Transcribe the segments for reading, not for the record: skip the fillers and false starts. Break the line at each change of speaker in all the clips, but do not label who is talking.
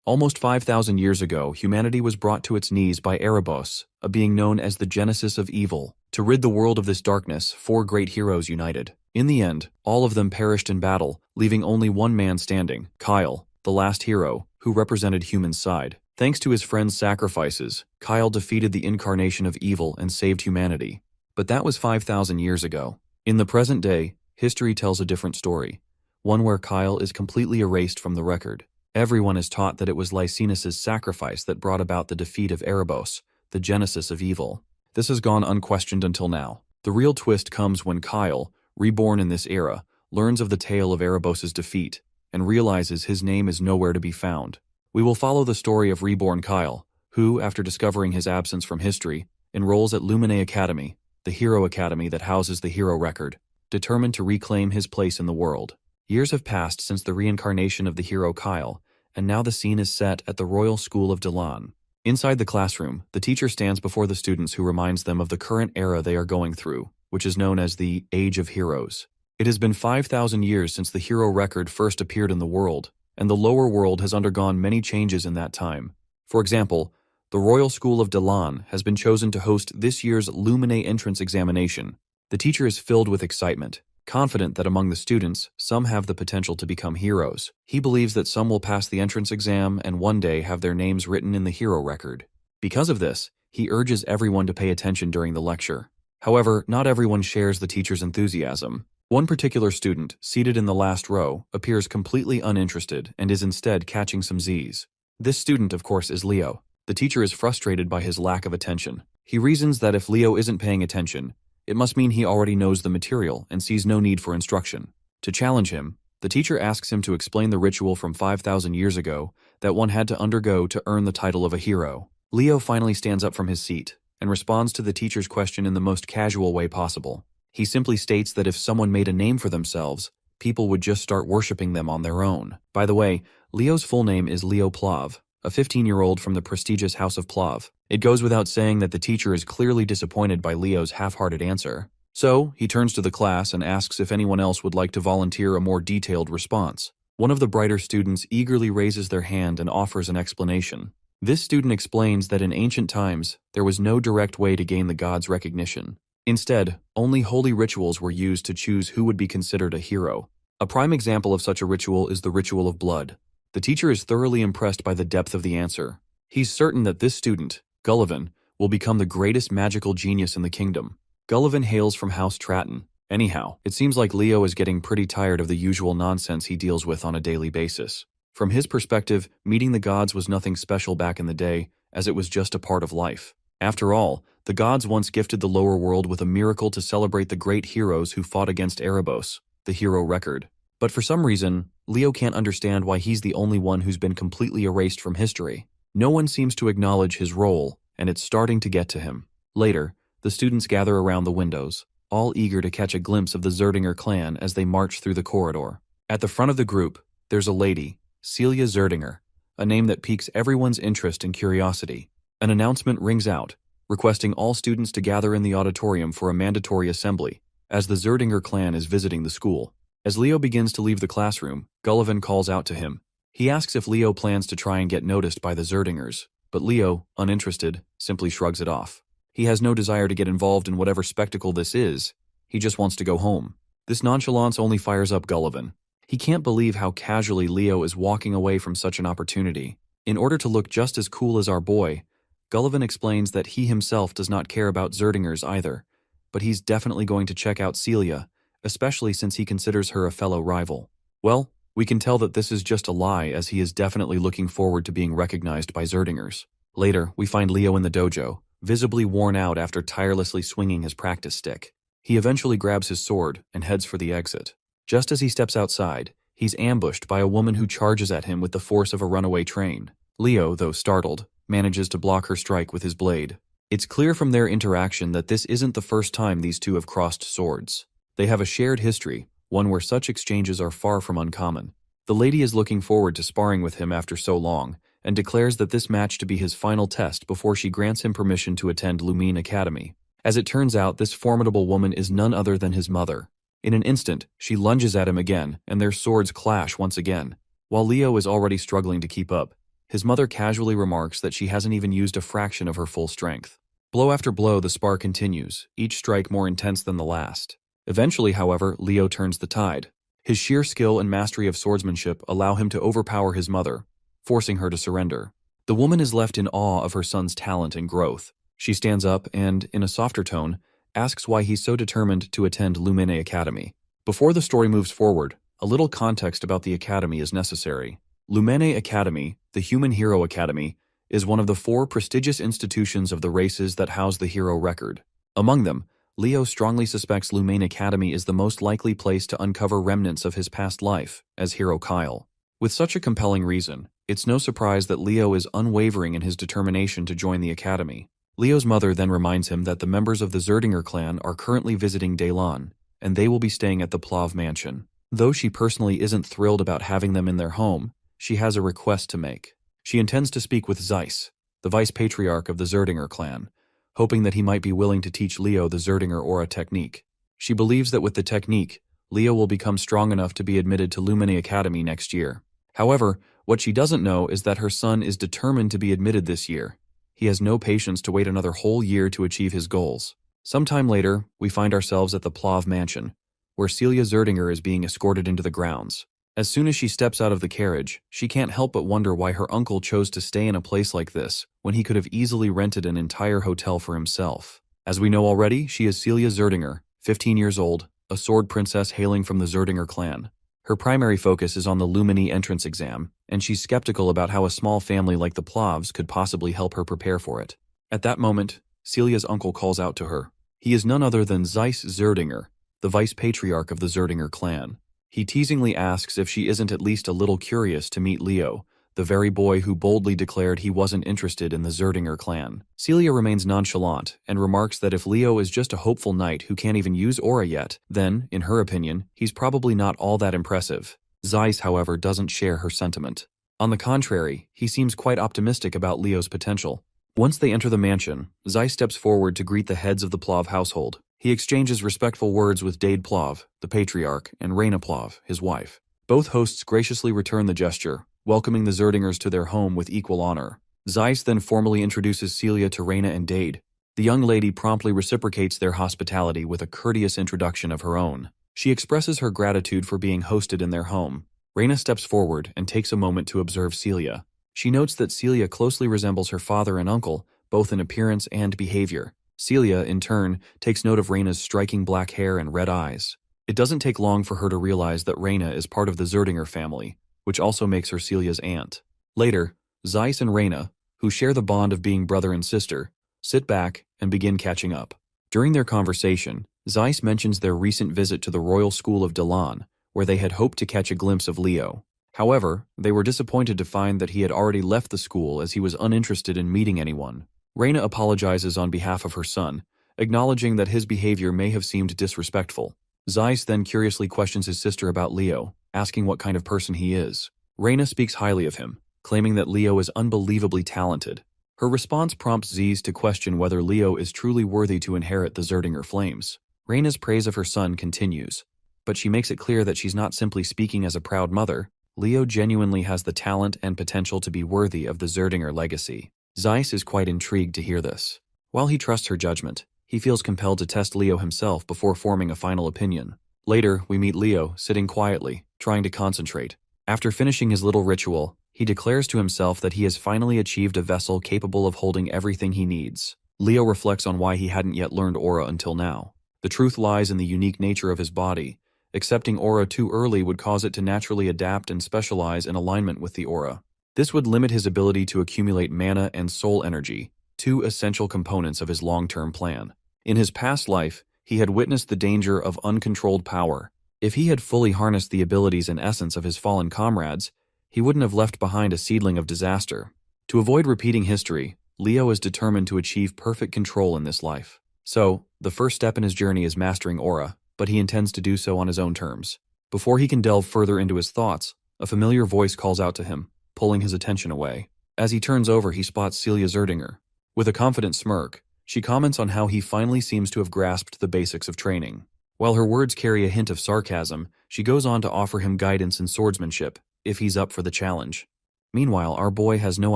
Almost 5,000 years ago, humanity was brought to its knees by Erebos, a being known as the genesis of evil. To rid the world of this darkness, four great heroes united. In the end, all of them perished in battle, leaving only one man standing, Kyle, the last hero, who represented human's side. Thanks to his friends' sacrifices, Kyle defeated the incarnation of evil and saved humanity. But that was 5,000 years ago. In the present day, history tells a different story, one where Kyle is completely erased from the record. Everyone is taught that it was Lycinus's sacrifice that brought about the defeat of Erebos, the genesis of evil. This has gone unquestioned until now. The real twist comes when Kyle, reborn in this era, learns of the tale of Erebos' defeat and realizes his name is nowhere to be found. We will follow the story of reborn Kyle, who, after discovering his absence from history, enrolls at Lumine Academy, the hero academy that houses the hero record, determined to reclaim his place in the world. Years have passed since the reincarnation of the hero Kyle, and now the scene is set at the Royal School of Delan. Inside the classroom, the teacher stands before the students who reminds them of the current era they are going through, which is known as the Age of Heroes. It has been 5,000 years since the hero record first appeared in the world, and the lower world has undergone many changes in that time. For example, the Royal School of Delan has been chosen to host this year's Lumine entrance examination. The teacher is filled with excitement, confident that among the students, some have the potential to become heroes. He believes that some will pass the entrance exam and one day have their names written in the hero record. Because of this, he urges everyone to pay attention during the lecture. However, not everyone shares the teacher's enthusiasm. One particular student, seated in the last row, appears completely uninterested and is instead catching some Z's. This student, of course, is Leo. The teacher is frustrated by his lack of attention. He reasons that if Leo isn't paying attention, it must mean he already knows the material and sees no need for instruction. To challenge him, the teacher asks him to explain the ritual from 5,000 years ago that one had to undergo to earn the title of a hero. Leo finally stands up from his seat and responds to the teacher's question in the most casual way possible. He simply states that if someone made a name for themselves, people would just start worshipping them on their own. By the way, Leo's full name is Leo Plav, a 15-year-old from the prestigious House of Plav. It goes without saying that the teacher is clearly disappointed by Leo's half-hearted answer. So, he turns to the class and asks if anyone else would like to volunteer a more detailed response. One of the brighter students eagerly raises their hand and offers an explanation. This student explains that in ancient times, there was no direct way to gain the gods' recognition. Instead, only holy rituals were used to choose who would be considered a hero. A prime example of such a ritual is the ritual of blood. The teacher is thoroughly impressed by the depth of the answer. He's certain that this student, Gullivan, will become the greatest magical genius in the kingdom. Gullivan hails from House Tratton. Anyhow, it seems like Leo is getting pretty tired of the usual nonsense he deals with on a daily basis. From his perspective, meeting the gods was nothing special back in the day, as it was just a part of life. After all, the gods once gifted the lower world with a miracle to celebrate the great heroes who fought against Erebos, the hero record. But for some reason, Leo can't understand why he's the only one who's been completely erased from history. No one seems to acknowledge his role, and it's starting to get to him. Later, the students gather around the windows, all eager to catch a glimpse of the Zerdinger clan as they march through the corridor. At the front of the group, there's a lady, Celia Zerdinger, a name that piques everyone's interest and curiosity. An announcement rings out, requesting all students to gather in the auditorium for a mandatory assembly, as the Zerdinger clan is visiting the school. As Leo begins to leave the classroom, Gullivan calls out to him. He asks if Leo plans to try and get noticed by the Zerdingers, but Leo, uninterested, simply shrugs it off. He has no desire to get involved in whatever spectacle this is. He just wants to go home. This nonchalance only fires up Gullivan. He can't believe how casually Leo is walking away from such an opportunity. In order to look just as cool as our boy, Gullivan explains that he himself does not care about Zerdingers either, but he's definitely going to check out Celia, especially since he considers her a fellow rival. Well, we can tell that this is just a lie, as he is definitely looking forward to being recognized by Zerdingers. Later, we find Leo in the dojo, visibly worn out after tirelessly swinging his practice stick. He eventually grabs his sword and heads for the exit. Just as he steps outside, he's ambushed by a woman who charges at him with the force of a runaway train. Leo, though startled, manages to block her strike with his blade. It's clear from their interaction that this isn't the first time these two have crossed swords. They have a shared history, one where such exchanges are far from uncommon. The lady is looking forward to sparring with him after so long, and declares that this match to be his final test before she grants him permission to attend Lumine Academy. As it turns out, this formidable woman is none other than his mother. In an instant, she lunges at him again, and their swords clash once again. While Leo is already struggling to keep up, His mother casually remarks that she hasn't even used a fraction of her full strength. Blow after blow, the spar continues, each strike more intense than the last. Eventually, however, Leo turns the tide. His sheer skill and mastery of swordsmanship allow him to overpower his mother, forcing her to surrender. The woman is left in awe of her son's talent and growth. She stands up and, in a softer tone, asks why he's so determined to attend Lumene Academy. Before the story moves forward, a little context about the academy is necessary. Lumene Academy, the Human Hero Academy, is one of the 4 prestigious institutions of the races that house the hero record. Among them, Leo strongly suspects Lumene Academy is the most likely place to uncover remnants of his past life as Hero Kyle. With such a compelling reason, it's no surprise that Leo is unwavering in his determination to join the academy. Leo's mother then reminds him that the members of the Zerdinger clan are currently visiting Daylon, and they will be staying at the Plav mansion. Though she personally isn't thrilled about having them in their home, she has a request to make. She intends to speak with Zeiss, the vice patriarch of the Zerdinger clan, hoping that he might be willing to teach Leo the Zerdinger aura technique. She believes that with the technique, Leo will become strong enough to be admitted to Lumene Academy next year. However, what she doesn't know is that her son is determined to be admitted this year. He has no patience to wait another whole year to achieve his goals. Sometime later, we find ourselves at the Plav mansion, where Celia Zerdinger is being escorted into the grounds. As soon as she steps out of the carriage, she can't help but wonder why her uncle chose to stay in a place like this when he could have easily rented an entire hotel for himself. As we know already, she is Celia Zerdinger, 15 years old, a sword princess hailing from the Zerdinger clan. Her primary focus is on the Lumene entrance exam, and she's skeptical about how a small family like the Plavs could possibly help her prepare for it. At that moment, Celia's uncle calls out to her. He is none other than Zeiss Zerdinger, the vice patriarch of the Zerdinger clan. He teasingly asks if she isn't at least a little curious to meet Leo, the very boy who boldly declared he wasn't interested in the Zerdinger clan. Celia remains nonchalant and remarks that if Leo is just a hopeful knight who can't even use aura yet, then, in her opinion, he's probably not all that impressive. Zeiss, however, doesn't share her sentiment. On the contrary, he seems quite optimistic about Leo's potential. Once they enter the mansion, Zeiss steps forward to greet the heads of the Plav household. He exchanges respectful words with Dade Plav, the patriarch, and Reina Plav, his wife. Both hosts graciously return the gesture, welcoming the Zerdingers to their home with equal honor. Zeiss then formally introduces Celia to Reina and Dade. The young lady promptly reciprocates their hospitality with a courteous introduction of her own. She expresses her gratitude for being hosted in their home. Reina steps forward and takes a moment to observe Celia. She notes that Celia closely resembles her father and uncle, both in appearance and behavior. Celia, in turn, takes note of Reina's striking black hair and red eyes. It doesn't take long for her to realize that Reina is part of the Zerdinger family, which also makes her Celia's aunt. Later, Zeiss and Reina, who share the bond of being brother and sister, sit back and begin catching up. During their conversation, Zeiss mentions their recent visit to the Royal School of Dalan, where they had hoped to catch a glimpse of Leo. However, they were disappointed to find that he had already left the school as he was uninterested in meeting anyone. Reina apologizes on behalf of her son, acknowledging that his behavior may have seemed disrespectful. Zeiss then curiously questions his sister about Leo, asking what kind of person he is. Reina speaks highly of him, claiming that Leo is unbelievably talented. Her response prompts Zeiss to question whether Leo is truly worthy to inherit the Zerdinger flames. Reina's praise of her son continues, but she makes it clear that she's not simply speaking as a proud mother. Leo genuinely has the talent and potential to be worthy of the Zerdinger legacy. Zeiss is quite intrigued to hear this. While he trusts her judgment, he feels compelled to test Leo himself before forming a final opinion. Later, we meet Leo, sitting quietly, trying to concentrate. After finishing his little ritual, he declares to himself that he has finally achieved a vessel capable of holding everything he needs. Leo reflects on why he hadn't yet learned aura until now. The truth lies in the unique nature of his body. Accepting aura too early would cause it to naturally adapt and specialize in alignment with the aura. This would limit his ability to accumulate mana and soul energy, two essential components of his long-term plan. In his past life, he had witnessed the danger of uncontrolled power. If he had fully harnessed the abilities and essence of his fallen comrades, he wouldn't have left behind a seedling of disaster. To avoid repeating history, Leo is determined to achieve perfect control in this life. So, the first step in his journey is mastering aura, but he intends to do so on his own terms. Before he can delve further into his thoughts, a familiar voice calls out to him, pulling his attention away. As he turns over, he spots Celia Zerdinger. With a confident smirk, she comments on how he finally seems to have grasped the basics of training. While her words carry a hint of sarcasm, she goes on to offer him guidance in swordsmanship, if he's up for the challenge. Meanwhile, our boy has no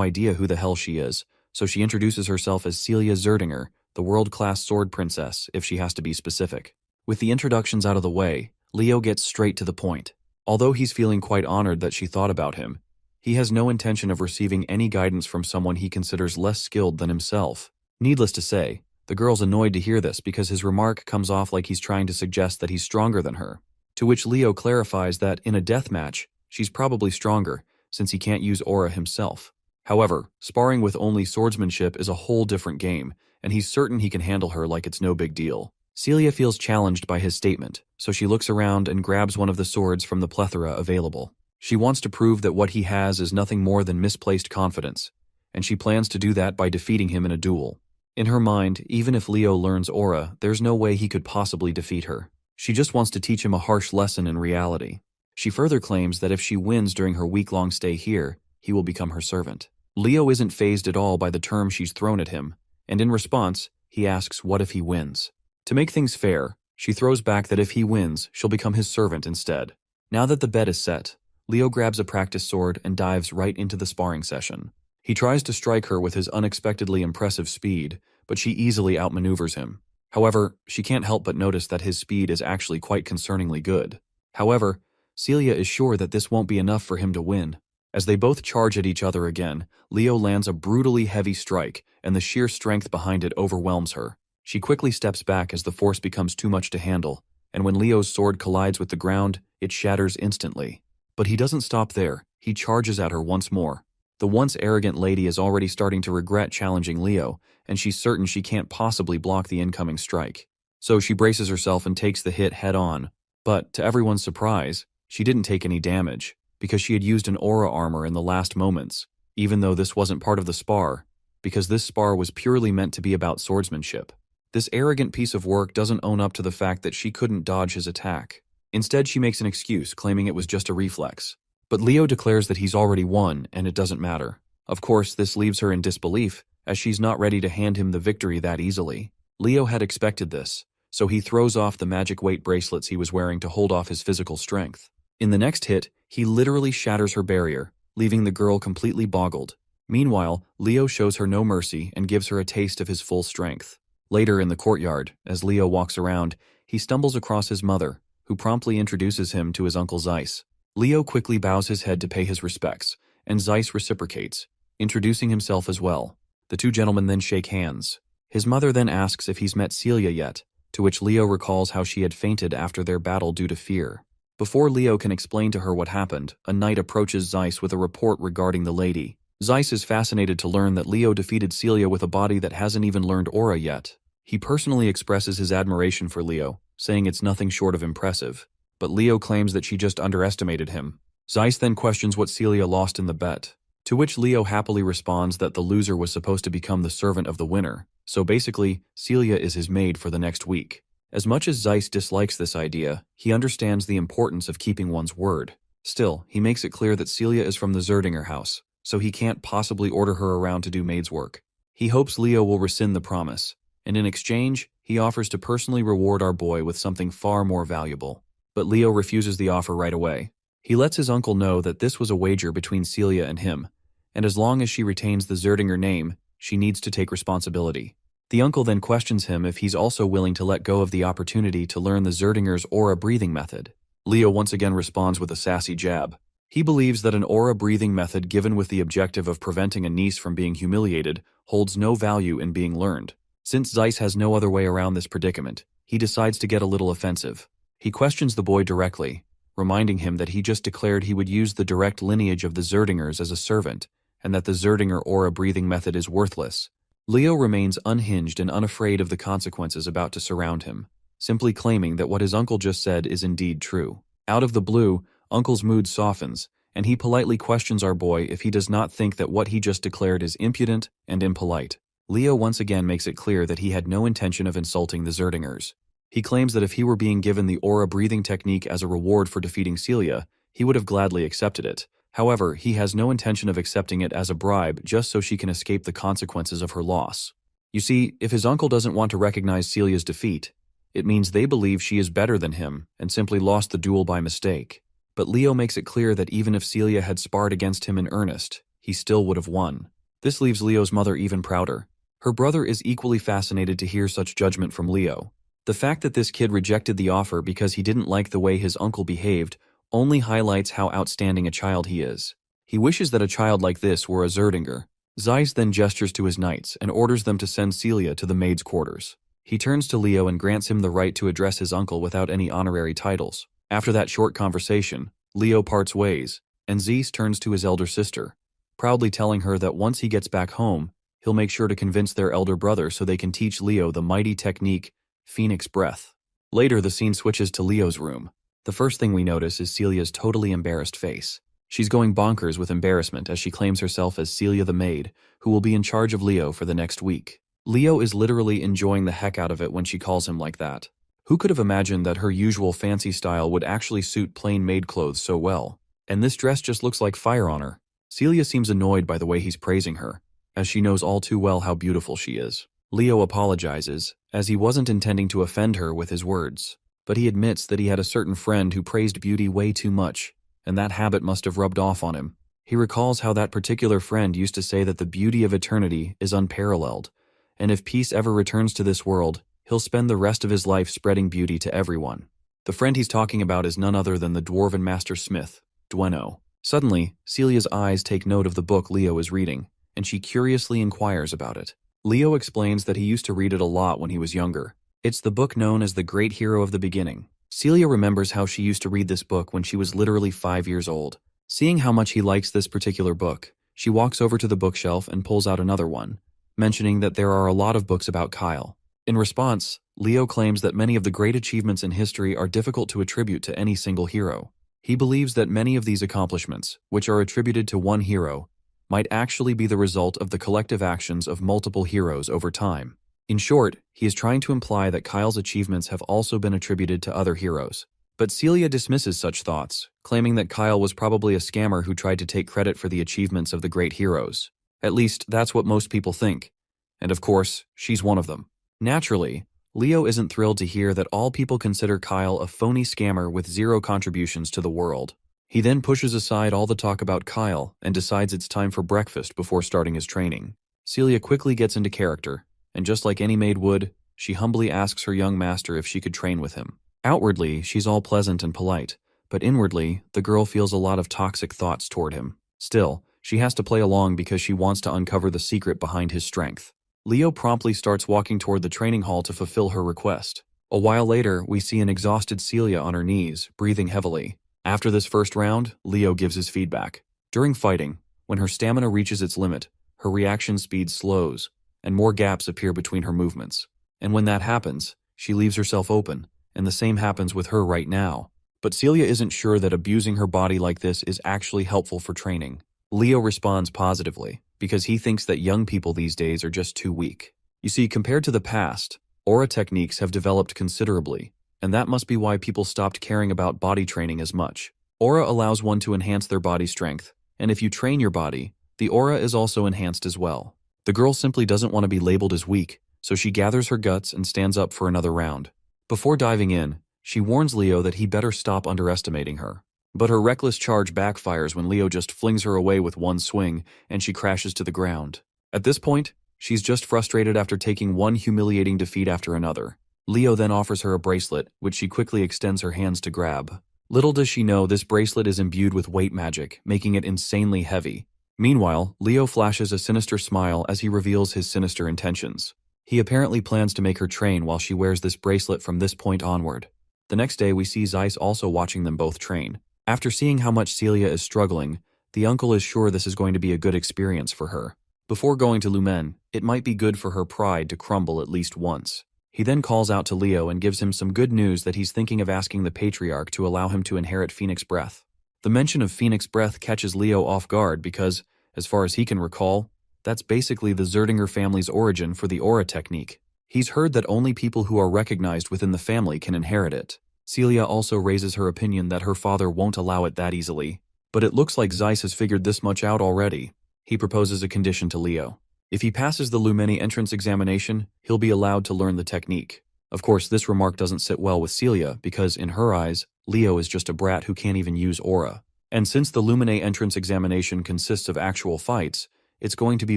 idea who the hell she is, so she introduces herself as Celia Zerdinger, the world-class sword princess, if she has to be specific. With the introductions out of the way, Leo gets straight to the point. Although he's feeling quite honored that she thought about him, he has no intention of receiving any guidance from someone he considers less skilled than himself. Needless to say, the girl's annoyed to hear this because his remark comes off like he's trying to suggest that he's stronger than her. To which Leo clarifies that in a death match, she's probably stronger, since he can't use aura himself. However, sparring with only swordsmanship is a whole different game, and he's certain he can handle her like it's no big deal. Celia feels challenged by his statement, so she looks around and grabs one of the swords from the plethora available. She wants to prove that what he has is nothing more than misplaced confidence, and she plans to do that by defeating him in a duel. In her mind, even if Leo learns aura, there's no way he could possibly defeat her. She just wants to teach him a harsh lesson in reality. She further claims that if she wins during her week-long stay here, he will become her servant. Leo isn't fazed at all by the term she's thrown at him, and in response, he asks what if he wins. To make things fair, she throws back that if he wins, she'll become his servant instead. Now that the bet is set, Leo grabs a practice sword and dives right into the sparring session. He tries to strike her with his unexpectedly impressive speed, but she easily outmaneuvers him. However, she can't help but notice that his speed is actually quite concerningly good. However, Celia is sure that this won't be enough for him to win. As they both charge at each other again, Leo lands a brutally heavy strike, and the sheer strength behind it overwhelms her. She quickly steps back as the force becomes too much to handle, and when Leo's sword collides with the ground, it shatters instantly. But he doesn't stop there. He charges at her once more. The once arrogant lady is already starting to regret challenging Leo, and she's certain she can't possibly block the incoming strike. So she braces herself and takes the hit head-on. But, to everyone's surprise, she didn't take any damage, because she had used an aura armor in the last moments, even though this wasn't part of the spar, because this spar was purely meant to be about swordsmanship. This arrogant piece of work doesn't own up to the fact that she couldn't dodge his attack. Instead, she makes an excuse, claiming it was just a reflex. But Leo declares that he's already won, and it doesn't matter. Of course, this leaves her in disbelief, as she's not ready to hand him the victory that easily. Leo had expected this, so he throws off the magic weight bracelets he was wearing to hold off his physical strength. In the next hit, he literally shatters her barrier, leaving the girl completely boggled. Meanwhile, Leo shows her no mercy and gives her a taste of his full strength. Later in the courtyard, as Leo walks around, he stumbles across his mother, who promptly introduces him to his uncle Zeiss. Leo quickly bows his head to pay his respects, and Zeiss reciprocates, introducing himself as well. The two gentlemen then shake hands. His mother then asks if he's met Celia yet, to which Leo recalls how she had fainted after their battle due to fear. Before Leo can explain to her what happened, a knight approaches Zeiss with a report regarding the lady. Zeiss is fascinated to learn that Leo defeated Celia with a body that hasn't even learned aura yet. He personally expresses his admiration for Leo, saying it's nothing short of impressive. But Leo claims that she just underestimated him. Zeiss then questions what Celia lost in the bet, to which Leo happily responds that the loser was supposed to become the servant of the winner, so basically, Celia is his maid for the next week. As much as Zeiss dislikes this idea, he understands the importance of keeping one's word. Still, he makes it clear that Celia is from the Zerdinger house, so he can't possibly order her around to do maid's work. He hopes Leo will rescind the promise, and in exchange, he offers to personally reward our boy with something far more valuable. But Leo refuses the offer right away. He lets his uncle know that this was a wager between Celia and him, and as long as she retains the Zerdinger name, she needs to take responsibility. The uncle then questions him if he's also willing to let go of the opportunity to learn the Zerdinger's aura breathing method. Leo once again responds with a sassy jab. He believes that an aura breathing method given with the objective of preventing a niece from being humiliated holds no value in being learned. Since Zeiss has no other way around this predicament, he decides to get a little offensive. He questions the boy directly, reminding him that he just declared he would use the direct lineage of the Zerdingers as a servant, and that the Zerdinger aura breathing method is worthless. Leo remains unhinged and unafraid of the consequences about to surround him, simply claiming that what his uncle just said is indeed true. Out of the blue, Uncle's mood softens, and he politely questions our boy if he does not think that what he just declared is impudent and impolite. Leo once again makes it clear that he had no intention of insulting the Zerdingers. He claims that if he were being given the aura breathing technique as a reward for defeating Celia, he would have gladly accepted it. However, he has no intention of accepting it as a bribe just so she can escape the consequences of her loss. You see, if his uncle doesn't want to recognize Celia's defeat, it means they believe she is better than him and simply lost the duel by mistake. But Leo makes it clear that even if Celia had sparred against him in earnest, he still would have won. This leaves Leo's mother even prouder. Her brother is equally fascinated to hear such judgment from Leo. The fact that this kid rejected the offer because he didn't like the way his uncle behaved only highlights how outstanding a child he is. He wishes that a child like this were a Zerdinger. Zeiss then gestures to his knights and orders them to send Celia to the maid's quarters. He turns to Leo and grants him the right to address his uncle without any honorary titles. After that short conversation, Leo parts ways, and Zeiss turns to his elder sister, proudly telling her that once he gets back home, he'll make sure to convince their elder brother so they can teach Leo the mighty technique, Phoenix Breath. Later, the scene switches to Leo's room. The first thing we notice is Celia's totally embarrassed face. She's going bonkers with embarrassment as she claims herself as Celia the maid, who will be in charge of Leo for the next week. Leo is literally enjoying the heck out of it when she calls him like that. Who could have imagined that her usual fancy style would actually suit plain maid clothes so well? And this dress just looks like fire on her. Celia seems annoyed by the way he's praising her, as she knows all too well how beautiful she is. Leo apologizes, as he wasn't intending to offend her with his words, but he admits that he had a certain friend who praised beauty way too much, and that habit must have rubbed off on him. He recalls how that particular friend used to say that the beauty of eternity is unparalleled, and if peace ever returns to this world, he'll spend the rest of his life spreading beauty to everyone. The friend he's talking about is none other than the dwarven master smith, Dueno. Suddenly, Celia's eyes take note of the book Leo is reading, and she curiously inquires about it. Leo explains that he used to read it a lot when he was younger. It's the book known as The Great Hero of the Beginning. Celia remembers how she used to read this book when she was literally 5 years old. Seeing how much he likes this particular book, she walks over to the bookshelf and pulls out another one, mentioning that there are a lot of books about Kyle. In response, Leo claims that many of the great achievements in history are difficult to attribute to any single hero. He believes that many of these accomplishments, which are attributed to one hero, might actually be the result of the collective actions of multiple heroes over time. In short, he is trying to imply that Kyle's achievements have also been attributed to other heroes. But Celia dismisses such thoughts, claiming that Kyle was probably a scammer who tried to take credit for the achievements of the great heroes. At least, that's what most people think. And of course, she's one of them. Naturally, Leo isn't thrilled to hear that all people consider Kyle a phony scammer with zero contributions to the world. He then pushes aside all the talk about Kyle and decides it's time for breakfast before starting his training. Celia quickly gets into character, and just like any maid would, she humbly asks her young master if she could train with him. Outwardly, she's all pleasant and polite, but inwardly, the girl feels a lot of toxic thoughts toward him. Still, she has to play along because she wants to uncover the secret behind his strength. Leo promptly starts walking toward the training hall to fulfill her request. A while later, we see an exhausted Celia on her knees, breathing heavily. After this first round, Leo gives his feedback. During fighting, when her stamina reaches its limit, her reaction speed slows, and more gaps appear between her movements. And when that happens, she leaves herself open, and the same happens with her right now. But Celia isn't sure that abusing her body like this is actually helpful for training. Leo responds positively, because he thinks that young people these days are just too weak. You see, compared to the past, aura techniques have developed considerably, and that must be why people stopped caring about body training as much. Aura allows one to enhance their body strength, and if you train your body, the aura is also enhanced as well. The girl simply doesn't want to be labeled as weak, so she gathers her guts and stands up for another round. Before diving in, she warns Leo that he better stop underestimating her. But her reckless charge backfires when Leo just flings her away with one swing, and she crashes to the ground. At this point, she's just frustrated after taking one humiliating defeat after another. Leo then offers her a bracelet, which she quickly extends her hands to grab. Little does she know this bracelet is imbued with weight magic, making it insanely heavy. Meanwhile, Leo flashes a sinister smile as he reveals his sinister intentions. He apparently plans to make her train while she wears this bracelet from this point onward. The next day, we see Zeiss also watching them both train. After seeing how much Celia is struggling, the uncle is sure this is going to be a good experience for her. Before going to Lumen, it might be good for her pride to crumble at least once. He then calls out to Leo and gives him some good news that he's thinking of asking the Patriarch to allow him to inherit Phoenix Breath. The mention of Phoenix Breath catches Leo off guard because, as far as he can recall, that's basically the Zerdinger family's origin for the aura technique. He's heard that only people who are recognized within the family can inherit it. Celia also raises her opinion that her father won't allow it that easily. But it looks like Zeiss has figured this much out already. He proposes a condition to Leo. If he passes the Lumeni entrance examination, he'll be allowed to learn the technique. Of course, this remark doesn't sit well with Celia because, in her eyes, Leo is just a brat who can't even use aura. And since the Lumine entrance examination consists of actual fights, it's going to be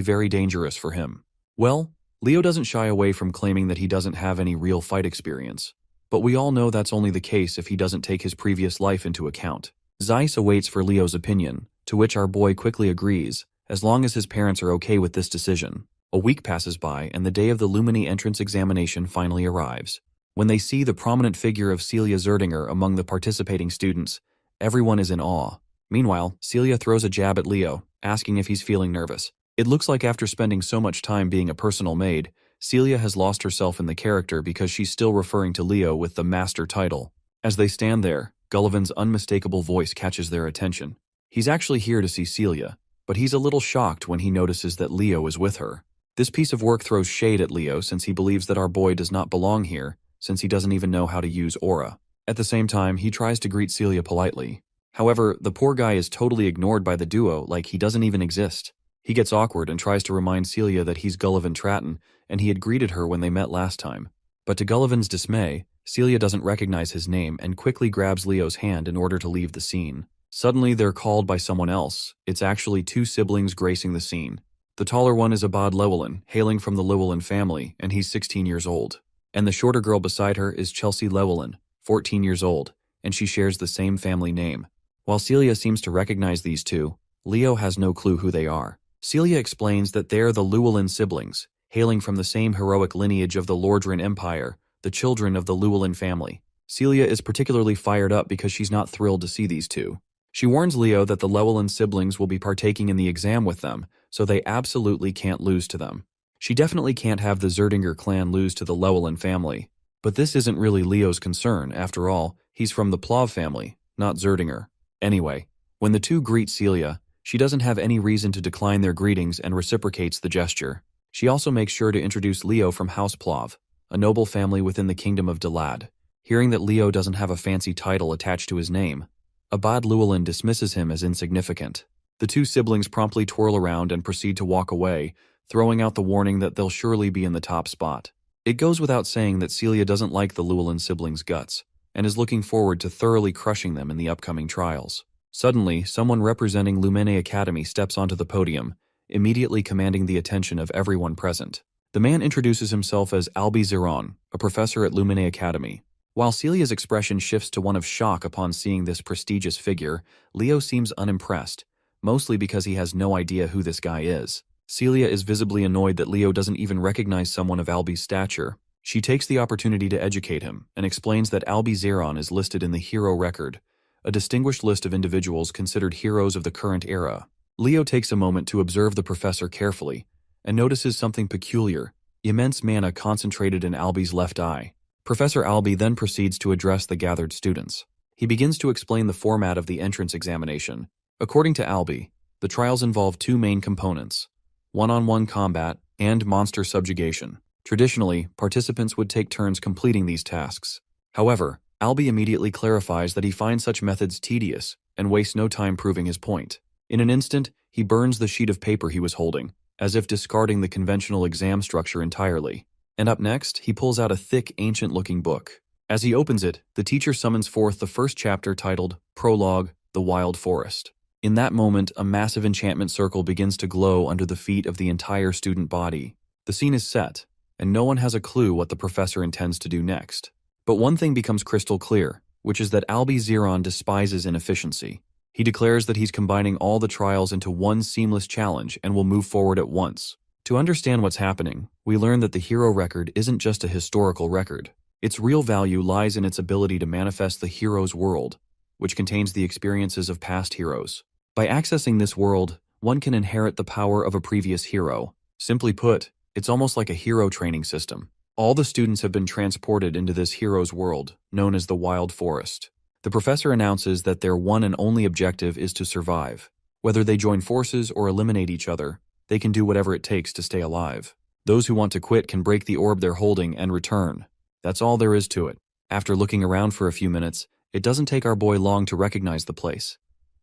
very dangerous for him. Well, Leo doesn't shy away from claiming that he doesn't have any real fight experience. But we all know that's only the case if he doesn't take his previous life into account. Zeiss awaits for Leo's opinion, to which our boy quickly agrees, as long as his parents are okay with this decision. A week passes by and the day of the Lumine entrance examination finally arrives. When they see the prominent figure of Celia Zerdinger among the participating students, everyone is in awe. Meanwhile, Celia throws a jab at Leo, asking if he's feeling nervous. It looks like after spending so much time being a personal maid, Celia has lost herself in the character because she's still referring to Leo with the master title. As they stand there, Gullivan's unmistakable voice catches their attention. He's actually here to see Celia, but he's a little shocked when he notices that Leo is with her. This piece of work throws shade at Leo since he believes that our boy does not belong here, since he doesn't even know how to use aura. At the same time, he tries to greet Celia politely. However, the poor guy is totally ignored by the duo like he doesn't even exist. He gets awkward and tries to remind Celia that he's Gullivan Tratton and he had greeted her when they met last time. But to Gullivan's dismay, Celia doesn't recognize his name and quickly grabs Leo's hand in order to leave the scene. Suddenly, they're called by someone else. It's actually two siblings gracing the scene. The taller one is Abad Llewellyn, hailing from the Llewellyn family, and he's 16 years old. And the shorter girl beside her is Chelsea Llewellyn, 14 years old, and she shares the same family name. While Celia seems to recognize these two, Leo has no clue who they are. Celia explains that they're the Llewellyn siblings, hailing from the same heroic lineage of the Lordran Empire, the children of the Llewellyn family. Celia is particularly fired up because she's not thrilled to see these two. She warns Leo that the Llewellyn siblings will be partaking in the exam with them, so they absolutely can't lose to them. She definitely can't have the Zerdinger clan lose to the Llewellyn family. But this isn't really Leo's concern, after all, he's from the Plov family, not Zerdinger. Anyway, when the two greet Celia, she doesn't have any reason to decline their greetings and reciprocates the gesture. She also makes sure to introduce Leo from House Plov, a noble family within the kingdom of Dalad. Hearing that Leo doesn't have a fancy title attached to his name, Abad Llewellyn dismisses him as insignificant. The two siblings promptly twirl around and proceed to walk away, throwing out the warning that they'll surely be in the top spot. It goes without saying that Celia doesn't like the Llewellyn siblings' guts, and is looking forward to thoroughly crushing them in the upcoming trials. Suddenly, someone representing Lumine Academy steps onto the podium, immediately commanding the attention of everyone present. The man introduces himself as Albi Ziron, a professor at Lumine Academy. While Celia's expression shifts to one of shock upon seeing this prestigious figure, Leo seems unimpressed, mostly because he has no idea who this guy is. Celia is visibly annoyed that Leo doesn't even recognize someone of Albi's stature. She takes the opportunity to educate him and explains that Albi Ziron is listed in the Hero Record, a distinguished list of individuals considered heroes of the current era. Leo takes a moment to observe the professor carefully and notices something peculiar: immense mana concentrated in Albi's left eye. Professor Albi then proceeds to address the gathered students. He begins to explain the format of the entrance examination. According to Albi, the trials involve two main components: one-on-one combat and monster subjugation. Traditionally, participants would take turns completing these tasks. However, Albi immediately clarifies that he finds such methods tedious and wastes no time proving his point. In an instant, he burns the sheet of paper he was holding, as if discarding the conventional exam structure entirely. And up next, he pulls out a thick, ancient-looking book. As he opens it, the teacher summons forth the first chapter titled Prologue, The Wild Forest. In that moment, a massive enchantment circle begins to glow under the feet of the entire student body. The scene is set, and no one has a clue what the professor intends to do next. But one thing becomes crystal clear, which is that Albi Ziron despises inefficiency. He declares that he's combining all the trials into one seamless challenge and will move forward at once. To understand what's happening, we learn that the hero record isn't just a historical record. Its real value lies in its ability to manifest the hero's world, which contains the experiences of past heroes. By accessing this world, one can inherit the power of a previous hero. Simply put, it's almost like a hero training system. All the students have been transported into this hero's world, known as the Wild Forest. The professor announces that their one and only objective is to survive. Whether they join forces or eliminate each other, they can do whatever it takes to stay alive. Those who want to quit can break the orb they're holding and return. That's all there is to it. After looking around for a few minutes, it doesn't take our boy long to recognize the place.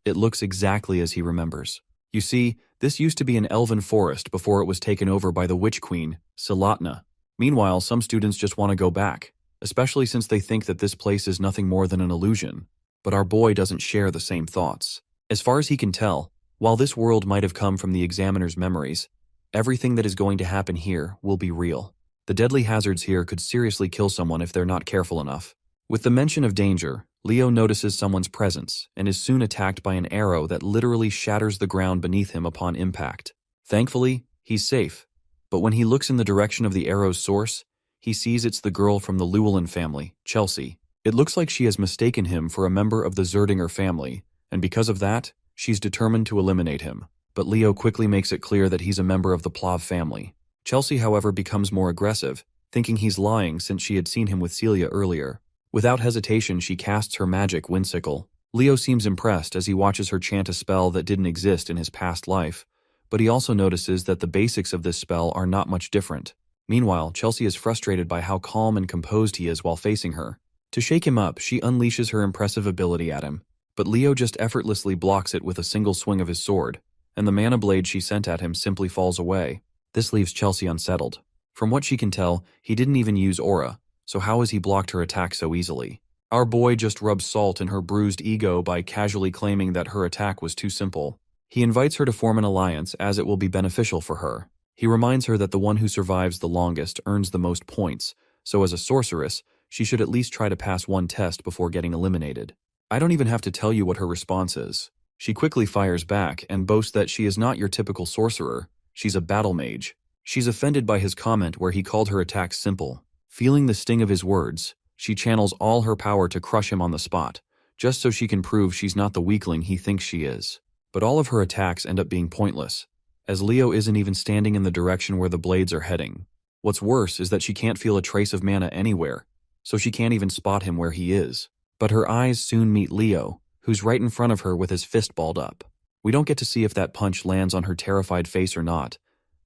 It looks exactly as he remembers. You see, this used to be an elven forest before it was taken over by the witch queen, Silatna. Meanwhile, some students just want to go back, especially since they think that this place is nothing more than an illusion. But our boy doesn't share the same thoughts. As far as he can tell, while this world might have come from the examiner's memories, everything that is going to happen here will be real. The deadly hazards here could seriously kill someone if they're not careful enough. With the mention of danger, Leo notices someone's presence and is soon attacked by an arrow that literally shatters the ground beneath him upon impact. Thankfully, he's safe, but when he looks in the direction of the arrow's source, he sees it's the girl from the Llewellyn family, Chelsea. It looks like she has mistaken him for a member of the Zerdinger family, and because of that, she's determined to eliminate him. But Leo quickly makes it clear that he's a member of the Plav family. Chelsea, however, becomes more aggressive, thinking he's lying since she had seen him with Celia earlier. Without hesitation, she casts her magic Windsickle. Leo seems impressed as he watches her chant a spell that didn't exist in his past life, but he also notices that the basics of this spell are not much different. Meanwhile, Chelsea is frustrated by how calm and composed he is while facing her. To shake him up, she unleashes her impressive ability at him, but Leo just effortlessly blocks it with a single swing of his sword, and the mana blade she sent at him simply falls away. This leaves Chelsea unsettled. From what she can tell, he didn't even use aura, so how has he blocked her attack so easily? Our boy just rubs salt in her bruised ego by casually claiming that her attack was too simple. He invites her to form an alliance as it will be beneficial for her. He reminds her that the one who survives the longest earns the most points, so as a sorceress, she should at least try to pass one test before getting eliminated. I don't even have to tell you what her response is. She quickly fires back and boasts that she is not your typical sorcerer, she's a battle mage. She's offended by his comment where he called her attack simple. Feeling the sting of his words, she channels all her power to crush him on the spot, just so she can prove she's not the weakling he thinks she is. But all of her attacks end up being pointless, as Leo isn't even standing in the direction where the blades are heading. What's worse is that she can't feel a trace of mana anywhere, so she can't even spot him where he is. But her eyes soon meet Leo, who's right in front of her with his fist balled up. We don't get to see if that punch lands on her terrified face or not,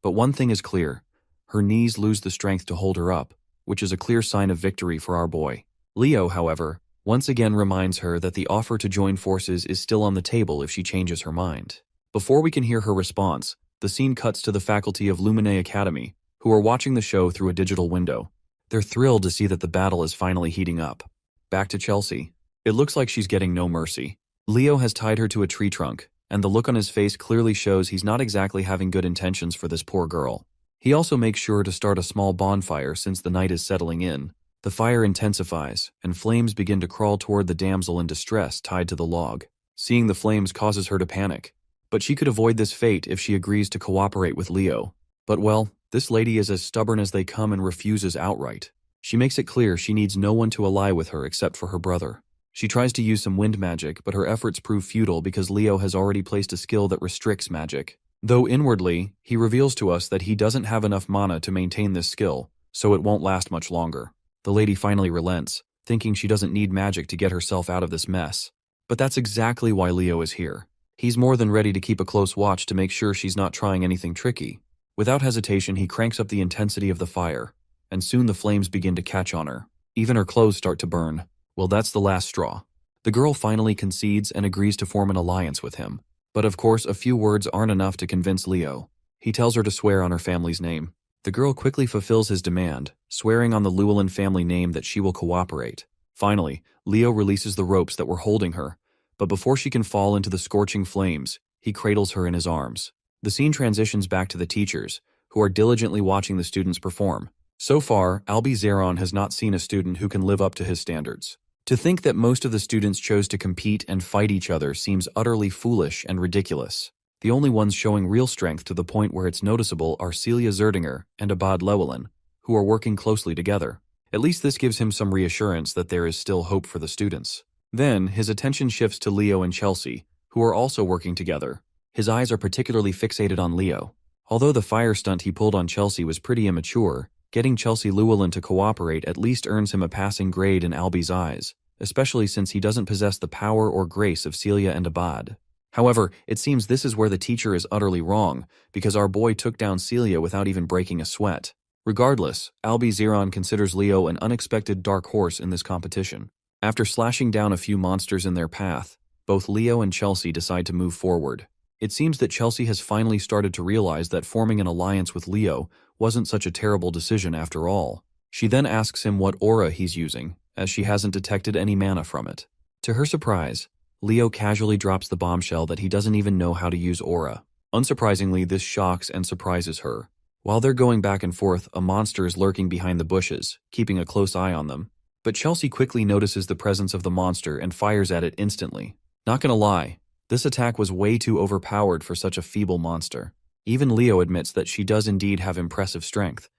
but one thing is clear. Her knees lose the strength to hold her up, which is a clear sign of victory for our boy. Leo, however, once again reminds her that the offer to join forces is still on the table if she changes her mind. Before we can hear her response, the scene cuts to the faculty of Lumine Academy, who are watching the show through a digital window. They're thrilled to see that the battle is finally heating up. Back to Chelsea. It looks like she's getting no mercy. Leo has tied her to a tree trunk, and the look on his face clearly shows he's not exactly having good intentions for this poor girl. He also makes sure to start a small bonfire since the night is settling in. The fire intensifies, and flames begin to crawl toward the damsel in distress tied to the log. Seeing the flames causes her to panic, but she could avoid this fate if she agrees to cooperate with Leo. But well, this lady is as stubborn as they come and refuses outright. She makes it clear she needs no one to ally with her except for her brother. She tries to use some wind magic, but her efforts prove futile because Leo has already placed a skill that restricts magic. Though inwardly, he reveals to us that he doesn't have enough mana to maintain this skill, so it won't last much longer. The lady finally relents, thinking she doesn't need magic to get herself out of this mess. But that's exactly why Leo is here. He's more than ready to keep a close watch to make sure she's not trying anything tricky. Without hesitation, he cranks up the intensity of the fire, and soon the flames begin to catch on her. Even her clothes start to burn. Well, that's the last straw. The girl finally concedes and agrees to form an alliance with him. But of course, a few words aren't enough to convince Leo. He tells her to swear on her family's name. The girl quickly fulfills his demand, swearing on the Llewellyn family name that she will cooperate. Finally, Leo releases the ropes that were holding her, but before she can fall into the scorching flames, he cradles her in his arms. The scene transitions back to the teachers, who are diligently watching the students perform. So far, Albi Zeron has not seen a student who can live up to his standards. To think that most of the students chose to compete and fight each other seems utterly foolish and ridiculous. The only ones showing real strength to the point where it's noticeable are Celia Zerdinger and Abad Llewellyn, who are working closely together. At least this gives him some reassurance that there is still hope for the students. Then, his attention shifts to Leo and Chelsea, who are also working together. His eyes are particularly fixated on Leo. Although the fire stunt he pulled on Chelsea was pretty immature, getting Chelsea Llewellyn to cooperate at least earns him a passing grade in Albi's eyes, especially since he doesn't possess the power or grace of Celia and Abad. However, it seems this is where the teacher is utterly wrong, because our boy took down Celia without even breaking a sweat. Regardless, Albi Zeron considers Leo an unexpected dark horse in this competition. After slashing down a few monsters in their path, both Leo and Chelsea decide to move forward. It seems that Chelsea has finally started to realize that forming an alliance with Leo wasn't such a terrible decision after all. She then asks him what aura he's using, as she hasn't detected any mana from it. To her surprise, Leo casually drops the bombshell that he doesn't even know how to use aura. Unsurprisingly, this shocks and surprises her. While they're going back and forth, a monster is lurking behind the bushes, keeping a close eye on them. But Chelsea quickly notices the presence of the monster and fires at it instantly. Not gonna lie, this attack was way too overpowered for such a feeble monster. Even Leo admits that she does indeed have impressive strength,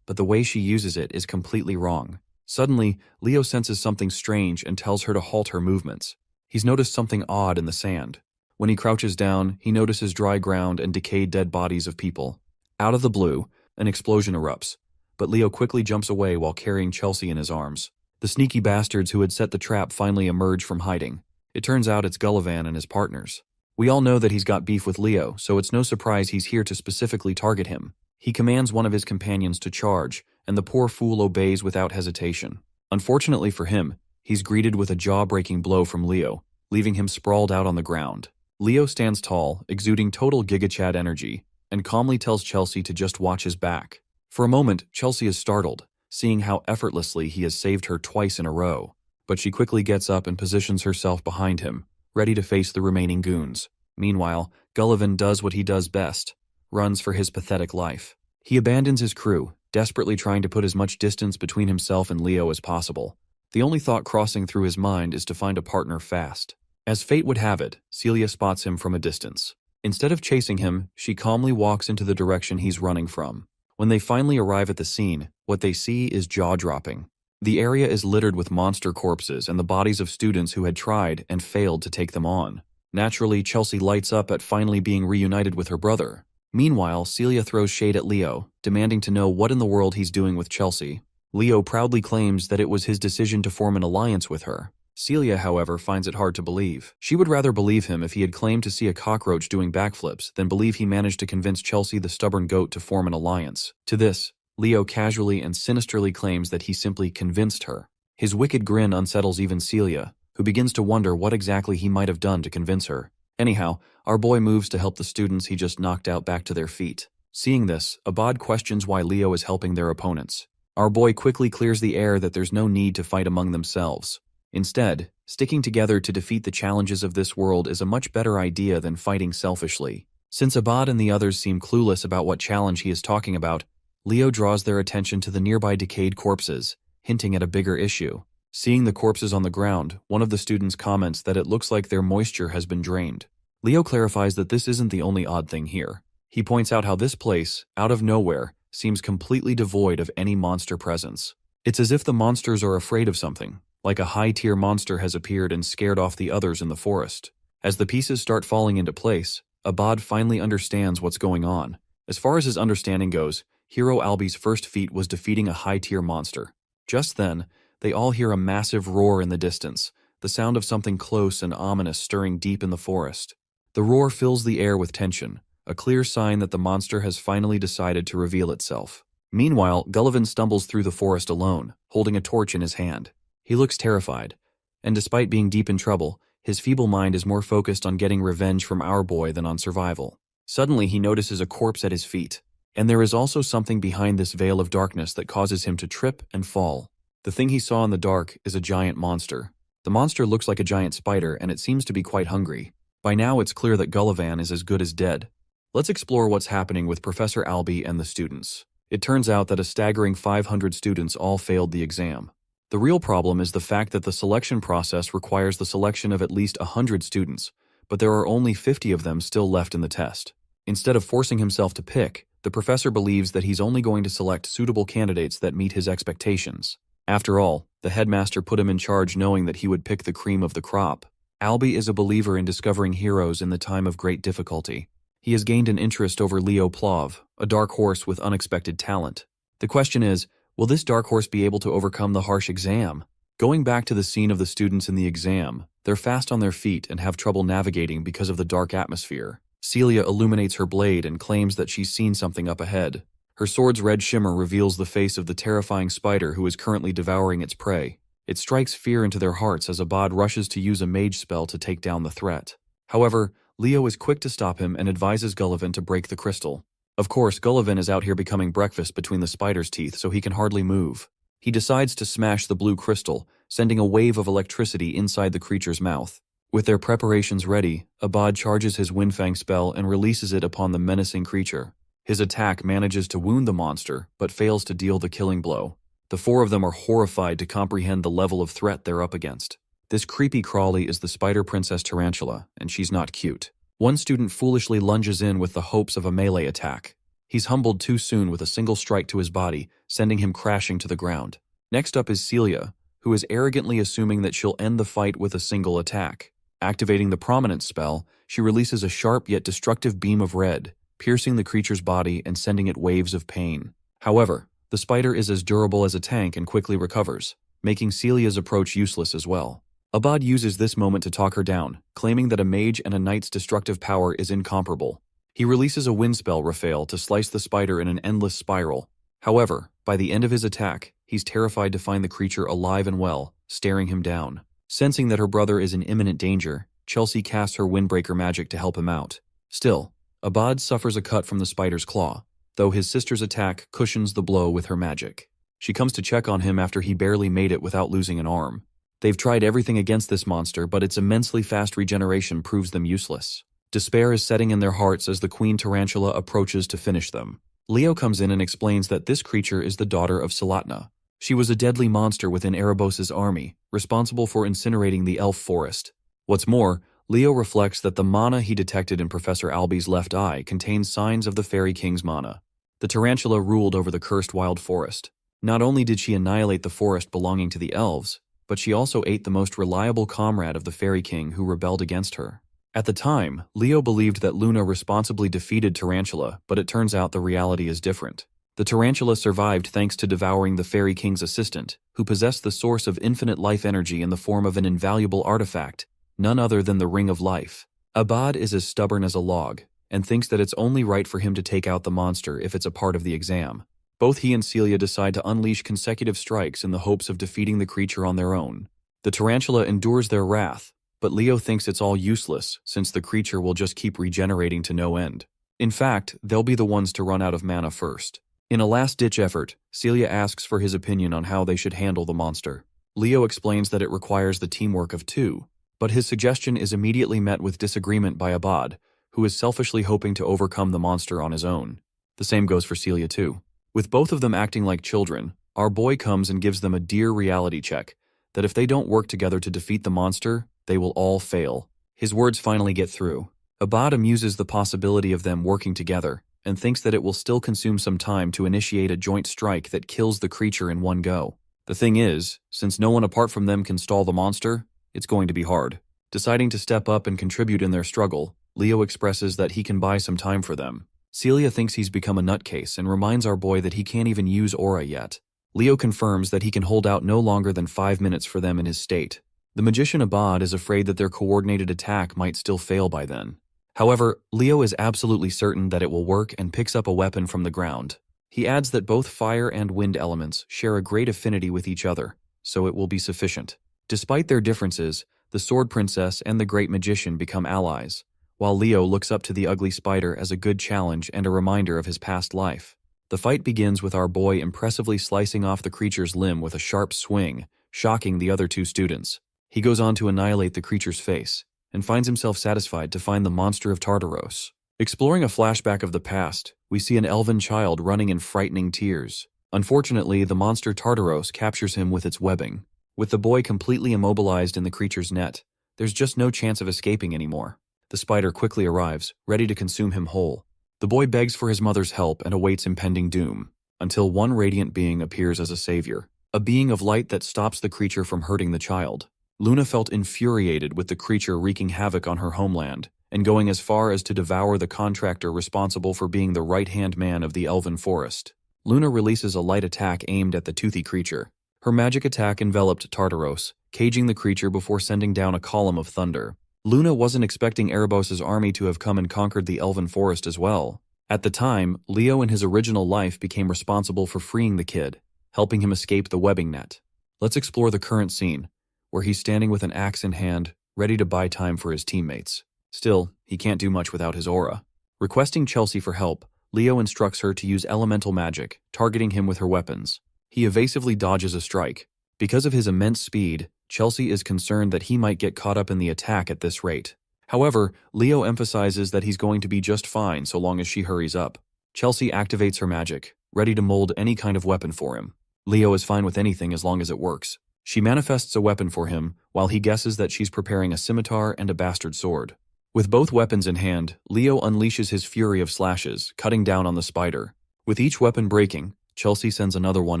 but the way she uses it is completely wrong. Suddenly, Leo senses something strange and tells her to halt her movements. He's noticed something odd in the sand. When he crouches down, he notices dry ground and decayed dead bodies of people. Out of the blue, an explosion erupts, but Leo quickly jumps away while carrying Chelsea in his arms. The sneaky bastards who had set the trap finally emerge from hiding. It turns out it's Gullivan and his partners. We all know that he's got beef with Leo, so it's no surprise he's here to specifically target him. He commands one of his companions to charge, and the poor fool obeys without hesitation. Unfortunately for him, he's greeted with a jaw-breaking blow from Leo, leaving him sprawled out on the ground. Leo stands tall, exuding total GigaChad energy, and calmly tells Chelsea to just watch his back. For a moment, Chelsea is startled, seeing how effortlessly he has saved her twice in a row. But she quickly gets up and positions herself behind him, ready to face the remaining goons. Meanwhile, Gullivan does what he does best, runs for his pathetic life. He abandons his crew, desperately trying to put as much distance between himself and Leo as possible. The only thought crossing through his mind is to find a partner fast. As fate would have it, Celia spots him from a distance. Instead of chasing him, she calmly walks into the direction he's running from. When they finally arrive at the scene, what they see is jaw-dropping. The area is littered with monster corpses and the bodies of students who had tried and failed to take them on. Naturally, Chelsea lights up at finally being reunited with her brother. Meanwhile, Celia throws shade at Leo, demanding to know what in the world he's doing with Chelsea. Leo proudly claims that it was his decision to form an alliance with her. Celia, however, finds it hard to believe. She would rather believe him if he had claimed to see a cockroach doing backflips than believe he managed to convince Chelsea the stubborn goat to form an alliance. To this, Leo casually and sinisterly claims that he simply convinced her. His wicked grin unsettles even Celia, who begins to wonder what exactly he might have done to convince her. Anyhow, our boy moves to help the students he just knocked out back to their feet. Seeing this, Abad questions why Leo is helping their opponents. Our boy quickly clears the air that there's no need to fight among themselves. Instead, sticking together to defeat the challenges of this world is a much better idea than fighting selfishly. Since Abad and the others seem clueless about what challenge he is talking about, Leo draws their attention to the nearby decayed corpses, hinting at a bigger issue. Seeing the corpses on the ground, one of the students comments that it looks like their moisture has been drained. Leo clarifies that this isn't the only odd thing here. He points out how this place, out of nowhere, seems completely devoid of any monster presence. It's as if the monsters are afraid of something, like a high-tier monster has appeared and scared off the others in the forest. As the pieces start falling into place, Abad finally understands what's going on. As far as his understanding goes, Hero Albi's first feat was defeating a high-tier monster. Just then, they all hear a massive roar in the distance, the sound of something close and ominous stirring deep in the forest. The roar fills the air with tension, a clear sign that the monster has finally decided to reveal itself. Meanwhile, Gullivan stumbles through the forest alone, holding a torch in his hand. He looks terrified, and despite being deep in trouble, his feeble mind is more focused on getting revenge from our boy than on survival. Suddenly, he notices a corpse at his feet, and there is also something behind this veil of darkness that causes him to trip and fall. The thing he saw in the dark is a giant monster. The monster looks like a giant spider, and it seems to be quite hungry. By now, it's clear that Gullivan is as good as dead. Let's explore what's happening with Professor Albi and the students. It turns out that a staggering 500 students all failed the exam. The real problem is the fact that the selection process requires the selection of at least 100 students, but there are only 50 of them still left in the test. Instead of forcing himself to pick, the professor believes that he's only going to select suitable candidates that meet his expectations. After all, the headmaster put him in charge knowing that he would pick the cream of the crop. Albi is a believer in discovering heroes in the time of great difficulty. He has gained an interest over Leo Plov, a dark horse with unexpected talent. The question is, will this dark horse be able to overcome the harsh exam? Going back to the scene of the students in the exam, they're fast on their feet and have trouble navigating because of the dark atmosphere. Celia illuminates her blade and claims that she's seen something up ahead. Her sword's red shimmer reveals the face of the terrifying spider who is currently devouring its prey. It strikes fear into their hearts as Abad rushes to use a mage spell to take down the threat. However, Leo is quick to stop him and advises Gullivan to break the crystal. Of course, Gullivan is out here becoming breakfast between the spider's teeth, so he can hardly move. He decides to smash the blue crystal, sending a wave of electricity inside the creature's mouth. With their preparations ready, Abad charges his Windfang spell and releases it upon the menacing creature. His attack manages to wound the monster, but fails to deal the killing blow. The four of them are horrified to comprehend the level of threat they're up against. This creepy crawly is the Spider Princess Tarantula, and she's not cute. One student foolishly lunges in with the hopes of a melee attack. He's humbled too soon with a single strike to his body, sending him crashing to the ground. Next up is Celia, who is arrogantly assuming that she'll end the fight with a single attack. Activating the Prominence spell, she releases a sharp yet destructive beam of red, piercing the creature's body and sending it waves of pain. However, the spider is as durable as a tank and quickly recovers, making Celia's approach useless as well. Abad uses this moment to talk her down, claiming that a mage and a knight's destructive power is incomparable. He releases a wind spell, Raphael, to slice the spider in an endless spiral. However, by the end of his attack, he's terrified to find the creature alive and well, staring him down. Sensing that her brother is in imminent danger, Chelsea casts her Windbreaker magic to help him out. Still, Abad suffers a cut from the spider's claw, though his sister's attack cushions the blow with her magic. She comes to check on him after he barely made it without losing an arm. They've tried everything against this monster, but its immensely fast regeneration proves them useless. Despair is setting in their hearts as the Queen Tarantula approaches to finish them. Leo comes in and explains that this creature is the daughter of Salatna. She was a deadly monster within Erebos' army, responsible for incinerating the elf forest. What's more, Leo reflects that the mana he detected in Professor Alby's left eye contains signs of the Fairy King's mana. The tarantula ruled over the cursed wild forest. Not only did she annihilate the forest belonging to the elves, but she also ate the most reliable comrade of the Fairy King who rebelled against her. At the time, Leo believed that Luna responsibly defeated Tarantula, but it turns out the reality is different. The tarantula survived thanks to devouring the Fairy King's assistant, who possessed the source of infinite life energy in the form of an invaluable artifact, none other than the Ring of Life. Abad is as stubborn as a log, and thinks that it's only right for him to take out the monster if it's a part of the exam. Both he and Celia decide to unleash consecutive strikes in the hopes of defeating the creature on their own. The tarantula endures their wrath, but Leo thinks it's all useless since the creature will just keep regenerating to no end. In fact, they'll be the ones to run out of mana first. In a last-ditch effort, Celia asks for his opinion on how they should handle the monster. Leo explains that it requires the teamwork of two, but his suggestion is immediately met with disagreement by Abad, who is selfishly hoping to overcome the monster on his own. The same goes for Celia too. With both of them acting like children, our boy comes and gives them a dear reality check, that if they don't work together to defeat the monster, they will all fail. His words finally get through. Abad amuses the possibility of them working together, and thinks that it will still consume some time to initiate a joint strike that kills the creature in one go. The thing is, since no one apart from them can stall the monster, it's going to be hard. Deciding to step up and contribute in their struggle, Leo expresses that he can buy some time for them. Celia thinks he's become a nutcase and reminds our boy that he can't even use aura yet. Leo confirms that he can hold out no longer than 5 minutes for them in his state. The magician Abad is afraid that their coordinated attack might still fail by then. However, Leo is absolutely certain that it will work and picks up a weapon from the ground. He adds that both fire and wind elements share a great affinity with each other, so it will be sufficient. Despite their differences, the Sword Princess and the Great Magician become allies, while Leo looks up to the ugly spider as a good challenge and a reminder of his past life. The fight begins with our boy impressively slicing off the creature's limb with a sharp swing, shocking the other two students. He goes on to annihilate the creature's face, and finds himself satisfied to find the monster of Tartaros. Exploring a flashback of the past, we see an elven child running in frightening tears. Unfortunately, the monster Tartaros captures him with its webbing. With the boy completely immobilized in the creature's net, there's just no chance of escaping anymore. The spider quickly arrives, ready to consume him whole. The boy begs for his mother's help and awaits impending doom, until one radiant being appears as a savior, a being of light that stops the creature from hurting the child. Luna felt infuriated with the creature wreaking havoc on her homeland, and going as far as to devour the contractor responsible for being the right-hand man of the elven forest. Luna releases a light attack aimed at the toothy creature. Her magic attack enveloped Tartaros, caging the creature before sending down a column of thunder. Luna wasn't expecting Erebos' army to have come and conquered the elven forest as well. At the time, Leo in his original life became responsible for freeing the kid, helping him escape the webbing net. Let's explore the current scene, where he's standing with an axe in hand, ready to buy time for his teammates. Still, he can't do much without his aura. Requesting Chelsea for help, Leo instructs her to use elemental magic, targeting him with her weapons. He evasively dodges a strike. Because of his immense speed, Chelsea is concerned that he might get caught up in the attack at this rate. However, Leo emphasizes that he's going to be just fine so long as she hurries up. Chelsea activates her magic, ready to mold any kind of weapon for him. Leo is fine with anything as long as it works. She manifests a weapon for him, while he guesses that she's preparing a scimitar and a bastard sword. With both weapons in hand, Leo unleashes his fury of slashes, cutting down on the spider. With each weapon breaking, Chelsea sends another one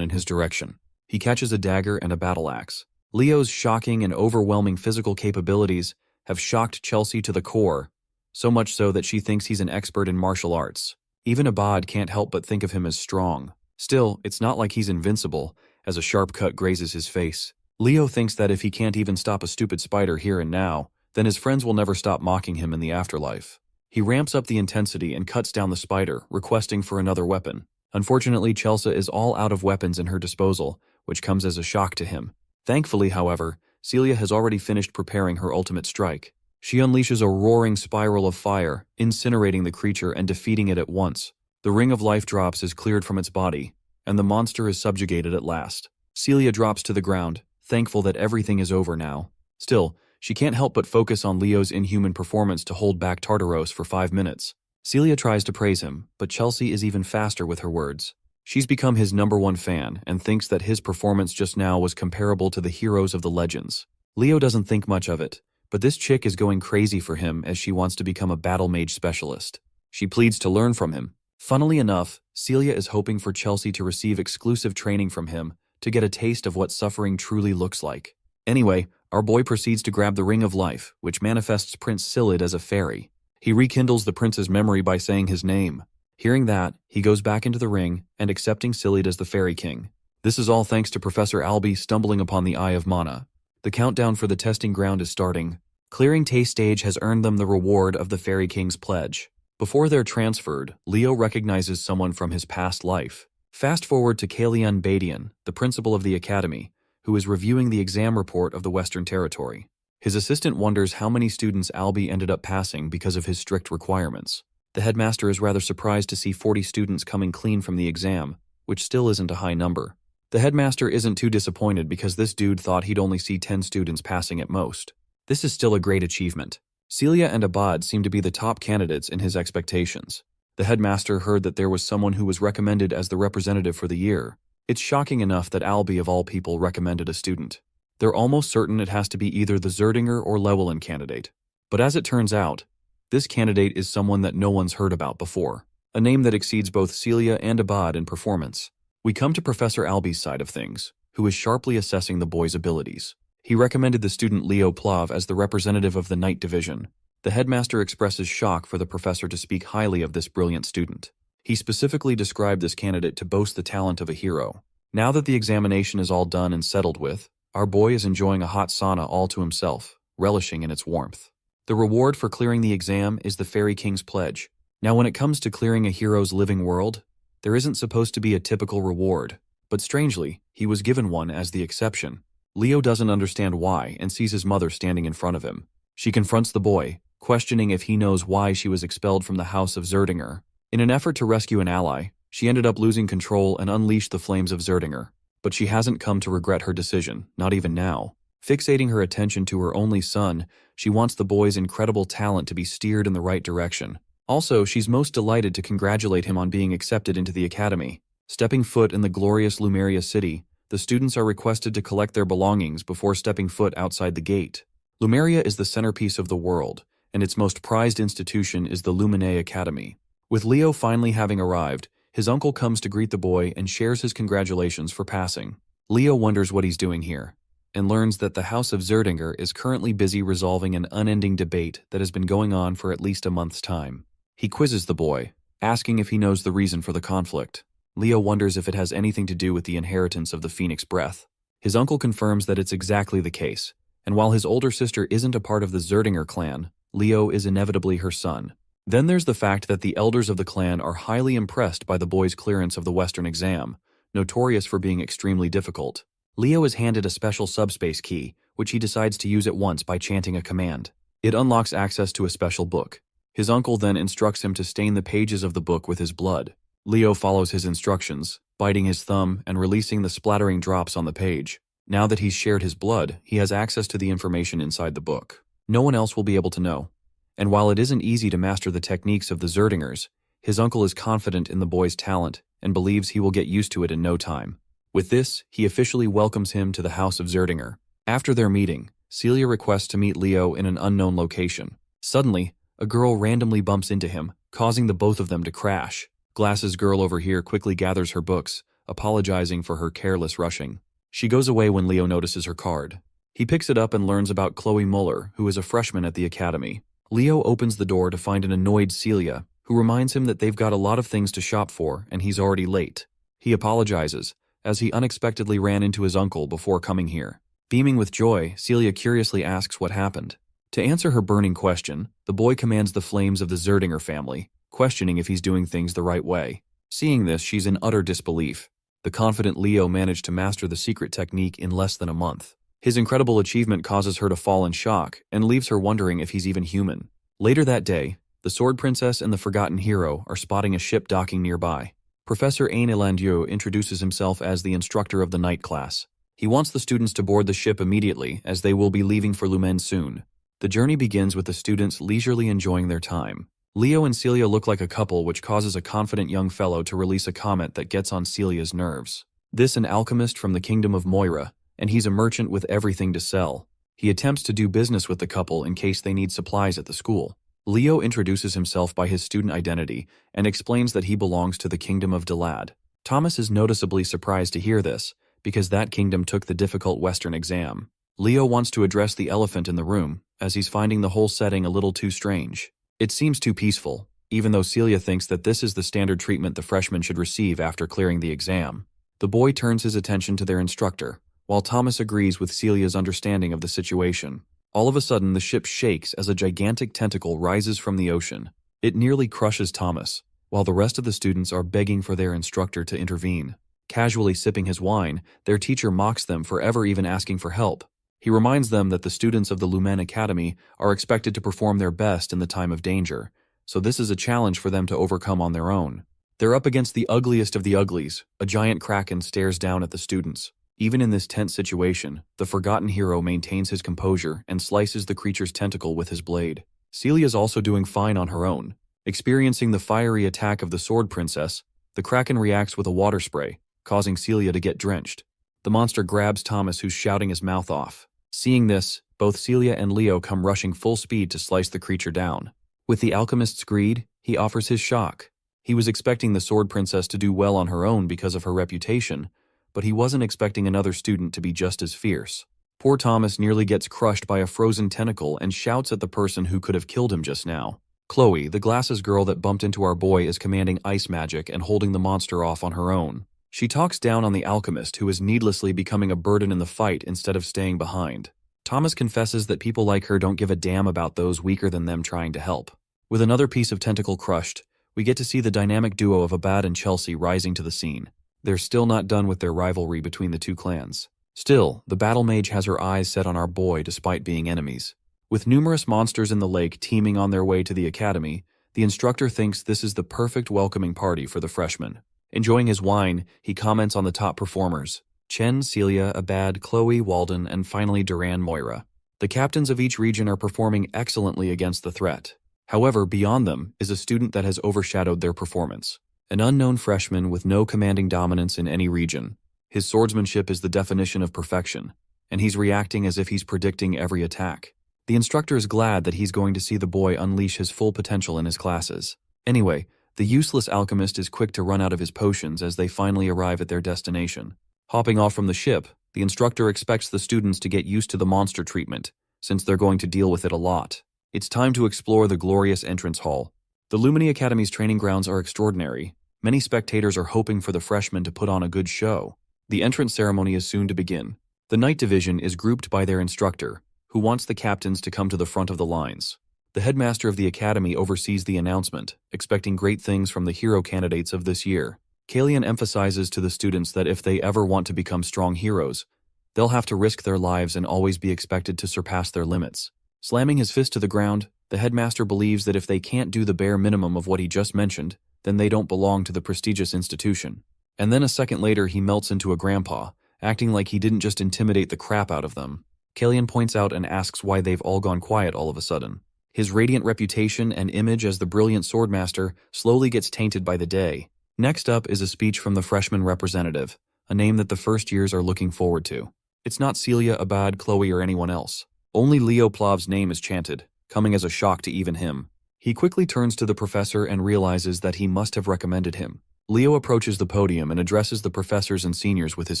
in his direction. He catches a dagger and a battle axe. Leo's shocking and overwhelming physical capabilities have shocked Chelsea to the core, so much so that she thinks he's an expert in martial arts. Even Abad can't help but think of him as strong. Still, it's not like he's invincible, as a sharp cut grazes his face. Leo thinks that if he can't even stop a stupid spider here and now, then his friends will never stop mocking him in the afterlife. He ramps up the intensity and cuts down the spider, requesting for another weapon. Unfortunately, Chelsea is all out of weapons in her disposal, which comes as a shock to him. Thankfully, however, Celia has already finished preparing her ultimate strike. She unleashes a roaring spiral of fire, incinerating the creature and defeating it at once. The ring of life drops is cleared from its body, and the monster is subjugated at last. Celia drops to the ground, thankful that everything is over now. Still, she can't help but focus on Leo's inhuman performance to hold back Tartaros for 5 minutes. Celia tries to praise him, but Chelsea is even faster with her words. She's become his #1 fan and thinks that his performance just now was comparable to the heroes of the legends. Leo doesn't think much of it, but this chick is going crazy for him as she wants to become a battle mage specialist. She pleads to learn from him. Funnily enough, Celia is hoping for Chelsea to receive exclusive training from him to get a taste of what suffering truly looks like. Anyway, our boy proceeds to grab the Ring of Life, which manifests Prince Silid as a fairy. He rekindles the prince's memory by saying his name. Hearing that, he goes back into the ring and accepting Silid as the Fairy King. This is all thanks to Professor Albie stumbling upon the Eye of Mana. The countdown for the testing ground is starting. Clearing Taste Stage has earned them the reward of the Fairy King's pledge. Before they're transferred, Leo recognizes someone from his past life. Fast forward to Kalian Badian, the principal of the academy, who is reviewing the exam report of the Western Territory. His assistant wonders how many students Albie ended up passing because of his strict requirements. The headmaster is rather surprised to see 40 students coming clean from the exam, which still isn't a high number. The headmaster isn't too disappointed because this dude thought he'd only see 10 students passing at most. This is still a great achievement. Celia and Abad seem to be the top candidates in his expectations. The headmaster heard that there was someone who was recommended as the representative for the year. It's shocking enough that Albie of all people recommended a student. They're almost certain it has to be either the Zerdinger or Llewellyn candidate. But as it turns out, this candidate is someone that no one's heard about before, a name that exceeds both Celia and Abad in performance. We come to Professor Albie's side of things, who is sharply assessing the boy's abilities. He recommended the student Leo Plav as the representative of the Night Division. The headmaster expresses shock for the professor to speak highly of this brilliant student. He specifically described this candidate to boast the talent of a hero. Now that the examination is all done and settled with, our boy is enjoying a hot sauna all to himself, relishing in its warmth. The reward for clearing the exam is the Fairy King's pledge. Now when it comes to clearing a hero's living world, there isn't supposed to be a typical reward, but strangely, he was given one as the exception. Leo doesn't understand why and sees his mother standing in front of him. She confronts the boy, questioning if he knows why she was expelled from the House of Zerdinger. In an effort to rescue an ally, she ended up losing control and unleashed the flames of Zerdinger. But she hasn't come to regret her decision, not even now. Fixating her attention to her only son, she wants the boy's incredible talent to be steered in the right direction. Also, she's most delighted to congratulate him on being accepted into the academy. Stepping foot in the glorious Lumeria city, the students are requested to collect their belongings before stepping foot outside the gate. Lumeria is the centerpiece of the world, and its most prized institution is the Lumine Academy. With Leo finally having arrived, his uncle comes to greet the boy and shares his congratulations for passing. Leo wonders what he's doing here, and learns that the House of Zerdinger is currently busy resolving an unending debate that has been going on for at least a month's time. He quizzes the boy, asking if he knows the reason for the conflict. Leo wonders if it has anything to do with the inheritance of the Phoenix Breath. His uncle confirms that it's exactly the case, and while his older sister isn't a part of the Zerdinger clan, Leo is inevitably her son. Then there's the fact that the elders of the clan are highly impressed by the boy's clearance of the Western exam, notorious for being extremely difficult. Leo is handed a special subspace key, which he decides to use at once by chanting a command. It unlocks access to a special book. His uncle then instructs him to stain the pages of the book with his blood. Leo follows his instructions, biting his thumb and releasing the splattering drops on the page. Now that he's shared his blood, he has access to the information inside the book. No one else will be able to know. And while it isn't easy to master the techniques of the Zerdingers, his uncle is confident in the boy's talent and believes he will get used to it in no time. With this, he officially welcomes him to the House of Zerdinger. After their meeting, Celia requests to meet Leo in an unknown location. Suddenly, a girl randomly bumps into him, causing the both of them to crash. Glasses girl over here quickly gathers her books, apologizing for her careless rushing. She goes away when Leo notices her card. He picks it up and learns about Chloe Muller, who is a freshman at the academy. Leo opens the door to find an annoyed Celia, who reminds him that they've got a lot of things to shop for and he's already late. He apologizes, as he unexpectedly ran into his uncle before coming here. Beaming with joy, Celia curiously asks what happened. To answer her burning question, the boy commands the flames of the Zerdinger family, questioning if he's doing things the right way. Seeing this, she's in utter disbelief. The confident Leo managed to master the secret technique in less than a month. His incredible achievement causes her to fall in shock and leaves her wondering if he's even human. Later that day, the Sword Princess and the Forgotten Hero are spotting a ship docking nearby. Professor Ain Elandieu introduces himself as the instructor of the night class. He wants the students to board the ship immediately, as they will be leaving for Lumen soon. The journey begins with the students leisurely enjoying their time. Leo and Celia look like a couple, which causes a confident young fellow to release a comment that gets on Celia's nerves. This an alchemist from the kingdom of Moira, and he's a merchant with everything to sell. He attempts to do business with the couple in case they need supplies at the school. Leo introduces himself by his student identity and explains that he belongs to the kingdom of Delad. Thomas is noticeably surprised to hear this, because that kingdom took the difficult Western exam. Leo wants to address the elephant in the room, as he's finding the whole setting a little too strange. It seems too peaceful, even though Celia thinks that this is the standard treatment the freshmen should receive after clearing the exam. The boy turns his attention to their instructor, while Thomas agrees with Celia's understanding of the situation. All of a sudden, the ship shakes as a gigantic tentacle rises from the ocean. It nearly crushes Thomas, while the rest of the students are begging for their instructor to intervene. Casually sipping his wine, their teacher mocks them for ever even asking for help. He reminds them that the students of the Lumen Academy are expected to perform their best in the time of danger, so this is a challenge for them to overcome on their own. They're up against the ugliest of the uglies. A giant kraken stares down at the students. Even in this tense situation, the Forgotten Hero maintains his composure and slices the creature's tentacle with his blade. Celia's also doing fine on her own. Experiencing the fiery attack of the Sword Princess, the kraken reacts with a water spray, causing Celia to get drenched. The monster grabs Thomas, who's shouting his mouth off. Seeing this, both Celia and Leo come rushing full speed to slice the creature down. With the alchemist's greed, he offers his shock. He was expecting the Sword Princess to do well on her own because of her reputation, but he wasn't expecting another student to be just as fierce. Poor Thomas nearly gets crushed by a frozen tentacle and shouts at the person who could have killed him just now. Chloe, the glasses girl that bumped into our boy, is commanding ice magic and holding the monster off on her own. She talks down on the alchemist, who is needlessly becoming a burden in the fight instead of staying behind. Thomas confesses that people like her don't give a damn about those weaker than them trying to help. With another piece of tentacle crushed, we get to see the dynamic duo of Abad and Chelsea rising to the scene. They're still not done with their rivalry between the two clans. Still, the battle mage has her eyes set on our boy despite being enemies. With numerous monsters in the lake teeming on their way to the academy, the instructor thinks this is the perfect welcoming party for the freshmen. Enjoying his wine, he comments on the top performers: Chen, Celia, Abad, Chloe, Walden, and finally Duran, Moira. The captains of each region are performing excellently against the threat. However, beyond them is a student that has overshadowed their performance. An unknown freshman with no commanding dominance in any region. His swordsmanship is the definition of perfection, and he's reacting as if he's predicting every attack. The instructor is glad that he's going to see the boy unleash his full potential in his classes. Anyway, the useless alchemist is quick to run out of his potions as they finally arrive at their destination. Hopping off from the ship, the instructor expects the students to get used to the monster treatment, since they're going to deal with it a lot. It's time to explore the glorious entrance hall. The Lumini Academy's training grounds are extraordinary. Many spectators are hoping for the freshmen to put on a good show. The entrance ceremony is soon to begin. The Night Division is grouped by their instructor, who wants the captains to come to the front of the lines. The headmaster of the academy oversees the announcement, expecting great things from the hero candidates of this year. Kalian emphasizes to the students that if they ever want to become strong heroes, they'll have to risk their lives and always be expected to surpass their limits. Slamming his fist to the ground, the headmaster believes that if they can't do the bare minimum of what he just mentioned, then they don't belong to the prestigious institution. And then a second later he melts into a grandpa, acting like he didn't just intimidate the crap out of them. Kalian points out and asks why they've all gone quiet all of a sudden. His radiant reputation and image as the brilliant swordmaster slowly gets tainted by the day. Next up is a speech from the freshman representative, a name that the first years are looking forward to. It's not Celia, Abad, Chloe, or anyone else. Only Leo Plav's name is chanted, coming as a shock to even him. He quickly turns to the professor and realizes that he must have recommended him. Leo approaches the podium and addresses the professors and seniors with his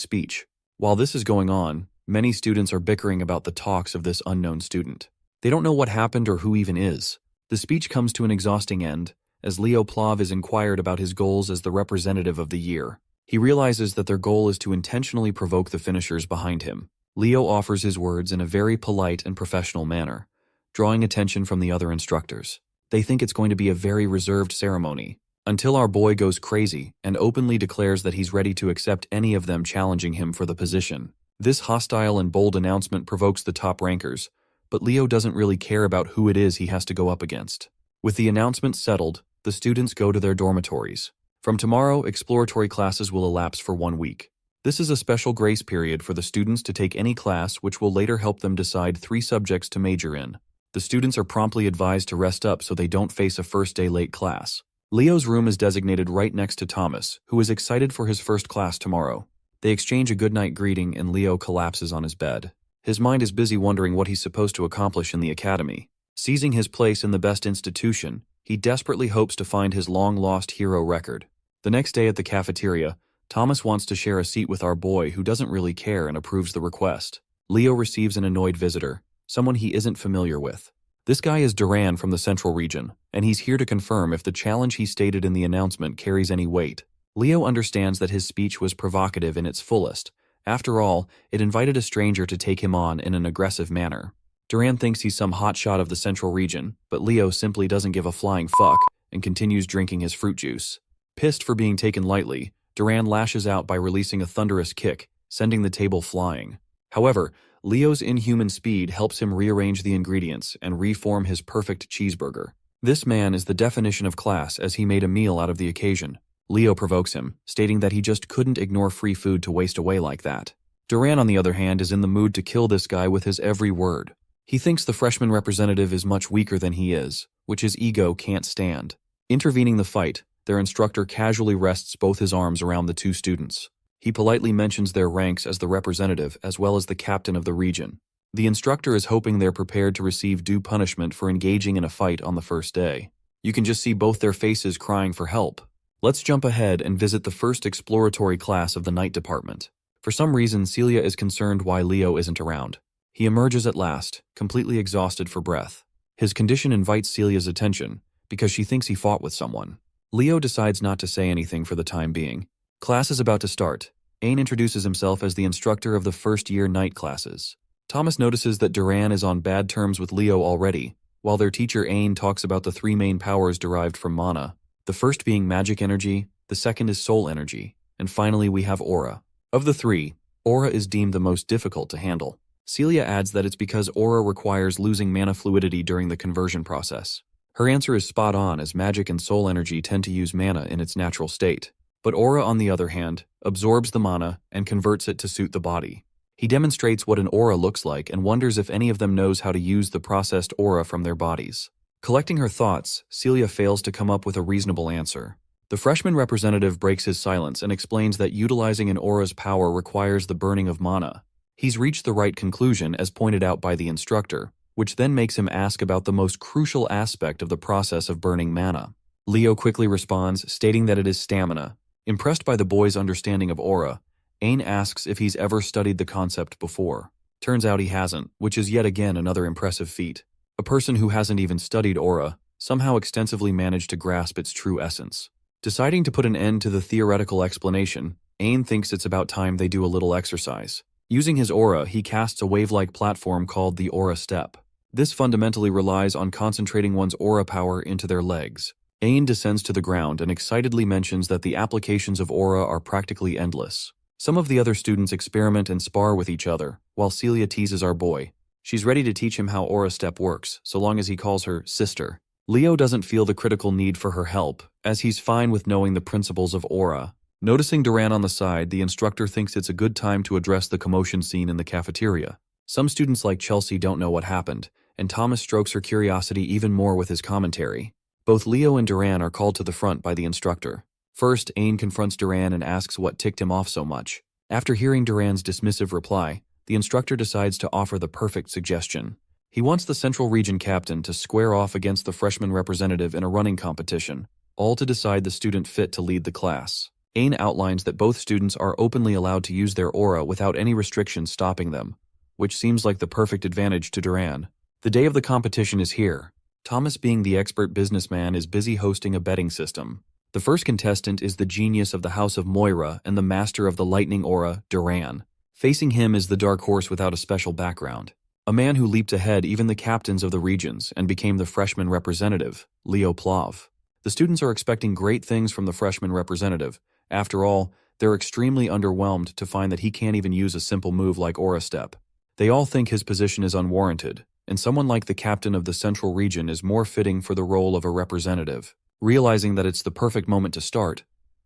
speech. While this is going on, many students are bickering about the talks of this unknown student. They don't know what happened or who even is. The speech comes to an exhausting end, as Leo Plav is inquired about his goals as the representative of the year. He realizes that their goal is to intentionally provoke the finishers behind him. Leo offers his words in a very polite and professional manner, drawing attention from the other instructors. They think it's going to be a very reserved ceremony, until our boy goes crazy and openly declares that he's ready to accept any of them challenging him for the position. This hostile and bold announcement provokes the top rankers, but Leo doesn't really care about who it is he has to go up against. With the announcement settled, the students go to their dormitories. From tomorrow, exploratory classes will elapse for 1 week. This is a special grace period for the students to take any class which will later help them decide 3 subjects to major in. The students are promptly advised to rest up so they don't face a first-day late class. Leo's room is designated right next to Thomas, who is excited for his first class tomorrow. They exchange a goodnight greeting and Leo collapses on his bed. His mind is busy wondering what he's supposed to accomplish in the academy. Seizing his place in the best institution, he desperately hopes to find his long-lost hero record. The next day at the cafeteria, Thomas wants to share a seat with our boy who doesn't really care and approves the request. Leo receives an annoyed visitor, someone he isn't familiar with. This guy is Duran from the Central Region, and he's here to confirm if the challenge he stated in the announcement carries any weight. Leo understands that his speech was provocative in its fullest. After all, it invited a stranger to take him on in an aggressive manner. Duran thinks he's some hotshot of the Central Region, but Leo simply doesn't give a flying fuck and continues drinking his fruit juice. Pissed for being taken lightly, Duran lashes out by releasing a thunderous kick, sending the table flying. However, Leo's inhuman speed helps him rearrange the ingredients and reform his perfect cheeseburger. This man is the definition of class, as he made a meal out of the occasion. Leo provokes him, stating that he just couldn't ignore free food to waste away like that. Duran, on the other hand, is in the mood to kill this guy with his every word. He thinks the freshman representative is much weaker than he is, which his ego can't stand. Intervening the fight, their instructor casually rests both his arms around the 2 students. He politely mentions their ranks as the representative as well as the captain of the region. The instructor is hoping they're prepared to receive due punishment for engaging in a fight on the first day. You can just see both their faces crying for help. Let's jump ahead and visit the first exploratory class of the night department. For some reason, Celia is concerned why Leo isn't around. He emerges at last, completely exhausted for breath. His condition invites Celia's attention, because she thinks he fought with someone. Leo decides not to say anything for the time being. Class is about to start. Ain introduces himself as the instructor of the first-year night classes. Thomas notices that Duran is on bad terms with Leo already, while their teacher Ain talks about the 3 main powers derived from mana. The first being magic energy, the second is soul energy, and finally we have aura. Of the 3, aura is deemed the most difficult to handle. Celia adds that it's because aura requires losing mana fluidity during the conversion process. Her answer is spot on, as magic and soul energy tend to use mana in its natural state. But aura, on the other hand, absorbs the mana and converts it to suit the body. He demonstrates what an aura looks like and wonders if any of them knows how to use the processed aura from their bodies. Collecting her thoughts, Celia fails to come up with a reasonable answer. The freshman representative breaks his silence and explains that utilizing an aura's power requires the burning of mana. He's reached the right conclusion, as pointed out by the instructor, which then makes him ask about the most crucial aspect of the process of burning mana. Leo quickly responds, stating that it is stamina. Impressed by the boy's understanding of aura, Ain asks if he's ever studied the concept before. Turns out he hasn't, which is yet again another impressive feat. A person who hasn't even studied aura somehow extensively managed to grasp its true essence. Deciding to put an end to the theoretical explanation, Ain thinks it's about time they do a little exercise. Using his aura, he casts a wave-like platform called the Aura Step. This fundamentally relies on concentrating one's aura power into their legs. Ain descends to the ground and excitedly mentions that the applications of aura are practically endless. Some of the other students experiment and spar with each other, while Celia teases our boy. She's ready to teach him how Aura Step works, so long as he calls her sister. Leo doesn't feel the critical need for her help, as he's fine with knowing the principles of aura. Noticing Duran on the side, the instructor thinks it's a good time to address the commotion scene in the cafeteria. Some students like Chelsea don't know what happened, and Thomas strokes her curiosity even more with his commentary. Both Leo and Duran are called to the front by the instructor. First, Ain confronts Duran and asks what ticked him off so much. After hearing Duran's dismissive reply, the instructor decides to offer the perfect suggestion. He wants the Central Region captain to square off against the freshman representative in a running competition, all to decide the student fit to lead the class. Ain outlines that both students are openly allowed to use their aura without any restrictions stopping them, which seems like the perfect advantage to Duran. The day of the competition is here. Thomas, being the expert businessman, is busy hosting a betting system. The first contestant is the genius of the House of Moira and the master of the lightning aura, Duran. Facing him is the dark horse without a special background. A man who leaped ahead even the captains of the regions and became the freshman representative, Leo Plav. The students are expecting great things from the freshman representative. After all, they're extremely underwhelmed to find that he can't even use a simple move like Aura Step. They all think his position is unwarranted, and someone like the captain of the Central Region is more fitting for the role of a representative. Realizing that it's the perfect moment to start,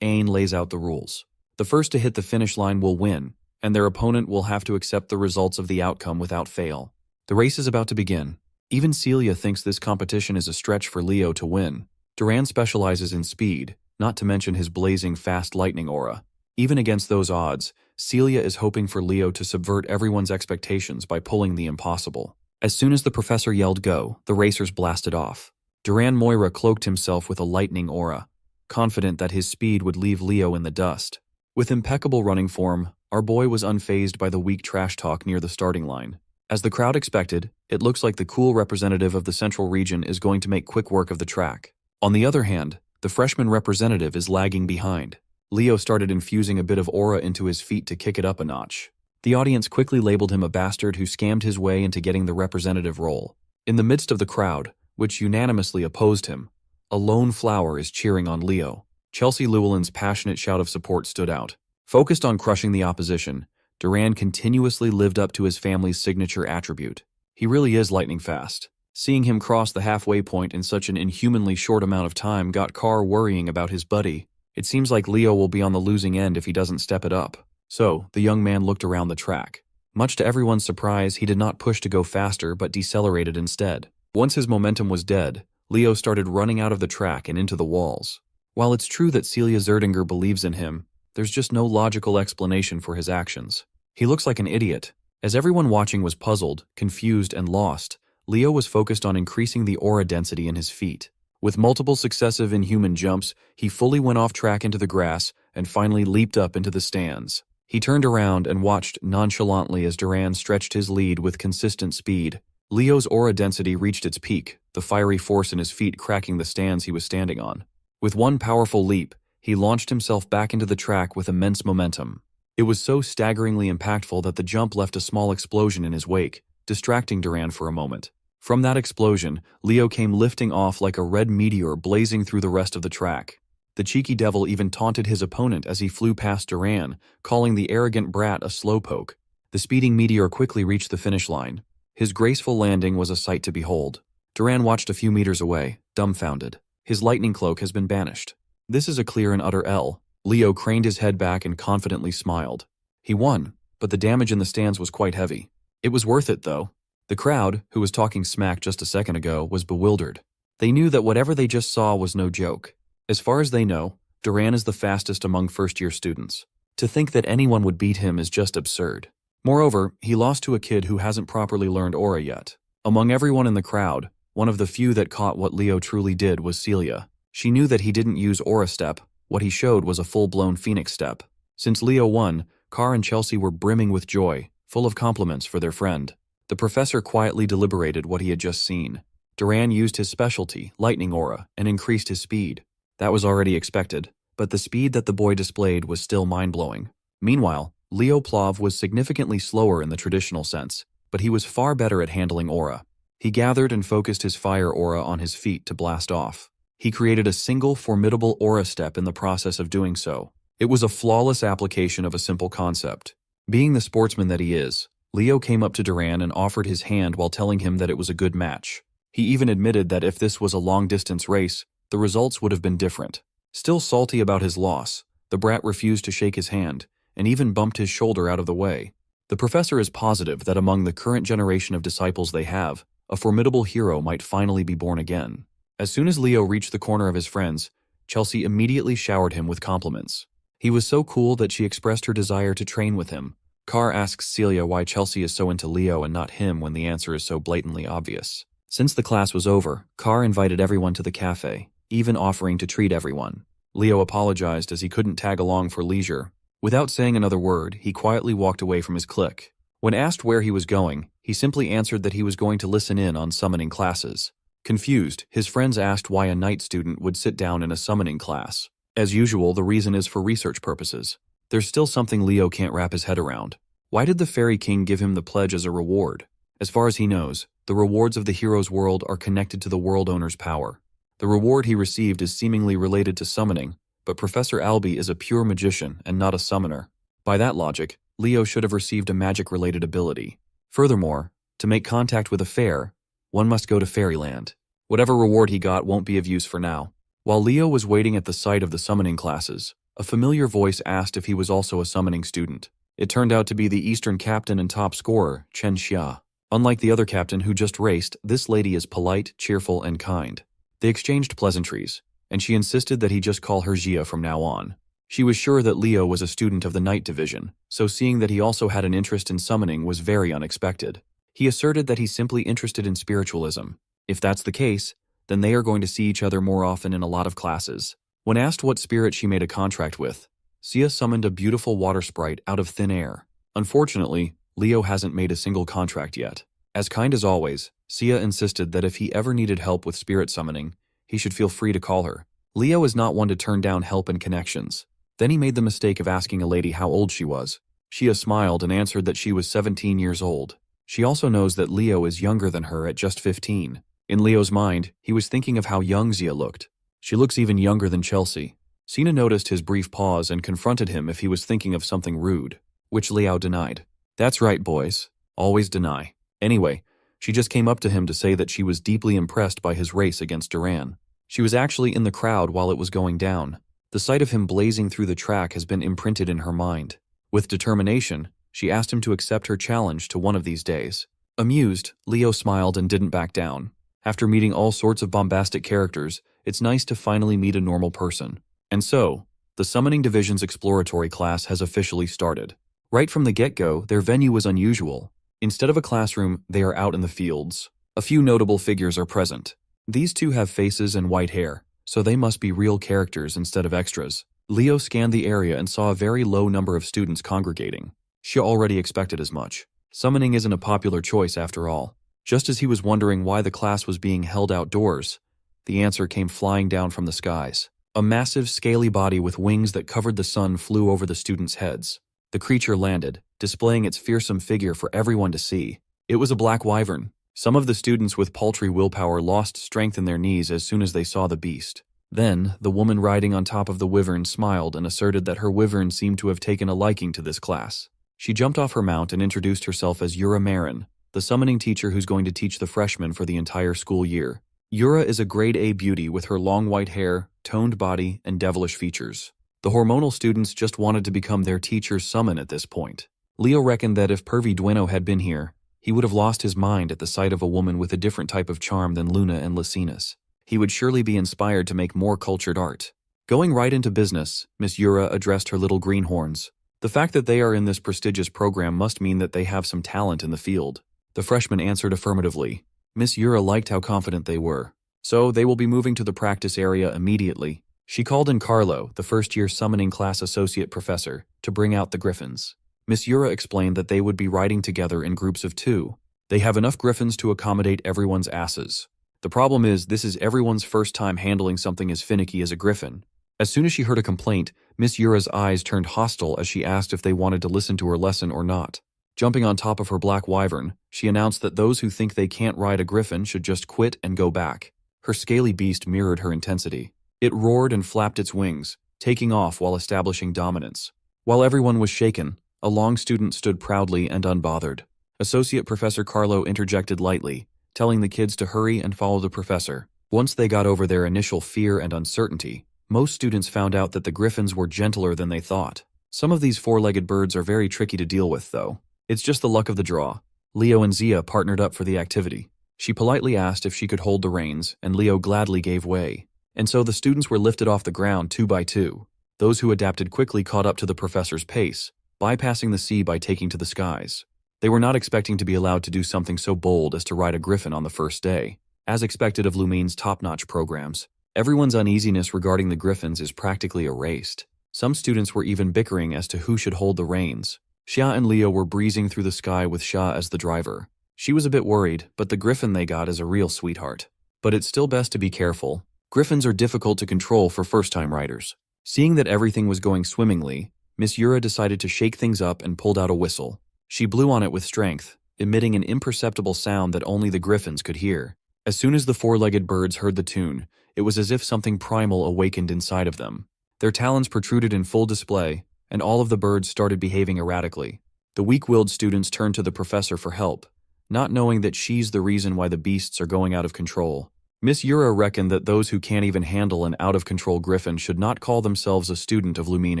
Ain lays out the rules. The first to hit the finish line will win, and their opponent will have to accept the results of the outcome without fail. The race is about to begin. Even Celia thinks this competition is a stretch for Leo to win. Duran specializes in speed, not to mention his blazing fast lightning aura. Even against those odds, Celia is hoping for Leo to subvert everyone's expectations by pulling the impossible. As soon as the professor yelled go, the racers blasted off. Duran Moira cloaked himself with a lightning aura, confident that his speed would leave Leo in the dust. With impeccable running form, our boy was unfazed by the weak trash talk near the starting line. As the crowd expected, it looks like the cool representative of the Central Region is going to make quick work of the track. On the other hand, the freshman representative is lagging behind. Leo started infusing a bit of aura into his feet to kick it up a notch. The audience quickly labeled him a bastard who scammed his way into getting the representative role. In the midst of the crowd, which unanimously opposed him, a lone flower is cheering on Leo. Chelsea Llewellyn's passionate shout of support stood out. Focused on crushing the opposition, Duran continuously lived up to his family's signature attribute. He really is lightning fast. Seeing him cross the halfway point in such an inhumanly short amount of time got Carr worrying about his buddy. It seems like Leo will be on the losing end if he doesn't step it up. So, the young man looked around the track. Much to everyone's surprise, he did not push to go faster but decelerated instead. Once his momentum was dead, Leo started running out of the track and into the walls. While it's true that Celia Zerdinger believes in him, there's just no logical explanation for his actions. He looks like an idiot. As everyone watching was puzzled, confused, and lost, Leo was focused on increasing the aura density in his feet. With multiple successive inhuman jumps, he fully went off track into the grass and finally leaped up into the stands. He turned around and watched nonchalantly as Duran stretched his lead with consistent speed. Leo's aura density reached its peak, the fiery force in his feet cracking the stands he was standing on. With one powerful leap, he launched himself back into the track with immense momentum. It was so staggeringly impactful that the jump left a small explosion in his wake, distracting Duran for a moment. From that explosion, Leo came lifting off like a red meteor blazing through the rest of the track. The cheeky devil even taunted his opponent as he flew past Duran, calling the arrogant brat a slowpoke. The speeding meteor quickly reached the finish line. His graceful landing was a sight to behold. Duran watched a few meters away, dumbfounded. His lightning cloak has been banished. This is a clear and utter L. Leo craned his head back and confidently smiled. He won, but the damage in the stands was quite heavy. It was worth it, though. The crowd, who was talking smack just a second ago, was bewildered. They knew that whatever they just saw was no joke. As far as they know, Duran is the fastest among first-year students. To think that anyone would beat him is just absurd. Moreover, he lost to a kid who hasn't properly learned aura yet. Among everyone in the crowd, one of the few that caught what Leo truly did was Celia. She knew that he didn't use aura step. What he showed was a full-blown phoenix step. Since Leo won, Carr and Chelsea were brimming with joy, full of compliments for their friend. The professor quietly deliberated what he had just seen. Duran used his specialty, lightning aura, and increased his speed. That was already expected, but the speed that the boy displayed was still mind-blowing. Meanwhile, Leo Plav was significantly slower in the traditional sense, but he was far better at handling aura. He gathered and focused his fire aura on his feet to blast off. He created a single formidable aura step in the process of doing so. It was a flawless application of a simple concept. Being the sportsman that he is, Leo came up to Duran and offered his hand while telling him that it was a good match. He even admitted that if this was a long-distance race, the results would have been different. Still salty about his loss, The brat refused to shake his hand, and even bumped his shoulder out of the way. The professor is positive that among the current generation of disciples they have, a formidable hero might finally be born again. As soon as Leo reached the corner of his friends, Chelsea immediately showered him with compliments. He was so cool that she expressed her desire to train with him. Carr asks Celia why Chelsea is so into Leo and not him when the answer is so blatantly obvious. Since the class was over, Carr invited everyone to the cafe, even offering to treat everyone. Leo apologized as he couldn't tag along for leisure. Without saying another word, he quietly walked away from his clique. When asked where he was going, he simply answered that he was going to listen in on summoning classes. Confused, his friends asked why a night student would sit down in a summoning class. As usual, the reason is for research purposes. There's still something Leo can't wrap his head around. Why did the Fairy King give him the pledge as a reward? As far as he knows, the rewards of the hero's world are connected to the world owner's power. The reward he received is seemingly related to summoning, but Professor Albie is a pure magician and not a summoner. By that logic, Leo should have received a magic-related ability. Furthermore, to make contact with a fair, one must go to Fairyland. Whatever reward he got won't be of use for now. While Leo was waiting at the site of the summoning classes, a familiar voice asked if he was also a summoning student. It turned out to be the Eastern captain and top scorer, Chen Xia. Unlike the other captain who just raced, this lady is polite, cheerful, and kind. They exchanged pleasantries, and she insisted that he just call her Xia from now on. She was sure that Leo was a student of the Night Division, so seeing that he also had an interest in summoning was very unexpected. He asserted that he's simply interested in spiritualism. If that's the case, then they are going to see each other more often in a lot of classes. When asked what spirit she made a contract with, Xia summoned a beautiful water sprite out of thin air. Unfortunately, Leo hasn't made a single contract yet. As kind as always, Xia insisted that if he ever needed help with spirit summoning, he should feel free to call her. Leo is not one to turn down help and connections. Then he made the mistake of asking a lady how old she was. Xia smiled and answered that she was 17 years old. She also knows that Leo is younger than her at just 15. In Leo's mind, he was thinking of how young Xia looked. She looks even younger than Chelsea. Sina noticed his brief pause and confronted him if he was thinking of something rude, which Liao denied. That's right, boys. Always deny. Anyway, she just came up to him to say that she was deeply impressed by his race against Duran. She was actually in the crowd while it was going down. The sight of him blazing through the track has been imprinted in her mind. With determination, she asked him to accept her challenge to one of these days. Amused, Leo smiled and didn't back down. After meeting all sorts of bombastic characters, it's nice to finally meet a normal person. And so, the Summoning Division's exploratory class has officially started. Right from the get-go, their venue was unusual. Instead of a classroom, they are out in the fields. A few notable figures are present. These two have faces and white hair, so they must be real characters instead of extras. Leo scanned the area and saw a very low number of students congregating. She already expected as much. Summoning isn't a popular choice after all. Just as he was wondering why the class was being held outdoors, the answer came flying down from the skies. A massive, scaly body with wings that covered the sun flew over the students' heads. The creature landed, displaying its fearsome figure for everyone to see. It was a black wyvern. Some of the students with paltry willpower lost strength in their knees as soon as they saw the beast. Then, the woman riding on top of the wyvern smiled and asserted that her wyvern seemed to have taken a liking to this class. She jumped off her mount and introduced herself as Yura Marin, the summoning teacher who's going to teach the freshmen for the entire school year. Yura is a grade A beauty with her long white hair, toned body, and devilish features. The hormonal students just wanted to become their teacher's summon at this point. Leo reckoned that if Pervy Dueno had been here, he would have lost his mind at the sight of a woman with a different type of charm than Luna and Lycinas. He would surely be inspired to make more cultured art. Going right into business, Miss Yura addressed her little greenhorns. The fact that they are in this prestigious program must mean that they have some talent in the field. The freshmen answered affirmatively. Miss Yura liked how confident they were. So they will be moving to the practice area immediately. She called in Carlo, the first-year summoning class associate professor, to bring out the griffins. Miss Yura explained that they would be riding together in groups of 2. They have enough griffins to accommodate everyone's asses. The problem is, this is everyone's first time handling something as finicky as a griffin. As soon as she heard a complaint, Miss Yura's eyes turned hostile as she asked if they wanted to listen to her lesson or not. Jumping on top of her black wyvern, she announced that those who think they can't ride a griffin should just quit and go back. Her scaly beast mirrored her intensity. It roared and flapped its wings, taking off while establishing dominance. While everyone was shaken, a long student stood proudly and unbothered. Associate Professor Carlo interjected lightly, telling the kids to hurry and follow the professor. Once they got over their initial fear and uncertainty, Most students found out that the griffins were gentler than they thought. Some of these four-legged birds are very tricky to deal with, though. It's just the luck of the draw. Leo and Zia partnered up for the activity. She politely asked if she could hold the reins, and Leo gladly gave way. And so the students were lifted off the ground 2 by 2. Those who adapted quickly caught up to the professor's pace, bypassing the sea by taking to the skies. They were not expecting to be allowed to do something so bold as to ride a griffin on the first day. As expected of Lumine's top-notch programs, everyone's uneasiness regarding the griffins is practically erased. Some students were even bickering as to who should hold the reins. Xia and Leo were breezing through the sky with Xia as the driver. She was a bit worried, but the griffin they got is a real sweetheart. But it's still best to be careful. Griffins are difficult to control for first-time riders. Seeing that everything was going swimmingly, Miss Yura decided to shake things up and pulled out a whistle. She blew on it with strength, emitting an imperceptible sound that only the griffins could hear. As soon as the four-legged birds heard the tune, it was as if something primal awakened inside of them. Their talons protruded in full display, and all of the birds started behaving erratically. The weak-willed students turned to the professor for help, not knowing that she's the reason why the beasts are going out of control. Miss Yura reckoned that those who can't even handle an out-of-control griffin should not call themselves a student of Lumine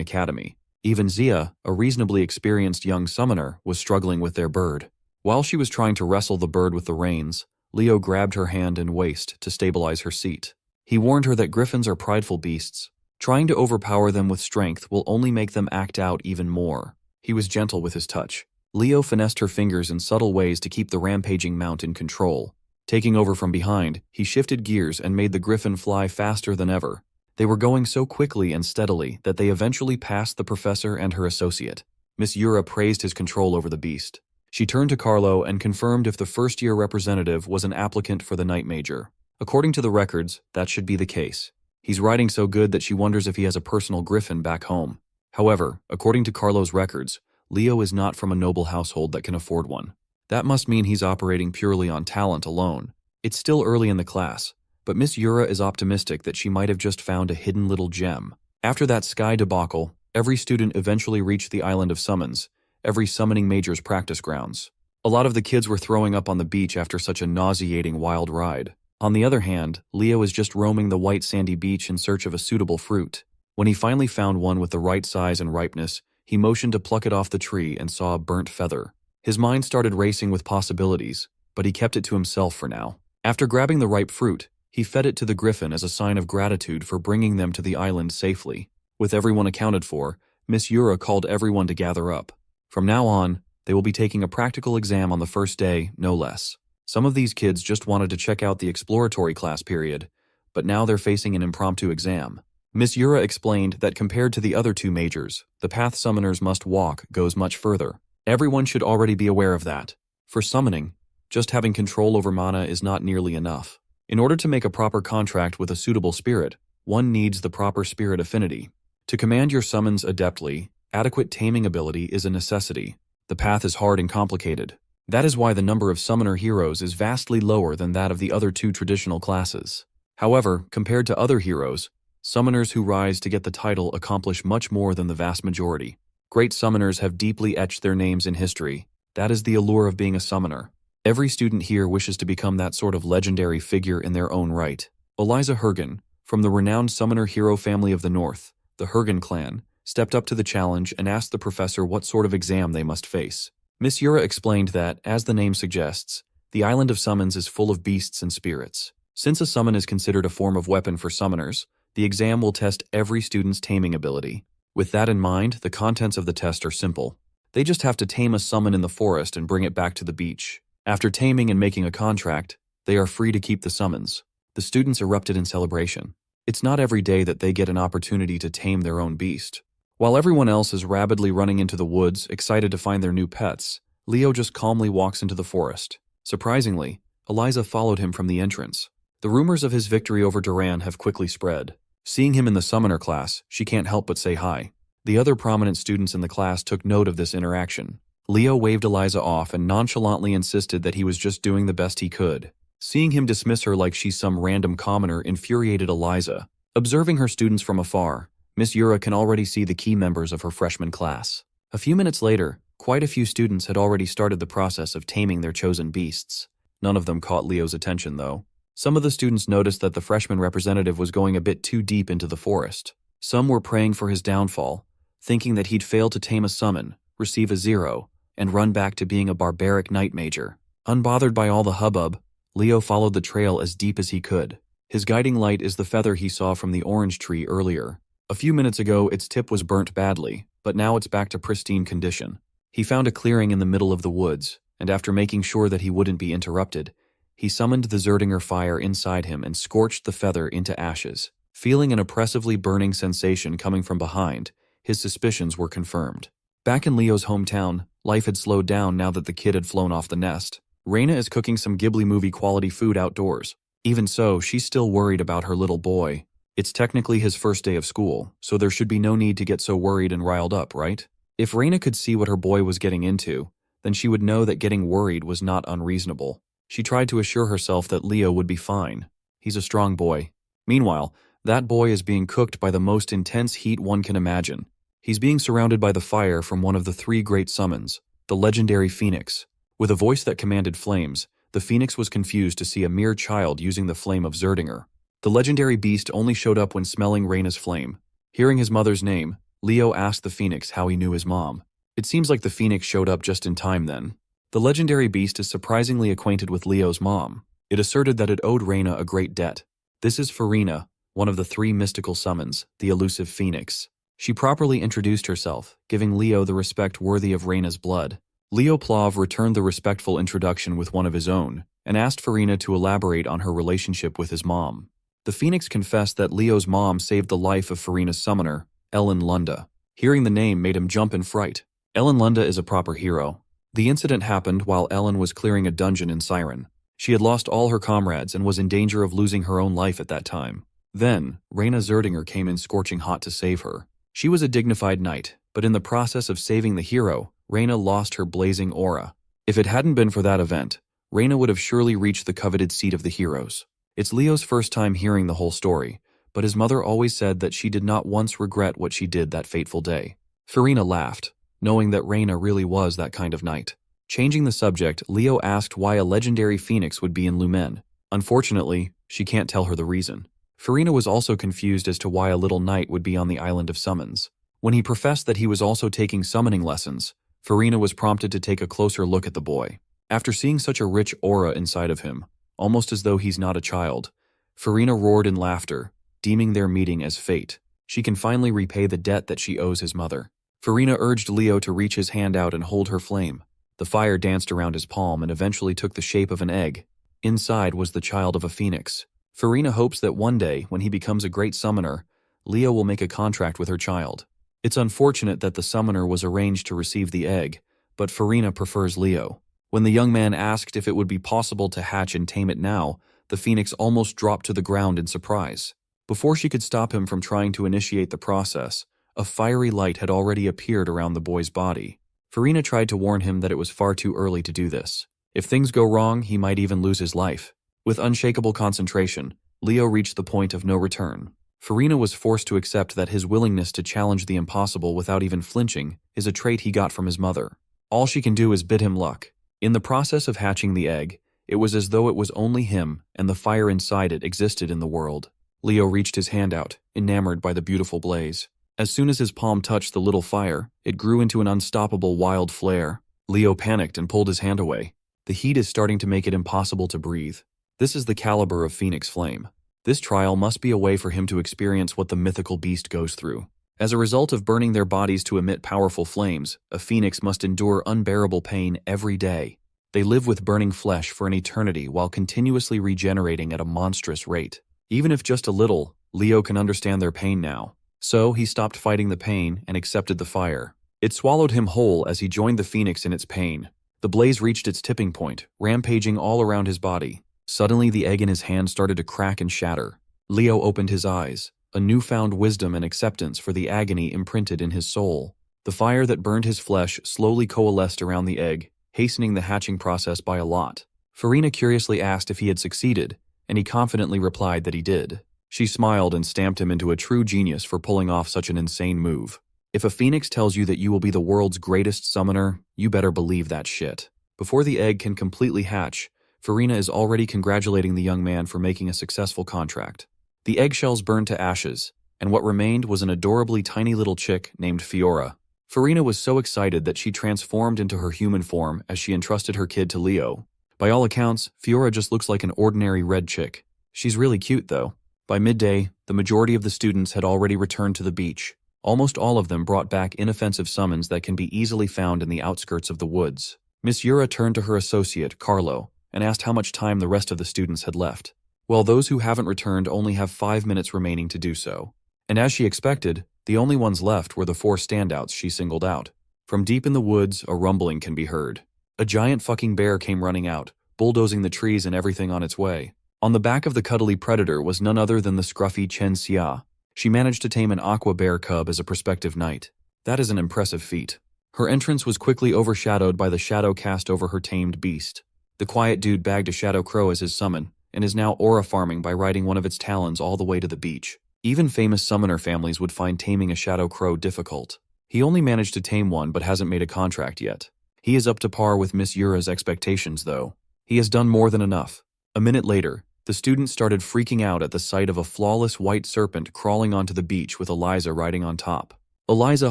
Academy. Even Zia, a reasonably experienced young summoner, was struggling with their bird. While she was trying to wrestle the bird with the reins, Leo grabbed her hand and waist to stabilize her seat. He warned her that griffins are prideful beasts. Trying to overpower them with strength will only make them act out even more. He was gentle with his touch. Leo finessed her fingers in subtle ways to keep the rampaging mount in control. Taking over from behind, he shifted gears and made the griffin fly faster than ever. They were going so quickly and steadily that they eventually passed the professor and her associate. Miss Yura praised his control over the beast. She turned to Carlo and confirmed if the first-year representative was an applicant for the night major. According to the records, that should be the case. He's riding so good that she wonders if he has a personal griffin back home. However, according to Carlo's records, Leo is not from a noble household that can afford one. That must mean he's operating purely on talent alone. It's still early in the class, but Miss Yura is optimistic that she might have just found a hidden little gem. After that sky debacle, every student eventually reached the island of summons, every summoning major's practice grounds. A lot of the kids were throwing up on the beach after such a nauseating wild ride. On the other hand, Leo is just roaming the white sandy beach in search of a suitable fruit. When he finally found one with the right size and ripeness, he motioned to pluck it off the tree and saw a burnt feather. His mind started racing with possibilities, but he kept it to himself for now. After grabbing the ripe fruit, he fed it to the griffin as a sign of gratitude for bringing them to the island safely. With everyone accounted for, Miss Yura called everyone to gather up. From now on, they will be taking a practical exam on the first day, no less. Some of these kids just wanted to check out the exploratory class period, but now they're facing an impromptu exam. Miss Yura explained that compared to the other two majors, the path summoners must walk goes much further. Everyone should already be aware of that. For summoning, just having control over mana is not nearly enough. In order to make a proper contract with a suitable spirit, one needs the proper spirit affinity. To command your summons adeptly, adequate taming ability is a necessity. The path is hard and complicated. That is why the number of summoner heroes is vastly lower than that of the other two traditional classes. However, compared to other heroes, summoners who rise to get the title accomplish much more than the vast majority. Great summoners have deeply etched their names in history. That is the allure of being a summoner. Every student here wishes to become that sort of legendary figure in their own right. Eliza Hergen, from the renowned summoner hero family of the North, the Hergen clan, stepped up to the challenge and asked the professor what sort of exam they must face. Miss Yura explained that, as the name suggests, the island of summons is full of beasts and spirits. Since a summon is considered a form of weapon for summoners, the exam will test every student's taming ability. With that in mind, the contents of the test are simple. They just have to tame a summon in the forest and bring it back to the beach. After taming and making a contract, they are free to keep the summons. The students erupted in celebration. It's not every day that they get an opportunity to tame their own beast. While everyone else is rabidly running into the woods, excited to find their new pets, Leo just calmly walks into the forest. Surprisingly, Eliza followed him from the entrance. The rumors of his victory over Duran have quickly spread. Seeing him in the summoner class, she can't help but say hi. The other prominent students in the class took note of this interaction. Leo waved Eliza off and nonchalantly insisted that he was just doing the best he could. Seeing him dismiss her like she's some random commoner infuriated Eliza. Observing her students from afar, Miss Yura can already see the key members of her freshman class. A few minutes later, quite a few students had already started the process of taming their chosen beasts. None of them caught Leo's attention, though. Some of the students noticed that the freshman representative was going a bit too deep into the forest. Some were praying for his downfall, thinking that he'd fail to tame a summon, receive a 0, and run back to being a barbaric knight major. Unbothered by all the hubbub, Leo followed the trail as deep as he could. His guiding light is the feather he saw from the orange tree earlier. A few minutes ago, its tip was burnt badly, but now it's back to pristine condition. He found a clearing in the middle of the woods, and after making sure that he wouldn't be interrupted, he summoned the Zerdinger fire inside him and scorched the feather into ashes. Feeling an oppressively burning sensation coming from behind, his suspicions were confirmed. Back in Leo's hometown, life had slowed down now that the kid had flown off the nest. Reina is cooking some Ghibli movie quality food outdoors. Even so, she's still worried about her little boy. It's technically his first day of school, so there should be no need to get so worried and riled up, right? If Reina could see what her boy was getting into, then she would know that getting worried was not unreasonable. She tried to assure herself that Leo would be fine. He's a strong boy. Meanwhile, that boy is being cooked by the most intense heat one can imagine. He's being surrounded by the fire from one of the 3 great summons, the legendary Phoenix. With a voice that commanded flames, the Phoenix was confused to see a mere child using the flame of Zerdinger. The legendary beast only showed up when smelling Reina's flame. Hearing his mother's name, Leo asked the Phoenix how he knew his mom. It seems like the Phoenix showed up just in time then. The legendary beast is surprisingly acquainted with Leo's mom. It asserted that it owed Reina a great debt. This is Farina, one of the 3 mystical summons, the elusive Phoenix. She properly introduced herself, giving Leo the respect worthy of Reina's blood. Leo Plov returned the respectful introduction with one of his own, and asked Farina to elaborate on her relationship with his mom. The Phoenix confessed that Leo's mom saved the life of Farina's summoner, Ellen Lunda. Hearing the name made him jump in fright. Ellen Lunda is a proper hero. The incident happened while Ellen was clearing a dungeon in Siren. She had lost all her comrades and was in danger of losing her own life at that time. Then, Reina Zerdinger came in scorching hot to save her. She was a dignified knight, but in the process of saving the hero, Reina lost her blazing aura. If it hadn't been for that event, Reina would have surely reached the coveted seat of the heroes. It's Leo's first time hearing the whole story, but his mother always said that she did not once regret what she did that fateful day. Farina laughed, knowing that Reina really was that kind of knight. Changing the subject, Leo asked why a legendary phoenix would be in Lumen. Unfortunately, she can't tell her the reason. Farina was also confused as to why a little knight would be on the island of summons. When he professed that he was also taking summoning lessons, Farina was prompted to take a closer look at the boy. After seeing such a rich aura inside of him, almost as though he's not a child, Farina roared in laughter, deeming their meeting as fate. She can finally repay the debt that she owes his mother. Farina urged Leo to reach his hand out and hold her flame. The fire danced around his palm and eventually took the shape of an egg. Inside was the child of a phoenix. Farina hopes that one day, when he becomes a great summoner, Leo will make a contract with her child. It's unfortunate that the summoner was arranged to receive the egg, but Farina prefers Leo. When the young man asked if it would be possible to hatch and tame it now, the phoenix almost dropped to the ground in surprise. Before she could stop him from trying to initiate the process, a fiery light had already appeared around the boy's body. Farina tried to warn him that it was far too early to do this. If things go wrong, he might even lose his life. With unshakable concentration, Leo reached the point of no return. Farina was forced to accept that his willingness to challenge the impossible without even flinching is a trait he got from his mother. All she can do is bid him luck. In the process of hatching the egg, it was as though it was only him and the fire inside it existed in the world. Leo reached his hand out, enamored by the beautiful blaze. As soon as his palm touched the little fire, it grew into an unstoppable wild flare. Leo panicked and pulled his hand away. The heat is starting to make it impossible to breathe. This is the caliber of Phoenix Flame. This trial must be a way for him to experience what the mythical beast goes through. As a result of burning their bodies to emit powerful flames, a phoenix must endure unbearable pain every day. They live with burning flesh for an eternity while continuously regenerating at a monstrous rate. Even if just a little, Leo can understand their pain now. So he stopped fighting the pain and accepted the fire. It swallowed him whole as he joined the phoenix in its pain. The blaze reached its tipping point, rampaging all around his body. Suddenly, the egg in his hand started to crack and shatter. Leo opened his eyes, a newfound wisdom and acceptance for the agony imprinted in his soul. The fire that burned his flesh slowly coalesced around the egg, hastening the hatching process by a lot. Farina curiously asked if he had succeeded, and he confidently replied that he did. She smiled and stamped him into a true genius for pulling off such an insane move. If a phoenix tells you that you will be the world's greatest summoner, you better believe that shit. Before the egg can completely hatch, Farina is already congratulating the young man for making a successful contract. The eggshells burned to ashes, and what remained was an adorably tiny little chick named Fiora. Farina was so excited that she transformed into her human form as she entrusted her kid to Leo. By all accounts, Fiora just looks like an ordinary red chick. She's really cute, though. By midday, the majority of the students had already returned to the beach. Almost all of them brought back inoffensive summons that can be easily found in the outskirts of the woods. Miss Yura turned to her associate, Carlo, and asked how much time the rest of the students had left. Well, those who haven't returned only have 5 minutes remaining to do so. And as she expected, the only ones left were the 4 standouts she singled out. From deep in the woods, a rumbling can be heard. A giant fucking bear came running out, bulldozing the trees and everything on its way. On the back of the cuddly predator was none other than the scruffy Chen Xia. She managed to tame an aqua bear cub as a prospective knight. That is an impressive feat. Her entrance was quickly overshadowed by the shadow cast over her tamed beast. The quiet dude bagged a shadow crow as his summon, and is now aura farming by riding one of its talons all the way to the beach. Even famous summoner families would find taming a shadow crow difficult. He only managed to tame one but hasn't made a contract yet. He is up to par with Miss Yura's expectations, though. He has done more than enough. A minute later, the students started freaking out at the sight of a flawless white serpent crawling onto the beach with Eliza riding on top. Eliza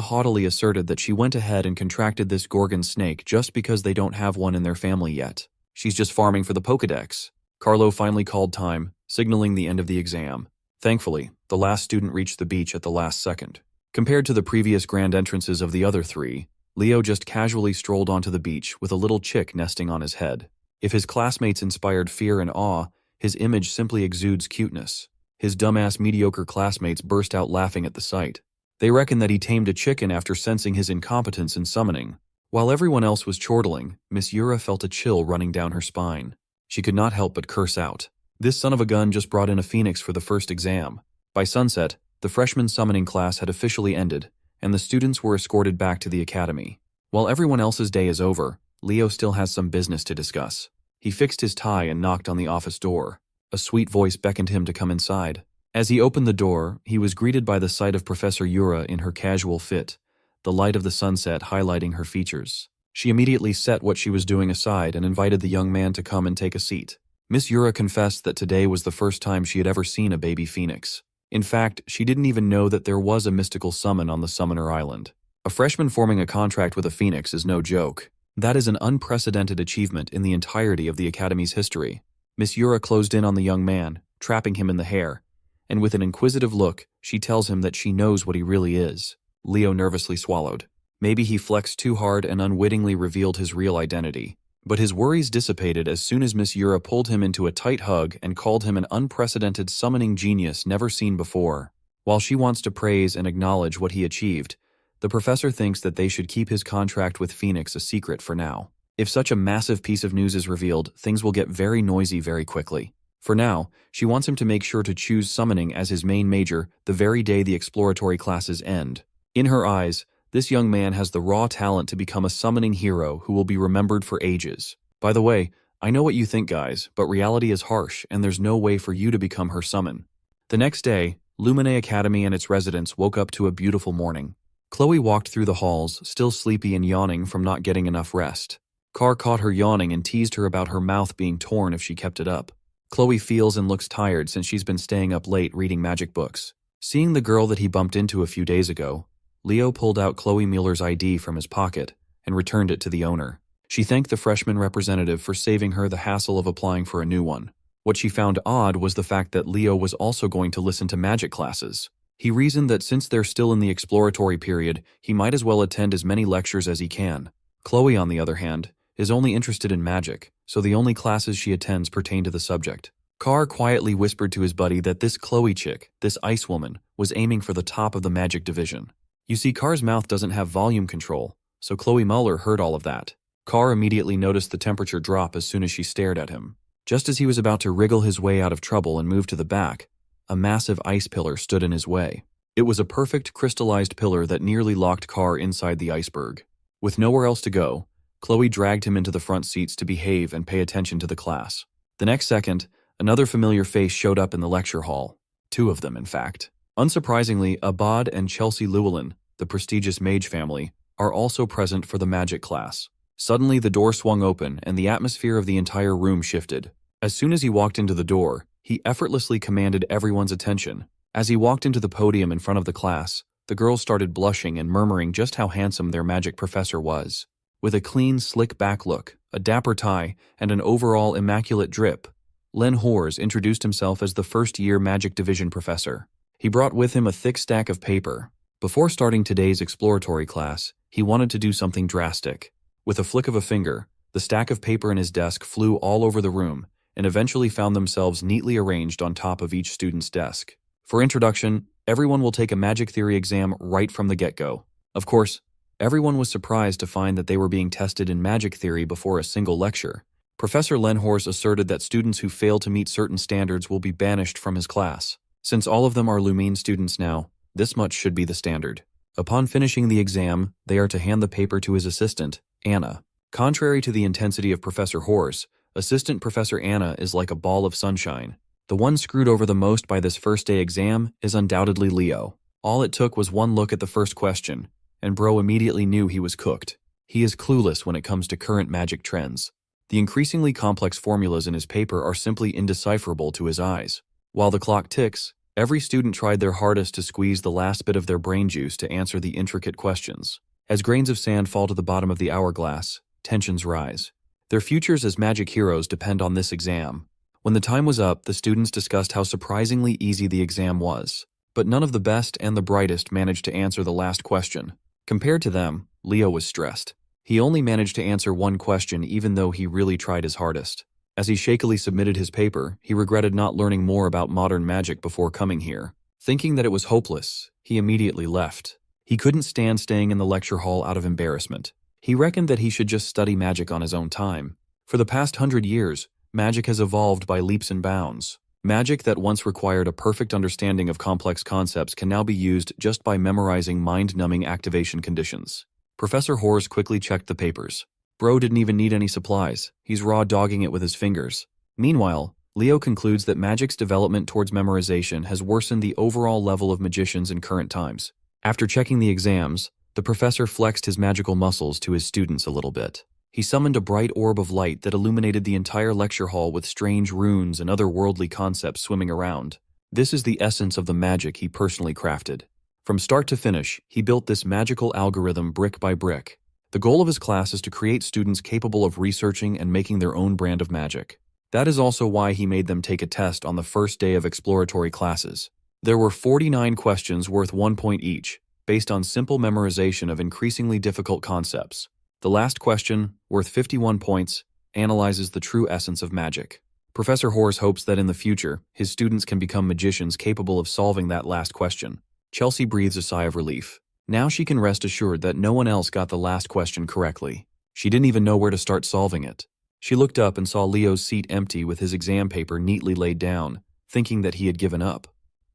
haughtily asserted that she went ahead and contracted this Gorgon snake just because they don't have one in their family yet. She's just farming for the Pokedex. Carlo finally called time, signaling the end of the exam. Thankfully, the last student reached the beach at the last second. Compared to the previous grand entrances of the other 3, Leo just casually strolled onto the beach with a little chick nesting on his head. If his classmates inspired fear and awe, his image simply exudes cuteness. His dumbass mediocre classmates burst out laughing at the sight. They reckon that he tamed a chicken after sensing his incompetence in summoning. While everyone else was chortling, Miss Yura felt a chill running down her spine. She could not help but curse out. This son of a gun just brought in a phoenix for the first exam. By sunset, the freshman summoning class had officially ended, and the students were escorted back to the academy. While everyone else's day is over, Leo still has some business to discuss. He fixed his tie and knocked on the office door. A sweet voice beckoned him to come inside. As he opened the door, he was greeted by the sight of Professor Yura in her casual fit, the light of the sunset highlighting her features. She immediately set what she was doing aside and invited the young man to come and take a seat. Miss Yura confessed that today was the first time she had ever seen a baby phoenix. In fact, she didn't even know that there was a mystical summon on the Summoner Island. A freshman forming a contract with a phoenix is no joke. That is an unprecedented achievement in the entirety of the Academy's history. Miss Yura closed in on the young man, trapping him in the hair, and with an inquisitive look, she tells him that she knows what he really is. Leo nervously swallowed. Maybe he flexed too hard and unwittingly revealed his real identity. But his worries dissipated as soon as Miss Yura pulled him into a tight hug and called him an unprecedented summoning genius never seen before. While she wants to praise and acknowledge what he achieved, the professor thinks that they should keep his contract with Phoenix a secret for now. If such a massive piece of news is revealed, things will get very noisy very quickly. For now, she wants him to make sure to choose summoning as his main major the very day the exploratory classes end. In her eyes, this young man has the raw talent to become a summoning hero who will be remembered for ages. By the way, I know what you think, guys, but reality is harsh and there's no way for you to become her summon. The next day, Lumine Academy and its residents woke up to a beautiful morning. Chloe walked through the halls, still sleepy and yawning from not getting enough rest. Carr caught her yawning and teased her about her mouth being torn if she kept it up. Chloe feels and looks tired since she's been staying up late reading magic books. Seeing the girl that he bumped into a few days ago, Leo pulled out Chloe Mueller's ID from his pocket and returned it to the owner. She thanked the freshman representative for saving her the hassle of applying for a new one. What she found odd was the fact that Leo was also going to listen to magic classes. He reasoned that since they're still in the exploratory period, he might as well attend as many lectures as he can. Chloe, on the other hand, is only interested in magic, so the only classes she attends pertain to the subject. Carr quietly whispered to his buddy that this Chloe chick, this ice woman, was aiming for the top of the magic division. You see, Carr's mouth doesn't have volume control, so Chloe Mueller heard all of that. Carr immediately noticed the temperature drop as soon as she stared at him. Just as he was about to wriggle his way out of trouble and move to the back, a massive ice pillar stood in his way. It was a perfect crystallized pillar that nearly locked Carr inside the iceberg. With nowhere else to go, Chloe dragged him into the front seats to behave and pay attention to the class. The next second, another familiar face showed up in the lecture hall. 2 of them, in fact. Unsurprisingly, Abad and Chelsea Llewellyn, the prestigious mage family, are also present for the magic class. Suddenly, the door swung open and the atmosphere of the entire room shifted. As soon as he walked into the door, he effortlessly commanded everyone's attention. As he walked into the podium in front of the class, the girls started blushing and murmuring just how handsome their magic professor was. With a clean, slick-back look, a dapper tie, and an overall immaculate drip, Len Hors introduced himself as the first-year Magic Division professor. He brought with him a thick stack of paper. Before starting today's exploratory class, he wanted to do something drastic. With a flick of a finger, the stack of paper in his desk flew all over the room and eventually found themselves neatly arranged on top of each student's desk. For introduction, everyone will take a magic theory exam right from the get-go. Of course, everyone was surprised to find that they were being tested in magic theory before a single lecture. Professor Len Hors asserted that students who fail to meet certain standards will be banished from his class. Since all of them are Lumine students now, this much should be the standard. Upon finishing the exam, they are to hand the paper to his assistant, Anna. Contrary to the intensity of Professor Hors, Assistant Professor Anna is like a ball of sunshine. The one screwed over the most by this first-day exam is undoubtedly Leo. All it took was one look at the first question, and bro immediately knew he was cooked. He is clueless when it comes to current magic trends. The increasingly complex formulas in his paper are simply indecipherable to his eyes. While the clock ticks, every student tried their hardest to squeeze the last bit of their brain juice to answer the intricate questions. As grains of sand fall to the bottom of the hourglass, tensions rise. Their futures as magic heroes depend on this exam. When the time was up, the students discussed how surprisingly easy the exam was. But none of the best and the brightest managed to answer the last question. Compared to them, Leo was stressed. He only managed to answer one question even though he really tried his hardest. As he shakily submitted his paper, he regretted not learning more about modern magic before coming here. Thinking that it was hopeless, he immediately left. He couldn't stand staying in the lecture hall out of embarrassment. He reckoned that he should just study magic on his own time. For the past 100 years, magic has evolved by leaps and bounds. Magic that once required a perfect understanding of complex concepts can now be used just by memorizing mind-numbing activation conditions. Professor Hors quickly checked the papers. Bro didn't even need any supplies. He's raw dogging it with his fingers. Meanwhile, Leo concludes that magic's development towards memorization has worsened the overall level of magicians in current times. After checking the exams, the professor flexed his magical muscles to his students a little bit. He summoned a bright orb of light that illuminated the entire lecture hall with strange runes and other worldly concepts swimming around. This is the essence of the magic he personally crafted. From start to finish, he built this magical algorithm brick by brick. The goal of his class is to create students capable of researching and making their own brand of magic. That is also why he made them take a test on the first day of exploratory classes. There were 49 questions worth 1 point each, based on simple memorization of increasingly difficult concepts. The last question, worth 51 points, analyzes the true essence of magic. Professor Hors hopes that in the future, his students can become magicians capable of solving that last question. Chelsea breathes a sigh of relief. Now she can rest assured that no one else got the last question correctly. She didn't even know where to start solving it. She looked up and saw Leo's seat empty with his exam paper neatly laid down, thinking that he had given up.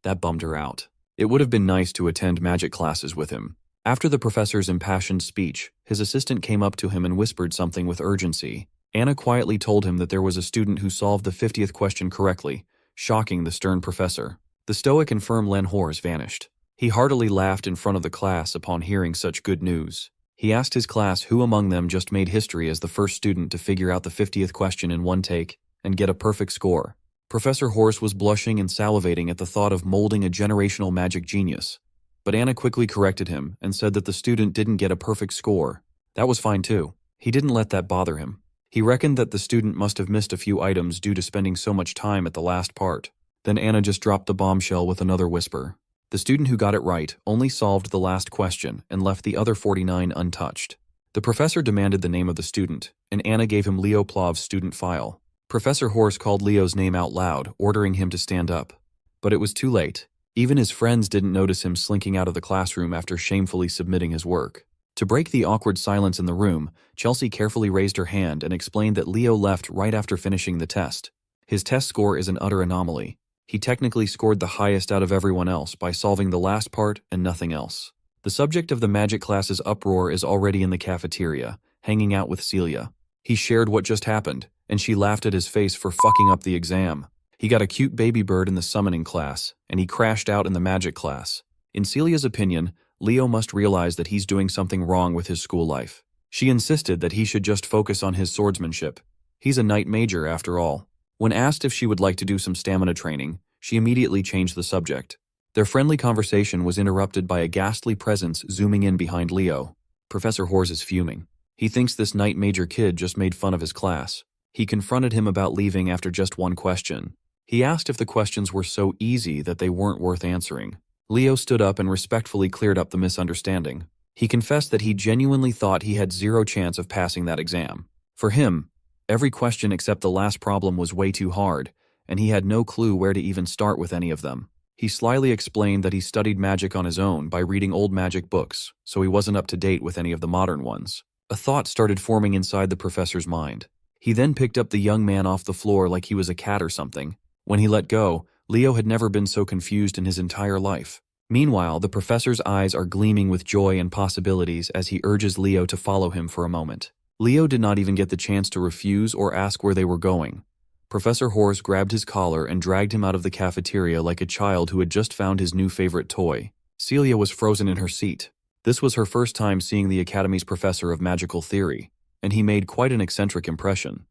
That bummed her out. It would have been nice to attend magic classes with him. After the professor's impassioned speech, his assistant came up to him and whispered something with urgency. Anna quietly told him that there was a student who solved the 50th question correctly, shocking the stern professor. The stoic and firm Len Hors vanished. He heartily laughed in front of the class upon hearing such good news. He asked his class who among them just made history as the first student to figure out the 50th question in one take and get a perfect score. Professor Hors was blushing and salivating at the thought of molding a generational magic genius. But Anna quickly corrected him and said that the student didn't get a perfect score. That was fine too. He didn't let that bother him. He reckoned that the student must have missed a few items due to spending so much time at the last part. Then Anna just dropped the bombshell with another whisper. The student who got it right only solved the last question and left the other 49 untouched. The professor demanded the name of the student, and Anna gave him Leo Plov's student file. Professor Hors called Leo's name out loud, ordering him to stand up. But it was too late. Even his friends didn't notice him slinking out of the classroom after shamefully submitting his work. To break the awkward silence in the room, Chelsea carefully raised her hand and explained that Leo left right after finishing the test. His test score is an utter anomaly. He technically scored the highest out of everyone else by solving the last part and nothing else. The subject of the magic class's uproar is already in the cafeteria, hanging out with Celia. He shared what just happened, and she laughed at his face for fucking up the exam. He got a cute baby bird in the summoning class, and he crashed out in the magic class. In Celia's opinion, Leo must realize that he's doing something wrong with his school life. She insisted that he should just focus on his swordsmanship. He's a knight major, after all. When asked if she would like to do some stamina training, she immediately changed the subject. Their friendly conversation was interrupted by a ghastly presence zooming in behind Leo. Professor Hors is fuming. He thinks this knight major kid just made fun of his class. He confronted him about leaving after just one question. He asked if the questions were so easy that they weren't worth answering. Leo stood up and respectfully cleared up the misunderstanding. He confessed that he genuinely thought he had zero chance of passing that exam. For him, every question except the last problem was way too hard, and he had no clue where to even start with any of them. He slyly explained that he studied magic on his own by reading old magic books, so he wasn't up to date with any of the modern ones. A thought started forming inside the professor's mind. He then picked up the young man off the floor like he was a cat or something. When he let go, Leo had never been so confused in his entire life. Meanwhile, the professor's eyes are gleaming with joy and possibilities as he urges Leo to follow him for a moment. Leo did not even get the chance to refuse or ask where they were going. Professor Hors grabbed his collar and dragged him out of the cafeteria like a child who had just found his new favorite toy. Celia was frozen in her seat. This was her first time seeing the Academy's professor of magical theory, and he made quite an eccentric impression.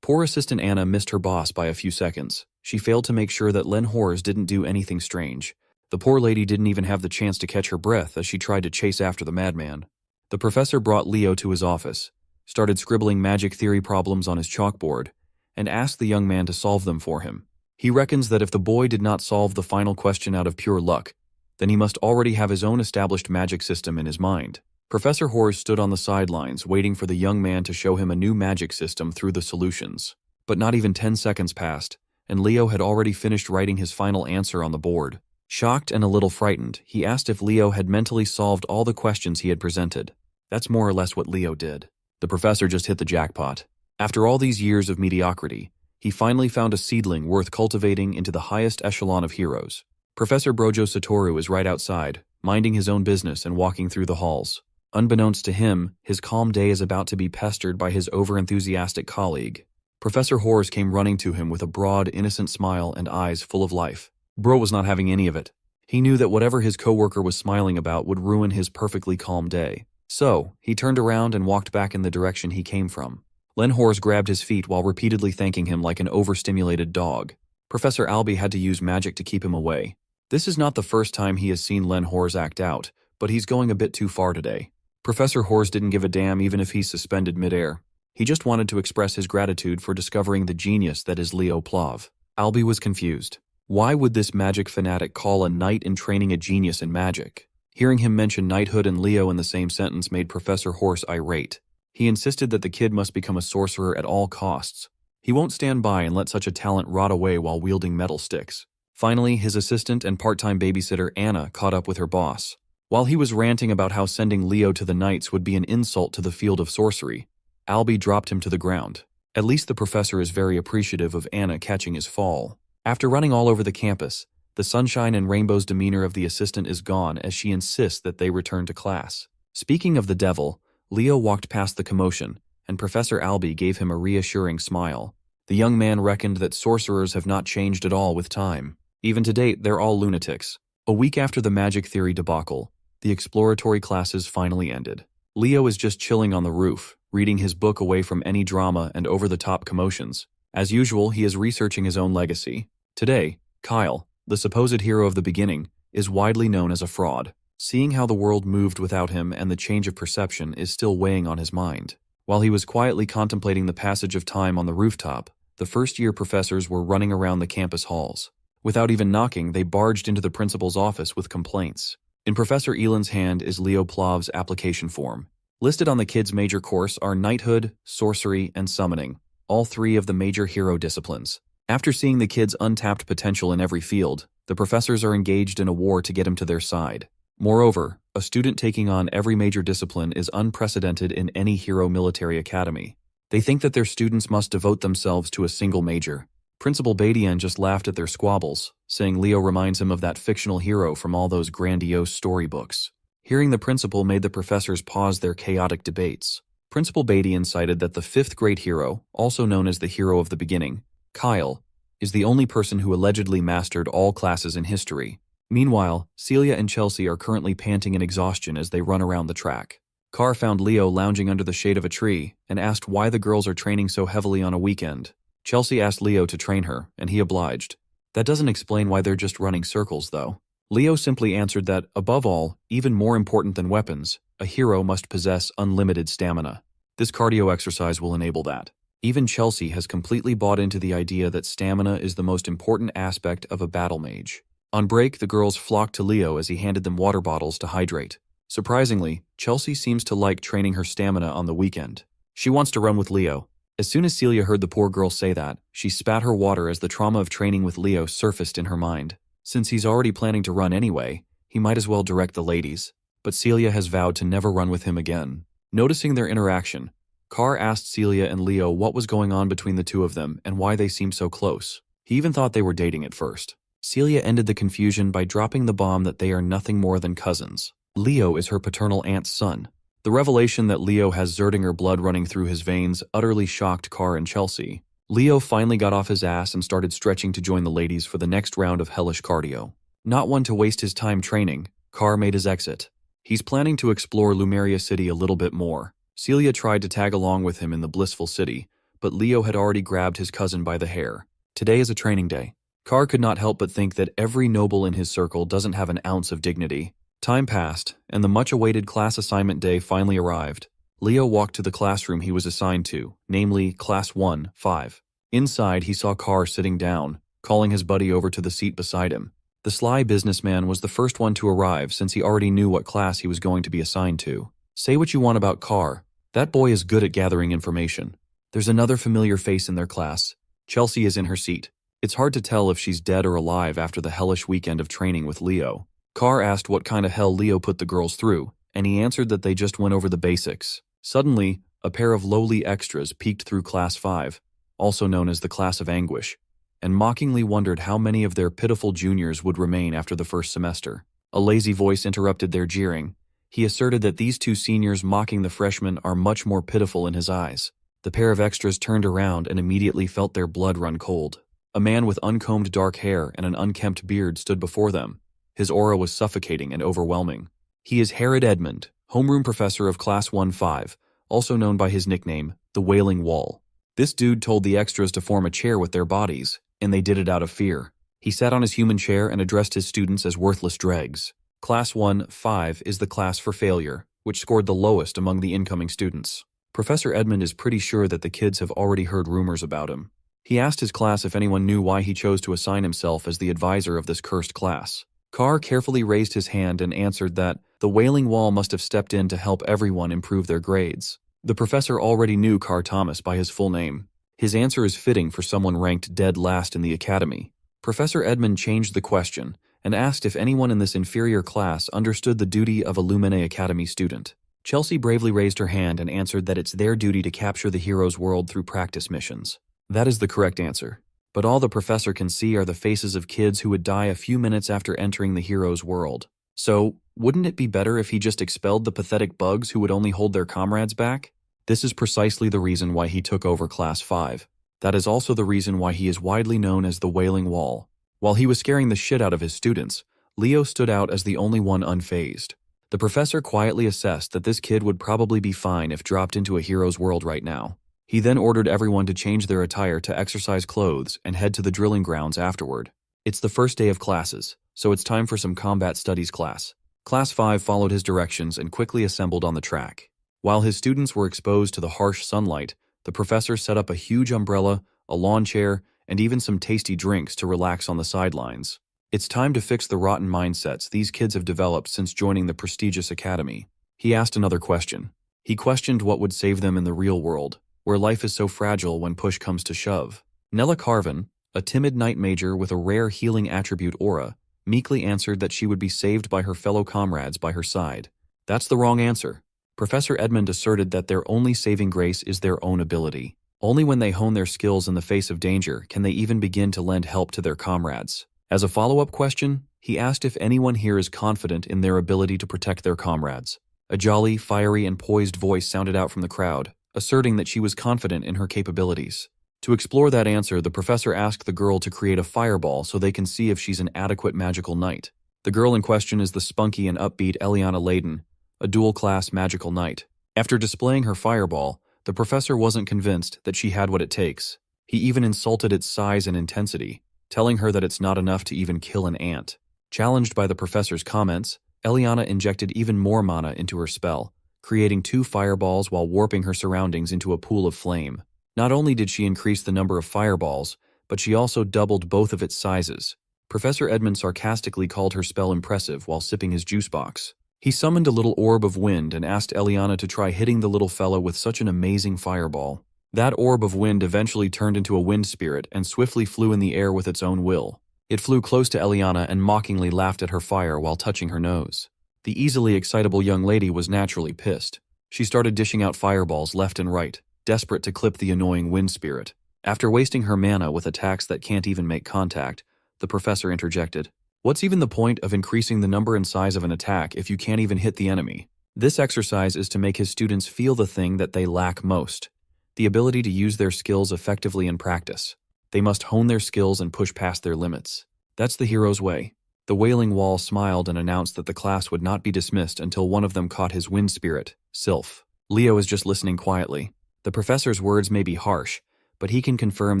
Poor Assistant Anna missed her boss by a few seconds. She failed to make sure that Len Hors didn't do anything strange. The poor lady didn't even have the chance to catch her breath as she tried to chase after the madman. The professor brought Leo to his office, started scribbling magic theory problems on his chalkboard, and asked the young man to solve them for him. He reckons that if the boy did not solve the final question out of pure luck, then he must already have his own established magic system in his mind. Professor Hors stood on the sidelines waiting for the young man to show him a new magic system through the solutions. But not even 10 seconds passed, and Leo had already finished writing his final answer on the board. Shocked and a little frightened, he asked if Leo had mentally solved all the questions he had presented. That's more or less what Leo did. The professor just hit the jackpot. After all these years of mediocrity, he finally found a seedling worth cultivating into the highest echelon of heroes. Professor Brojo Satoru is right outside, minding his own business and walking through the halls. Unbeknownst to him, his calm day is about to be pestered by his overenthusiastic colleague. Professor Hors came running to him with a broad, innocent smile and eyes full of life. Bro was not having any of it. He knew that whatever his coworker was smiling about would ruin his perfectly calm day. So, he turned around and walked back in the direction he came from. Len Hors grabbed his feet while repeatedly thanking him like an overstimulated dog. Professor Albie had to use magic to keep him away. This is not the first time he has seen Len Hors act out, but he's going a bit too far today. Professor Hors didn't give a damn even if he's suspended midair. He just wanted to express his gratitude for discovering the genius that is Leo Plov. Albie was confused. Why would this magic fanatic call a knight in training a genius in magic? Hearing him mention knighthood and Leo in the same sentence made Professor Hors irate. He insisted that the kid must become a sorcerer at all costs. He won't stand by and let such a talent rot away while wielding metal sticks. Finally, his assistant and part-time babysitter Anna caught up with her boss. While he was ranting about how sending Leo to the Knights would be an insult to the field of sorcery, Albie dropped him to the ground. At least the professor is very appreciative of Anna catching his fall. After running all over the campus, the sunshine and rainbows demeanor of the assistant is gone as she insists that they return to class. Speaking of the devil, Leo walked past the commotion, and Professor Albie gave him a reassuring smile. The young man reckoned that sorcerers have not changed at all with time. Even to date, they're all lunatics. A week after the magic theory debacle, the exploratory classes finally ended. Leo is just chilling on the roof, reading his book away from any drama and over-the-top commotions. As usual, he is researching his own legacy. Today, Kyle, the supposed hero of the beginning, is widely known as a fraud. Seeing how the world moved without him and the change of perception is still weighing on his mind. While he was quietly contemplating the passage of time on the rooftop, the first-year professors were running around the campus halls. Without even knocking, they barged into the principal's office with complaints. In Professor Elan's hand is Leo Plov's application form. Listed on the kid's major course are knighthood, sorcery, and summoning, all three of the major hero disciplines. After seeing the kid's untapped potential in every field, the professors are engaged in a war to get him to their side. Moreover, a student taking on every major discipline is unprecedented in any hero military academy. They think that their students must devote themselves to a single major. Principal Badian just laughed at their squabbles, saying Leo reminds him of that fictional hero from all those grandiose storybooks. Hearing the principal made the professors pause their chaotic debates. Principal Badian cited that the fifth great hero, also known as the hero of the beginning, Kyle, is the only person who allegedly mastered all classes in history. Meanwhile, Celia and Chelsea are currently panting in exhaustion as they run around the track. Carr found Leo lounging under the shade of a tree and asked why the girls are training so heavily on a weekend. Chelsea asked Leo to train her, and he obliged. That doesn't explain why they're just running circles, though. Leo simply answered that, above all, even more important than weapons, a hero must possess unlimited stamina. This cardio exercise will enable that. Even Chelsea has completely bought into the idea that stamina is the most important aspect of a battle mage. On break, the girls flocked to Leo as he handed them water bottles to hydrate. Surprisingly, Chelsea seems to like training her stamina on the weekend. She wants to run with Leo. As soon as Celia heard the poor girl say that, she spat her water as the trauma of training with Leo surfaced in her mind. Since he's already planning to run anyway, he might as well direct the ladies. But Celia has vowed to never run with him again. Noticing their interaction, Carr asked Celia and Leo what was going on between the two of them and why they seemed so close. He even thought they were dating at first. Celia ended the confusion by dropping the bomb that they are nothing more than cousins. Leo is her paternal aunt's son. The revelation that Leo has Zerdinger blood running through his veins utterly shocked Carr and Chelsea. Leo finally got off his ass and started stretching to join the ladies for the next round of hellish cardio. Not one to waste his time training, Carr made his exit. He's planning to explore Lumeria City a little bit more. Celia tried to tag along with him in the blissful city, but Leo had already grabbed his cousin by the hair. Today is a training day. Carr could not help but think that every noble in his circle doesn't have an ounce of dignity. Time passed, and the much-awaited class assignment day finally arrived. Leo walked to the classroom he was assigned to, namely Class 1-5. Inside, he saw Carr sitting down, calling his buddy over to the seat beside him. The sly businessman was the first one to arrive since he already knew what class he was going to be assigned to. Say what you want about Carr. That boy is good at gathering information. There's another familiar face in their class. Chelsea is in her seat. It's hard to tell if she's dead or alive after the hellish weekend of training with Leo. Carr asked what kind of hell Leo put the girls through, and he answered that they just went over the basics. Suddenly, a pair of lowly extras peeked through Class 5, also known as the Class of Anguish, and mockingly wondered how many of their pitiful juniors would remain after the first semester. A lazy voice interrupted their jeering. He asserted that these two seniors mocking the freshmen are much more pitiful in his eyes. The pair of extras turned around and immediately felt their blood run cold. A man with uncombed dark hair and an unkempt beard stood before them. His aura was suffocating and overwhelming. He is Herod Edmund, homeroom professor of Class 1-5, also known by his nickname, the Wailing Wall. This dude told the extras to form a chair with their bodies, and they did it out of fear. He sat on his human chair and addressed his students as worthless dregs. Class 1-5 is the class for failure, which scored the lowest among the incoming students. Professor Edmund is pretty sure that the kids have already heard rumors about him. He asked his class if anyone knew why he chose to assign himself as the advisor of this cursed class. Carr carefully raised his hand and answered that the Wailing Wall must have stepped in to help everyone improve their grades. The professor already knew Carr Thomas by his full name. His answer is fitting for someone ranked dead last in the academy. Professor Edmund changed the question and asked if anyone in this inferior class understood the duty of a Lumine Academy student. Chelsea bravely raised her hand and answered that it's their duty to capture the hero's world through practice missions. That is the correct answer. But all the professor can see are the faces of kids who would die a few minutes after entering the hero's world. So, wouldn't it be better if he just expelled the pathetic bugs who would only hold their comrades back? This is precisely the reason why he took over Class 5. That is also the reason why he is widely known as the Wailing Wall. While he was scaring the shit out of his students, Leo stood out as the only one unfazed. The professor quietly assessed that this kid would probably be fine if dropped into a hero's world right now. He then ordered everyone to change their attire to exercise clothes and head to the drilling grounds afterward. It's the first day of classes, so it's time for some combat studies class. Class 5 followed his directions and quickly assembled on the track. While his students were exposed to the harsh sunlight, the professor set up a huge umbrella, a lawn chair, and even some tasty drinks to relax on the sidelines. It's time to fix the rotten mindsets these kids have developed since joining the prestigious academy. He asked another question. He questioned what would save them in the real world, where life is so fragile when push comes to shove. Nella Carvin, a timid night major with a rare healing attribute aura, meekly answered that she would be saved by her fellow comrades by her side. That's the wrong answer. Professor Edmund asserted that their only saving grace is their own ability. Only when they hone their skills in the face of danger can they even begin to lend help to their comrades. As a follow-up question, he asked if anyone here is confident in their ability to protect their comrades. A jolly, fiery, and poised voice sounded out from the crowd, asserting that she was confident in her capabilities. To explore that answer, the professor asked the girl to create a fireball so they can see if she's an adequate magical knight. The girl in question is the spunky and upbeat Eliana Layden, a dual-class magical knight. After displaying her fireball, the professor wasn't convinced that she had what it takes. He even insulted its size and intensity, telling her that it's not enough to even kill an ant. Challenged by the professor's comments, Eliana injected even more mana into her spell, creating 2 fireballs while warping her surroundings into a pool of flame. Not only did she increase the number of fireballs, but she also doubled both of its sizes. Professor Edmund sarcastically called her spell impressive while sipping his juice box. He summoned a little orb of wind and asked Eliana to try hitting the little fellow with such an amazing fireball. That orb of wind eventually turned into a wind spirit and swiftly flew in the air with its own will. It flew close to Eliana and mockingly laughed at her fire while touching her nose. The easily excitable young lady was naturally pissed. She started dishing out fireballs left and right, desperate to clip the annoying wind spirit. After wasting her mana with attacks that can't even make contact, the professor interjected, "What's even the point of increasing the number and size of an attack if you can't even hit the enemy?" This exercise is to make his students feel the thing that they lack most, the ability to use their skills effectively in practice. They must hone their skills and push past their limits. That's the hero's way. The Wailing Wall smiled and announced that the class would not be dismissed until one of them caught his wind spirit, Sylph. Leo is just listening quietly. The professor's words may be harsh, but he can confirm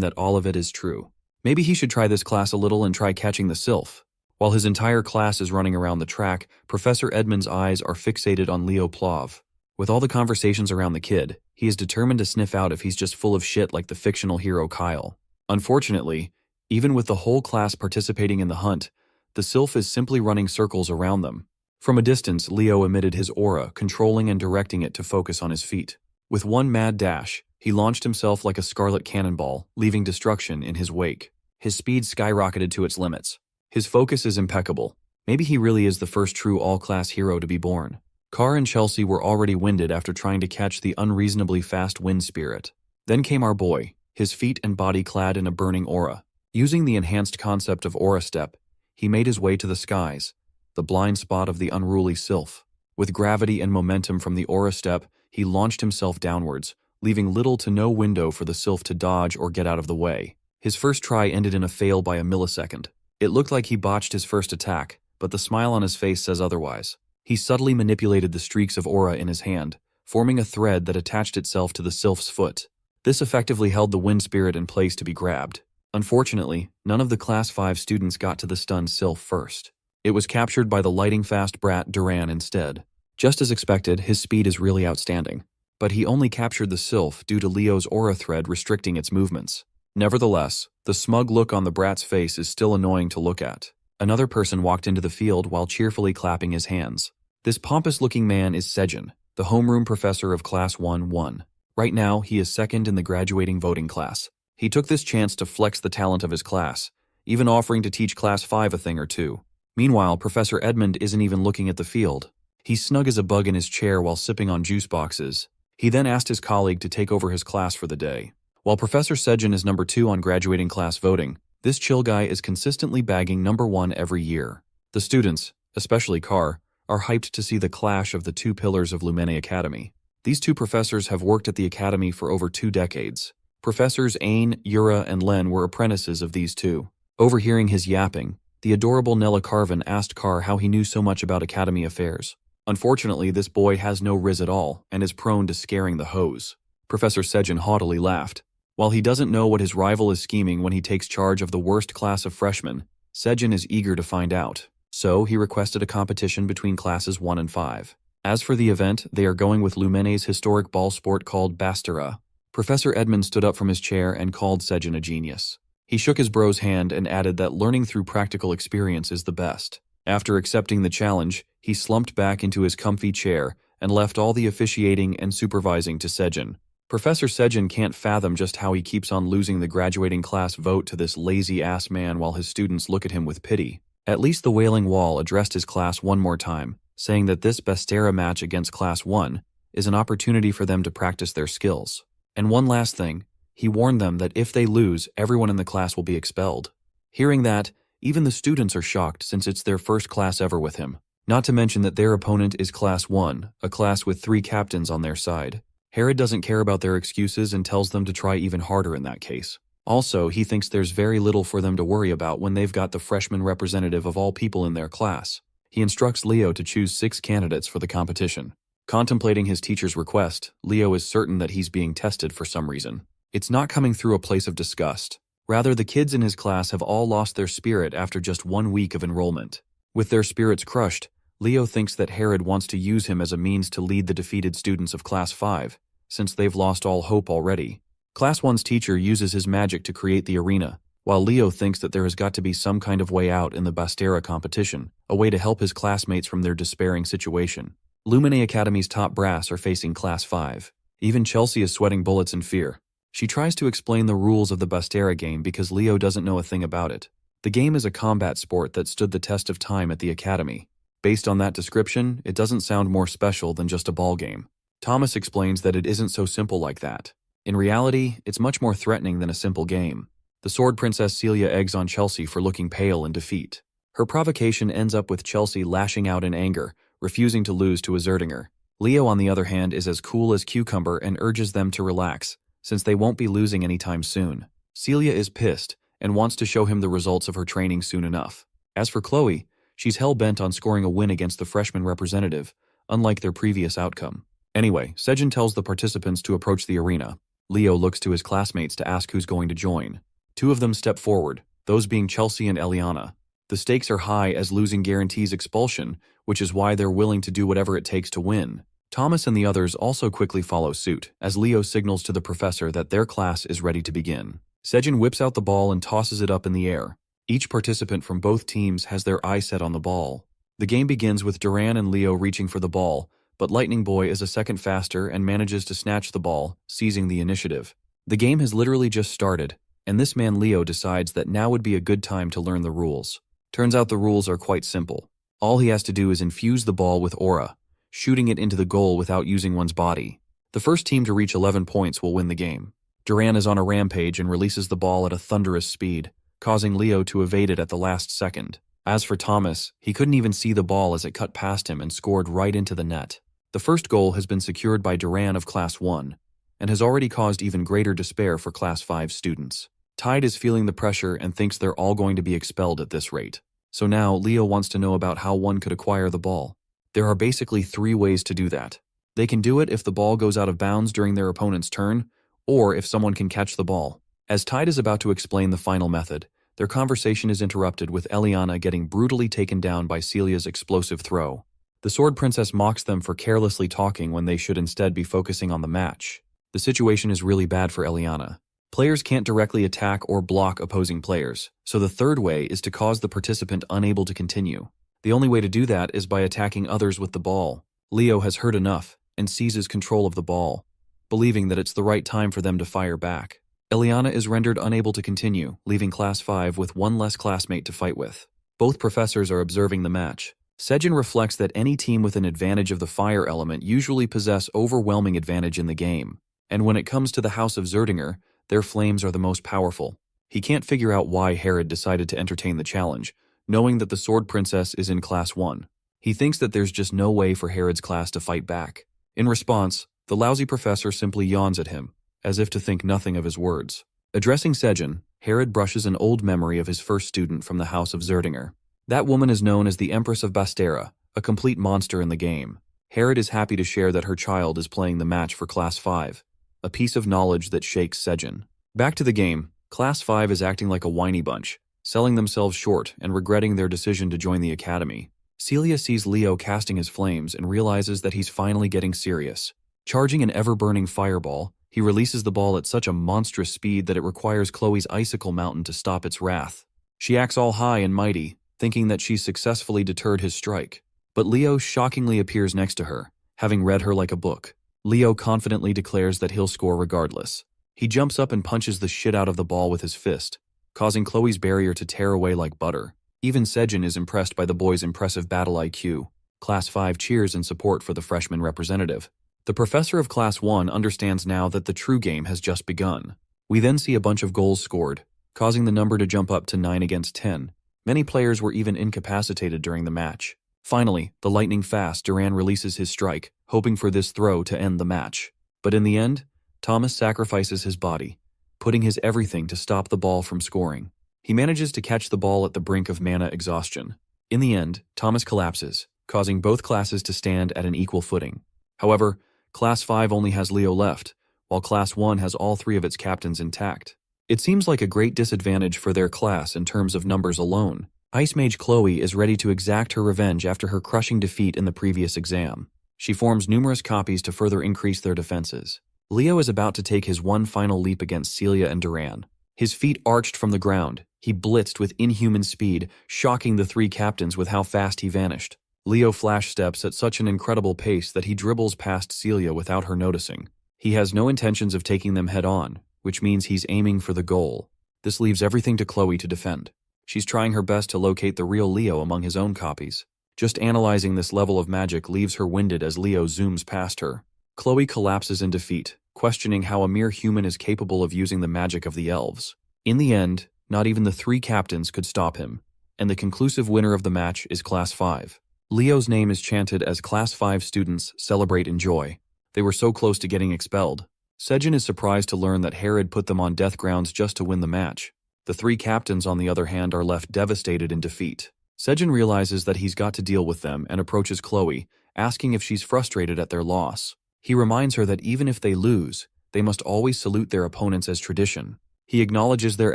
that all of it is true. Maybe he should try this class a little and try catching the Sylph. While his entire class is running around the track, Professor Edmund's eyes are fixated on Leo Plov. With all the conversations around the kid, he is determined to sniff out if he's just full of shit like the fictional hero Kyle. Unfortunately, even with the whole class participating in the hunt, the Sylph is simply running circles around them. From a distance, Leo emitted his aura, controlling and directing it to focus on his feet. With one mad dash, he launched himself like a scarlet cannonball, leaving destruction in his wake. His speed skyrocketed to its limits. His focus is impeccable. Maybe he really is the first true all-class hero to be born. Carr and Chelsea were already winded after trying to catch the unreasonably fast wind spirit. Then came our boy, his feet and body clad in a burning aura. Using the enhanced concept of aura step, he made his way to the skies, the blind spot of the unruly Sylph. With gravity and momentum from the aura step, he launched himself downwards, leaving little to no window for the Sylph to dodge or get out of the way. His first try ended in a fail by a millisecond. It looked like he botched his first attack, but the smile on his face says otherwise. He subtly manipulated the streaks of aura in his hand, forming a thread that attached itself to the Sylph's foot. This effectively held the wind spirit in place to be grabbed. Unfortunately, none of the Class 5 students got to the stunned Sylph first. It was captured by the lightning-fast brat Duran instead. Just as expected, his speed is really outstanding. But he only captured the Sylph due to Leo's aura thread restricting its movements. Nevertheless, the smug look on the brat's face is still annoying to look at. Another person walked into the field while cheerfully clapping his hands. This pompous-looking man is Sejin, the homeroom professor of Class 1-1. Right now, he is second in the graduating voting class. He took this chance to flex the talent of his class, even offering to teach Class 5 a thing or two. Meanwhile, Professor Edmund isn't even looking at the field. He's snug as a bug in his chair while sipping on juice boxes. He then asked his colleague to take over his class for the day. While Professor Sejin is number 2 on graduating class voting, this chill guy is consistently bagging number 1 every year. The students, especially Carr, are hyped to see the clash of the 2 pillars of Lumene Academy. These 2 professors have worked at the academy for over 2 decades. Professors Ain, Yura, and Len were apprentices of these 2. Overhearing his yapping, the adorable Nella Carvin asked Carr how he knew so much about academy affairs. Unfortunately, this boy has no riz at all and is prone to scaring the hose. Professor Sejin haughtily laughed. While he doesn't know what his rival is scheming when he takes charge of the worst class of freshmen, Sejin is eager to find out. So he requested a competition between classes 1 and 5. As for the event, they are going with Lumene's historic ball sport called Bastera. Professor Edmund stood up from his chair and called Sejin a genius. He shook his bro's hand and added that learning through practical experience is the best. After accepting the challenge, he slumped back into his comfy chair and left all the officiating and supervising to Sejin. Professor Sejin can't fathom just how he keeps on losing the graduating class vote to this lazy-ass man while his students look at him with pity. At least the Wailing Wall addressed his class one more time, saying that this Bastera match against Class 1 is an opportunity for them to practice their skills. And one last thing, he warned them that if they lose, everyone in the class will be expelled. Hearing that, even the students are shocked since it's their first class ever with him. Not to mention that their opponent is Class 1, a class with 3 captains on their side. Herod doesn't care about their excuses and tells them to try even harder in that case. Also, he thinks there's very little for them to worry about when they've got the freshman representative of all people in their class. He instructs Leo to choose 6 candidates for the competition. Contemplating his teacher's request, Leo is certain that he's being tested for some reason. It's not coming through a place of disgust. Rather, the kids in his class have all lost their spirit after just 1 week of enrollment. With their spirits crushed, Leo thinks that Herod wants to use him as a means to lead the defeated students of Class 5, since they've lost all hope already. Class 1's teacher uses his magic to create the arena, while Leo thinks that there has got to be some kind of way out in the Bastera competition, a way to help his classmates from their despairing situation. Lumine Academy's top brass are facing Class 5. Even Chelsea is sweating bullets in fear. She tries to explain the rules of the Bastera game because Leo doesn't know a thing about it. The game is a combat sport that stood the test of time at the academy. Based on that description, it doesn't sound more special than just a ball game. Thomas explains that it isn't so simple like that. In reality, it's much more threatening than a simple game. The Sword Princess Celia eggs on Chelsea for looking pale in defeat. Her provocation ends up with Chelsea lashing out in anger, refusing to lose to a Zerdinger. Leo, on the other hand, is as cool as cucumber and urges them to relax, since they won't be losing anytime soon. Celia is pissed and wants to show him the results of her training soon enough. As for Chloe, she's hell-bent on scoring a win against the freshman representative, unlike their previous outcome. Anyway, Sejin tells the participants to approach the arena. Leo looks to his classmates to ask who's going to join. 2 of them step forward, those being Chelsea and Eliana. The stakes are high as losing guarantees expulsion, which is why they're willing to do whatever it takes to win. Thomas and the others also quickly follow suit, as Leo signals to the professor that their class is ready to begin. Sejin whips out the ball and tosses it up in the air. Each participant from both teams has their eye set on the ball. The game begins with Duran and Leo reaching for the ball, but Lightning Boy is a second faster and manages to snatch the ball, seizing the initiative. The game has literally just started, and this man Leo decides that now would be a good time to learn the rules. Turns out the rules are quite simple. All he has to do is infuse the ball with aura, shooting it into the goal without using one's body. The first team to reach 11 points will win the game. Duran is on a rampage and releases the ball at a thunderous speed, causing Leo to evade it at the last second. As for Thomas, he couldn't even see the ball as it cut past him and scored right into the net. The first goal has been secured by Duran of Class 1, and has already caused even greater despair for Class 5 students. Tide is feeling the pressure and thinks they're all going to be expelled at this rate. So now, Leo wants to know about how one could acquire the ball. There are basically 3 ways to do that. They can do it if the ball goes out of bounds during their opponent's turn, or if someone can catch the ball. As Tide is about to explain the final method, their conversation is interrupted with Eliana getting brutally taken down by Celia's explosive throw. The Sword Princess mocks them for carelessly talking when they should instead be focusing on the match. The situation is really bad for Eliana. Players can't directly attack or block opposing players, so the third way is to cause the participant unable to continue. The only way to do that is by attacking others with the ball. Leo has heard enough and seizes control of the ball, believing that it's the right time for them to fire back. Eliana is rendered unable to continue, leaving Class 5 with 1 less classmate to fight with. Both professors are observing the match. Sejin reflects that any team with an advantage of the fire element usually possess overwhelming advantage in the game, and when it comes to the House of Zerdinger, their flames are the most powerful. He can't figure out why Herod decided to entertain the challenge, knowing that the Sword Princess is in Class 1. He thinks that there's just no way for Herod's class to fight back. In response, the lousy professor simply yawns at him, as if to think nothing of his words. Addressing Sejin, Herod brushes an old memory of his first student from the House of Zerdinger. That woman is known as the Empress of Bastera, a complete monster in the game. Herod is happy to share that her child is playing the match for Class 5, a piece of knowledge that shakes Sejin. Back to the game, Class 5 is acting like a whiny bunch, selling themselves short and regretting their decision to join the academy. Celia sees Leo casting his flames and realizes that he's finally getting serious. Charging an ever-burning fireball, he releases the ball at such a monstrous speed that it requires Chloe's icicle mountain to stop its wrath. She acts all high and mighty, thinking that she's successfully deterred his strike. But Leo shockingly appears next to her, having read her like a book. Leo confidently declares that he'll score regardless. He jumps up and punches the shit out of the ball with his fist, causing Chloe's barrier to tear away like butter. Even Sejin is impressed by the boy's impressive battle IQ. Class 5 cheers in support for the freshman representative. The professor of Class 1 understands now that the true game has just begun. We then see a bunch of goals scored, causing the number to jump up to 9 against 10. Many players were even incapacitated during the match. Finally, the lightning-fast Duran releases his strike, hoping for this throw to end the match. But in the end, Thomas sacrifices his body, putting his everything to stop the ball from scoring. He manages to catch the ball at the brink of mana exhaustion. In the end, Thomas collapses, causing both classes to stand at an equal footing. However, Class 5 only has Leo left, while Class 1 has all three of its captains intact. It seems like a great disadvantage for their class in terms of numbers alone. Ice Mage Chloe is ready to exact her revenge after her crushing defeat in the previous exam. She forms numerous copies to further increase their defenses. Leo is about to take his one final leap against Celia and Duran. His feet arched from the ground. He blitzed with inhuman speed, shocking the three captains with how fast he vanished. Leo flash steps at such an incredible pace that he dribbles past Celia without her noticing. He has no intentions of taking them head-on, which means he's aiming for the goal. This leaves everything to Chloe to defend. She's trying her best to locate the real Leo among his own copies. Just analyzing this level of magic leaves her winded as Leo zooms past her. Chloe collapses in defeat, questioning how a mere human is capable of using the magic of the elves. In the end, not even the three captains could stop him, and the conclusive winner of the match is Class 5. Leo's name is chanted as Class 5 students celebrate in joy. They were so close to getting expelled. Sejin is surprised to learn that Herod put them on death grounds just to win the match. The three captains, on the other hand, are left devastated in defeat. Sejin realizes that he's got to deal with them and approaches Chloe, asking if she's frustrated at their loss. He reminds her that even if they lose, they must always salute their opponents as tradition. He acknowledges their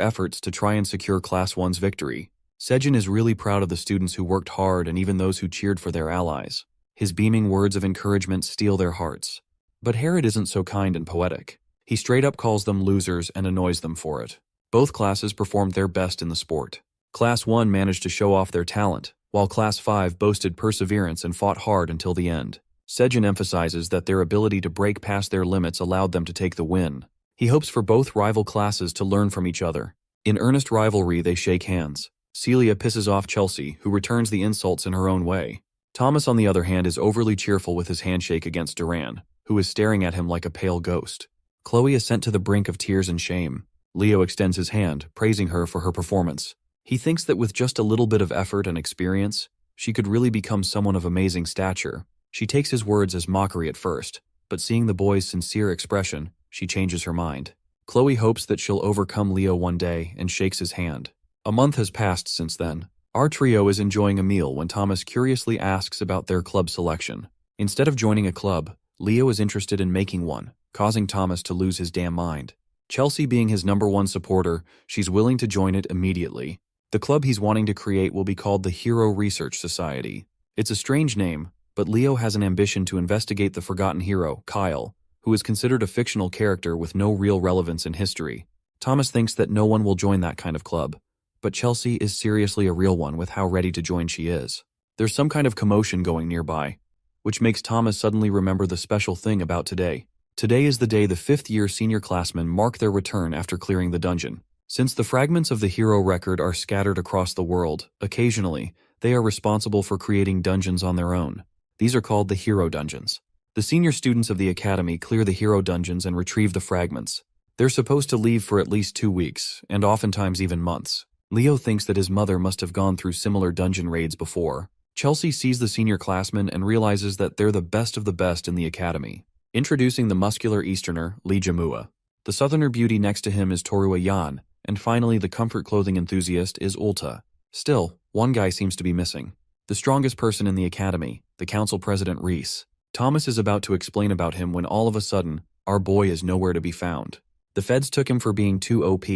efforts to try and secure Class 1's victory. Sejin is really proud of the students who worked hard and even those who cheered for their allies. His beaming words of encouragement steal their hearts. But Herod isn't so kind and poetic. He straight up calls them losers and annoys them for it. Both classes performed their best in the sport. Class 1 managed to show off their talent, while Class 5 boasted perseverance and fought hard until the end. Sejin emphasizes that their ability to break past their limits allowed them to take the win. He hopes for both rival classes to learn from each other. In earnest rivalry, they shake hands. Celia pisses off Chelsea, who returns the insults in her own way. Thomas, on the other hand, is overly cheerful with his handshake against Duran, who is staring at him like a pale ghost. Chloe is sent to the brink of tears and shame. Leo extends his hand, praising her for her performance. He thinks that with just a little bit of effort and experience, she could really become someone of amazing stature. She takes his words as mockery at first, but seeing the boy's sincere expression, she changes her mind. Chloe hopes that she'll overcome Leo one day and shakes his hand. A month has passed since then. Our trio is enjoying a meal when Thomas curiously asks about their club selection. Instead of joining a club, Leo is interested in making one, causing Thomas to lose his damn mind. Chelsea being his #1 supporter, she's willing to join it immediately. The club he's wanting to create will be called the Hero Research Society. It's a strange name, but Leo has an ambition to investigate the forgotten hero, Kyle, who is considered a fictional character with no real relevance in history. Thomas thinks that no one will join that kind of club, but Chelsea is seriously a real one with how ready to join she is. There's some kind of commotion going nearby, which makes Thomas suddenly remember the special thing about today. Today is the day the 5th-year senior classmen mark their return after clearing the dungeon. Since the fragments of the hero record are scattered across the world, occasionally, they are responsible for creating dungeons on their own. These are called the hero dungeons. The senior students of the academy clear the hero dungeons and retrieve the fragments. They're supposed to leave for at least 2 weeks, and oftentimes even months. Leo thinks that his mother must have gone through similar dungeon raids before. Chelsea sees the senior classmen and realizes that they're the best of the best in the academy. Introducing the muscular Easterner, Lee Jamua. The southerner beauty next to him is Torua Yan, and finally the comfort clothing enthusiast is Ulta. Still, one guy seems to be missing. The strongest person in the academy, the council president Reese. Thomas is about to explain about him when all of a sudden, our boy is nowhere to be found. The feds took him for being too OP.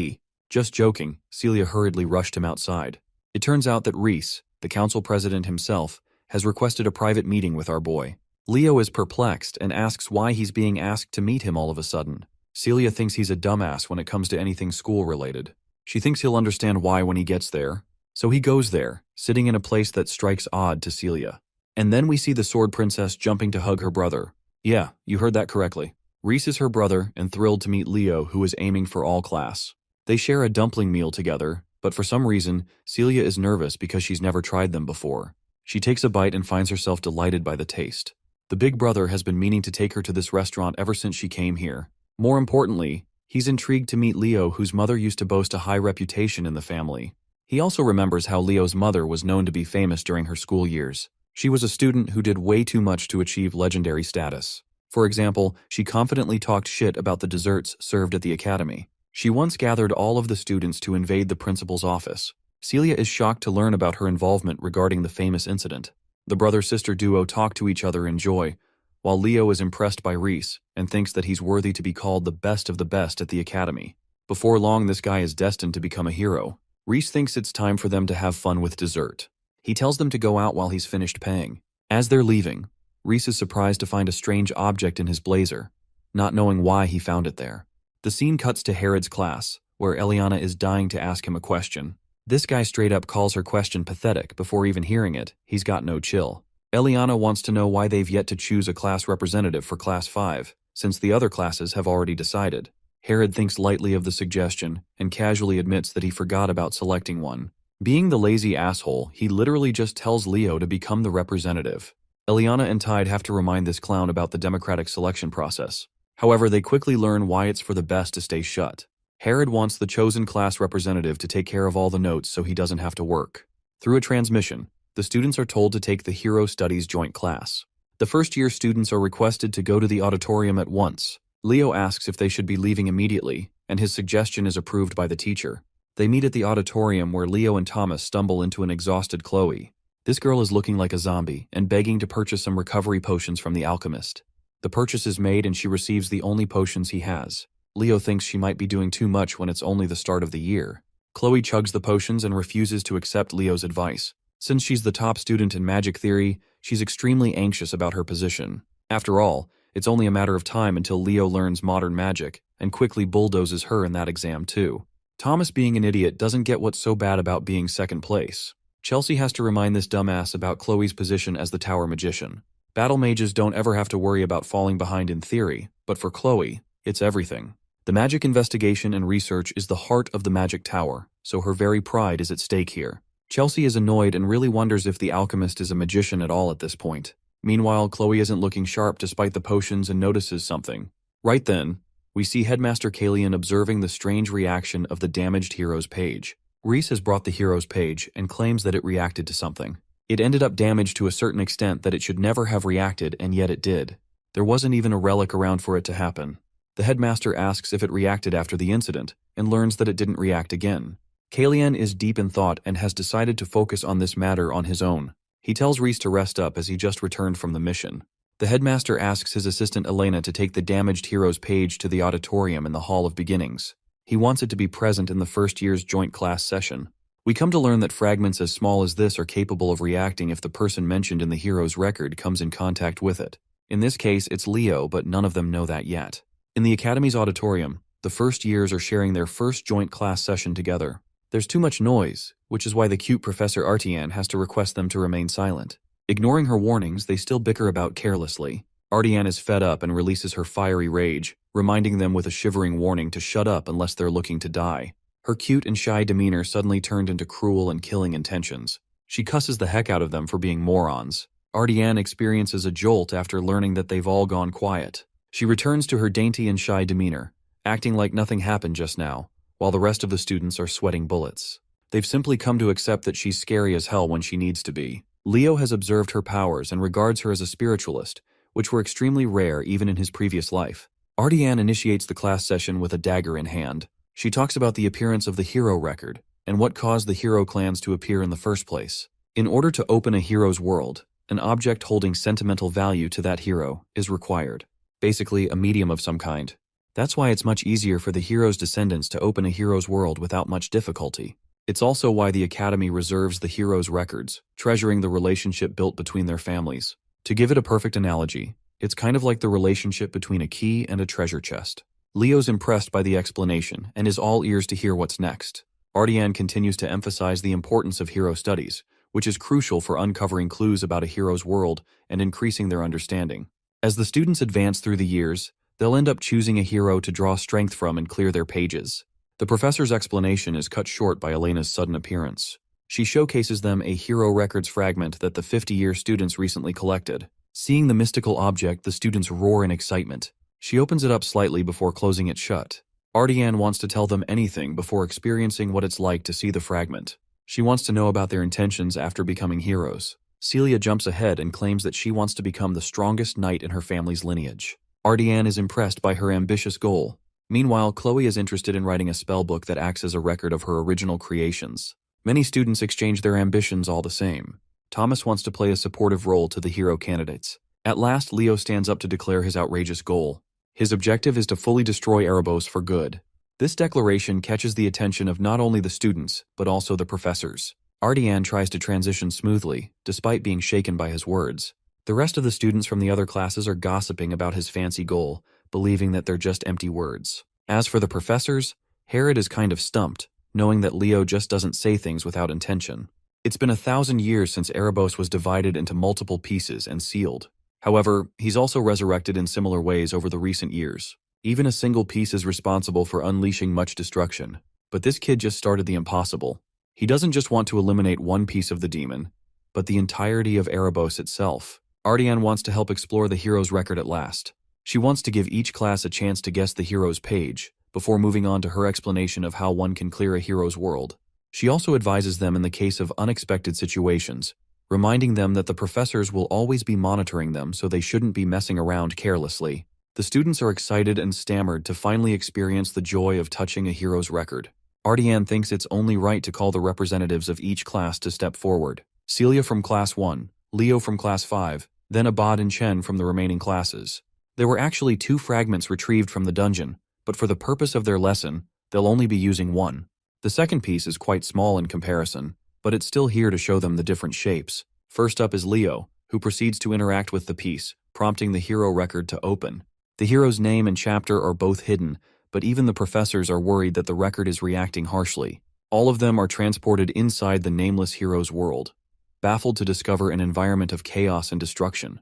Just joking, Celia hurriedly rushed him outside. It turns out that Reese, the council president himself, has requested a private meeting with our boy. Leo is perplexed and asks why he's being asked to meet him all of a sudden. Celia thinks he's a dumbass when it comes to anything school-related. She thinks he'll understand why when he gets there. So he goes there, sitting in a place that strikes odd to Celia. And then we see the Sword Princess jumping to hug her brother. Yeah, you heard that correctly. Reese is her brother and thrilled to meet Leo, who is aiming for all class. They share a dumpling meal together, but for some reason, Celia is nervous because she's never tried them before. She takes a bite and finds herself delighted by the taste. The big brother has been meaning to take her to this restaurant ever since she came here. More importantly, he's intrigued to meet Leo, whose mother used to boast a high reputation in the family. He also remembers how Leo's mother was known to be famous during her school years. She was a student who did way too much to achieve legendary status. For example, she confidently talked shit about the desserts served at the academy. She once gathered all of the students to invade the principal's office. Celia is shocked to learn about her involvement regarding the famous incident. The brother-sister duo talk to each other in joy, while Leo is impressed by Reese and thinks that he's worthy to be called the best of the best at the academy. Before long, this guy is destined to become a hero. Reese thinks it's time for them to have fun with dessert. He tells them to go out while he's finished paying. As they're leaving, Reese is surprised to find a strange object in his blazer, not knowing why he found it there. The scene cuts to Herod's class, where Eliana is dying to ask him a question. This guy straight up calls her question pathetic before even hearing it. He's got no chill. Eliana wants to know why they've yet to choose a class representative for Class 5, since the other classes have already decided. Herod thinks lightly of the suggestion and casually admits that he forgot about selecting one. Being the lazy asshole, he literally just tells Leo to become the representative. Eliana and Tide have to remind this clown about the democratic selection process. However, they quickly learn why it's for the best to stay shut. Herod wants the chosen class representative to take care of all the notes so he doesn't have to work. Through a transmission, the students are told to take the Hero Studies joint class. The first-year students are requested to go to the auditorium at once. Leo asks if they should be leaving immediately, and his suggestion is approved by the teacher. They meet at the auditorium where Leo and Thomas stumble into an exhausted Chloe. This girl is looking like a zombie and begging to purchase some recovery potions from the alchemist. The purchase is made and she receives the only potions he has. Leo thinks she might be doing too much when it's only the start of the year. Chloe chugs the potions and refuses to accept Leo's advice. Since she's the top student in magic theory, she's extremely anxious about her position. After all, it's only a matter of time until Leo learns modern magic and quickly bulldozes her in that exam too. Thomas, being an idiot, doesn't get what's so bad about being second place. Chelsea has to remind this dumbass about Chloe's position as the tower magician. Battle mages don't ever have to worry about falling behind in theory, but for Chloe, it's everything. The magic investigation and research is the heart of the magic tower, so her very pride is at stake here. Chelsea is annoyed and really wonders if the alchemist is a magician at all at this point. Meanwhile, Chloe isn't looking sharp despite the potions and notices something. Right then, we see Headmaster Kalian observing the strange reaction of the damaged hero's page. Reese has brought the hero's page and claims that it reacted to something. It ended up damaged to a certain extent that it should never have reacted, and yet it did. There wasn't even a relic around for it to happen. The headmaster asks if it reacted after the incident, and learns that it didn't react again. Kalian is deep in thought and has decided to focus on this matter on his own. He tells Reese to rest up as he just returned from the mission. The headmaster asks his assistant Elena to take the damaged hero's page to the auditorium in the Hall of Beginnings. He wants it to be present in the first year's joint class session. We come to learn that fragments as small as this are capable of reacting if the person mentioned in the hero's record comes in contact with it. In this case, it's Leo, but none of them know that yet. In the Academy's auditorium, the first years are sharing their first joint class session together. There's too much noise, which is why the cute Professor Artian has to request them to remain silent. Ignoring her warnings, they still bicker about carelessly. Artian is fed up and releases her fiery rage, reminding them with a shivering warning to shut up unless they're looking to die. Her cute and shy demeanor suddenly turned into cruel and killing intentions. She cusses the heck out of them for being morons. Artian experiences a jolt after learning that they've all gone quiet. She returns to her dainty and shy demeanor, acting like nothing happened just now, while the rest of the students are sweating bullets. They've simply come to accept that she's scary as hell when she needs to be. Leo has observed her powers and regards her as a spiritualist, which were extremely rare even in his previous life. Artian initiates the class session with a dagger in hand. She talks about the appearance of the hero record and what caused the hero clans to appear in the first place. In order to open a hero's world, an object holding sentimental value to that hero is required. Basically, a medium of some kind. That's why it's much easier for the hero's descendants to open a hero's world without much difficulty. It's also why the Academy reserves the hero's records, treasuring the relationship built between their families. To give it a perfect analogy, it's kind of like the relationship between a key and a treasure chest. Leo's impressed by the explanation and is all ears to hear what's next. Artian continues to emphasize the importance of hero studies, which is crucial for uncovering clues about a hero's world and increasing their understanding. As the students advance through the years, they'll end up choosing a hero to draw strength from and clear their pages. The professor's explanation is cut short by Elena's sudden appearance. She showcases them a hero records fragment that the 50-year students recently collected. Seeing the mystical object, the students roar in excitement. She opens it up slightly before closing it shut. Artian wants to tell them anything before experiencing what it's like to see the fragment. She wants to know about their intentions after becoming heroes. Celia jumps ahead and claims that she wants to become the strongest knight in her family's lineage. Artian is impressed by her ambitious goal. Meanwhile, Chloe is interested in writing a spell book that acts as a record of her original creations. Many students exchange their ambitions all the same. Thomas wants to play a supportive role to the hero candidates. At last, Leo stands up to declare his outrageous goal. His objective is to fully destroy Erebos for good. This declaration catches the attention of not only the students, but also the professors. Ardian tries to transition smoothly, despite being shaken by his words. The rest of the students from the other classes are gossiping about his fancy goal, believing that they're just empty words. As for the professors, Herod is kind of stumped, knowing that Leo just doesn't say things without intention. It's been 1,000 years since Erebos was divided into multiple pieces and sealed. However, he's also resurrected in similar ways over the recent years. Even a single piece is responsible for unleashing much destruction. But this kid just started the impossible. He doesn't just want to eliminate one piece of the demon, but the entirety of Erebos itself. Ardian wants to help explore the hero's record at last. She wants to give each class a chance to guess the hero's page, before moving on to her explanation of how one can clear a hero's world. She also advises them in the case of unexpected situations, reminding them that the professors will always be monitoring them, so they shouldn't be messing around carelessly. The students are excited and stammered to finally experience the joy of touching a hero's record. Ardian thinks it's only right to call the representatives of each class to step forward. Celia from Class 1, Leo from Class 5, then Abad and Chen from the remaining classes. There were actually 2 fragments retrieved from the dungeon, but for the purpose of their lesson, they'll only be using one. The second piece is quite small in comparison, but it's still here to show them the different shapes. First up is Leo, who proceeds to interact with the piece, prompting the hero record to open. The hero's name and chapter are both hidden, but even the professors are worried that the record is reacting harshly. All of them are transported inside the nameless hero's world, baffled to discover an environment of chaos and destruction.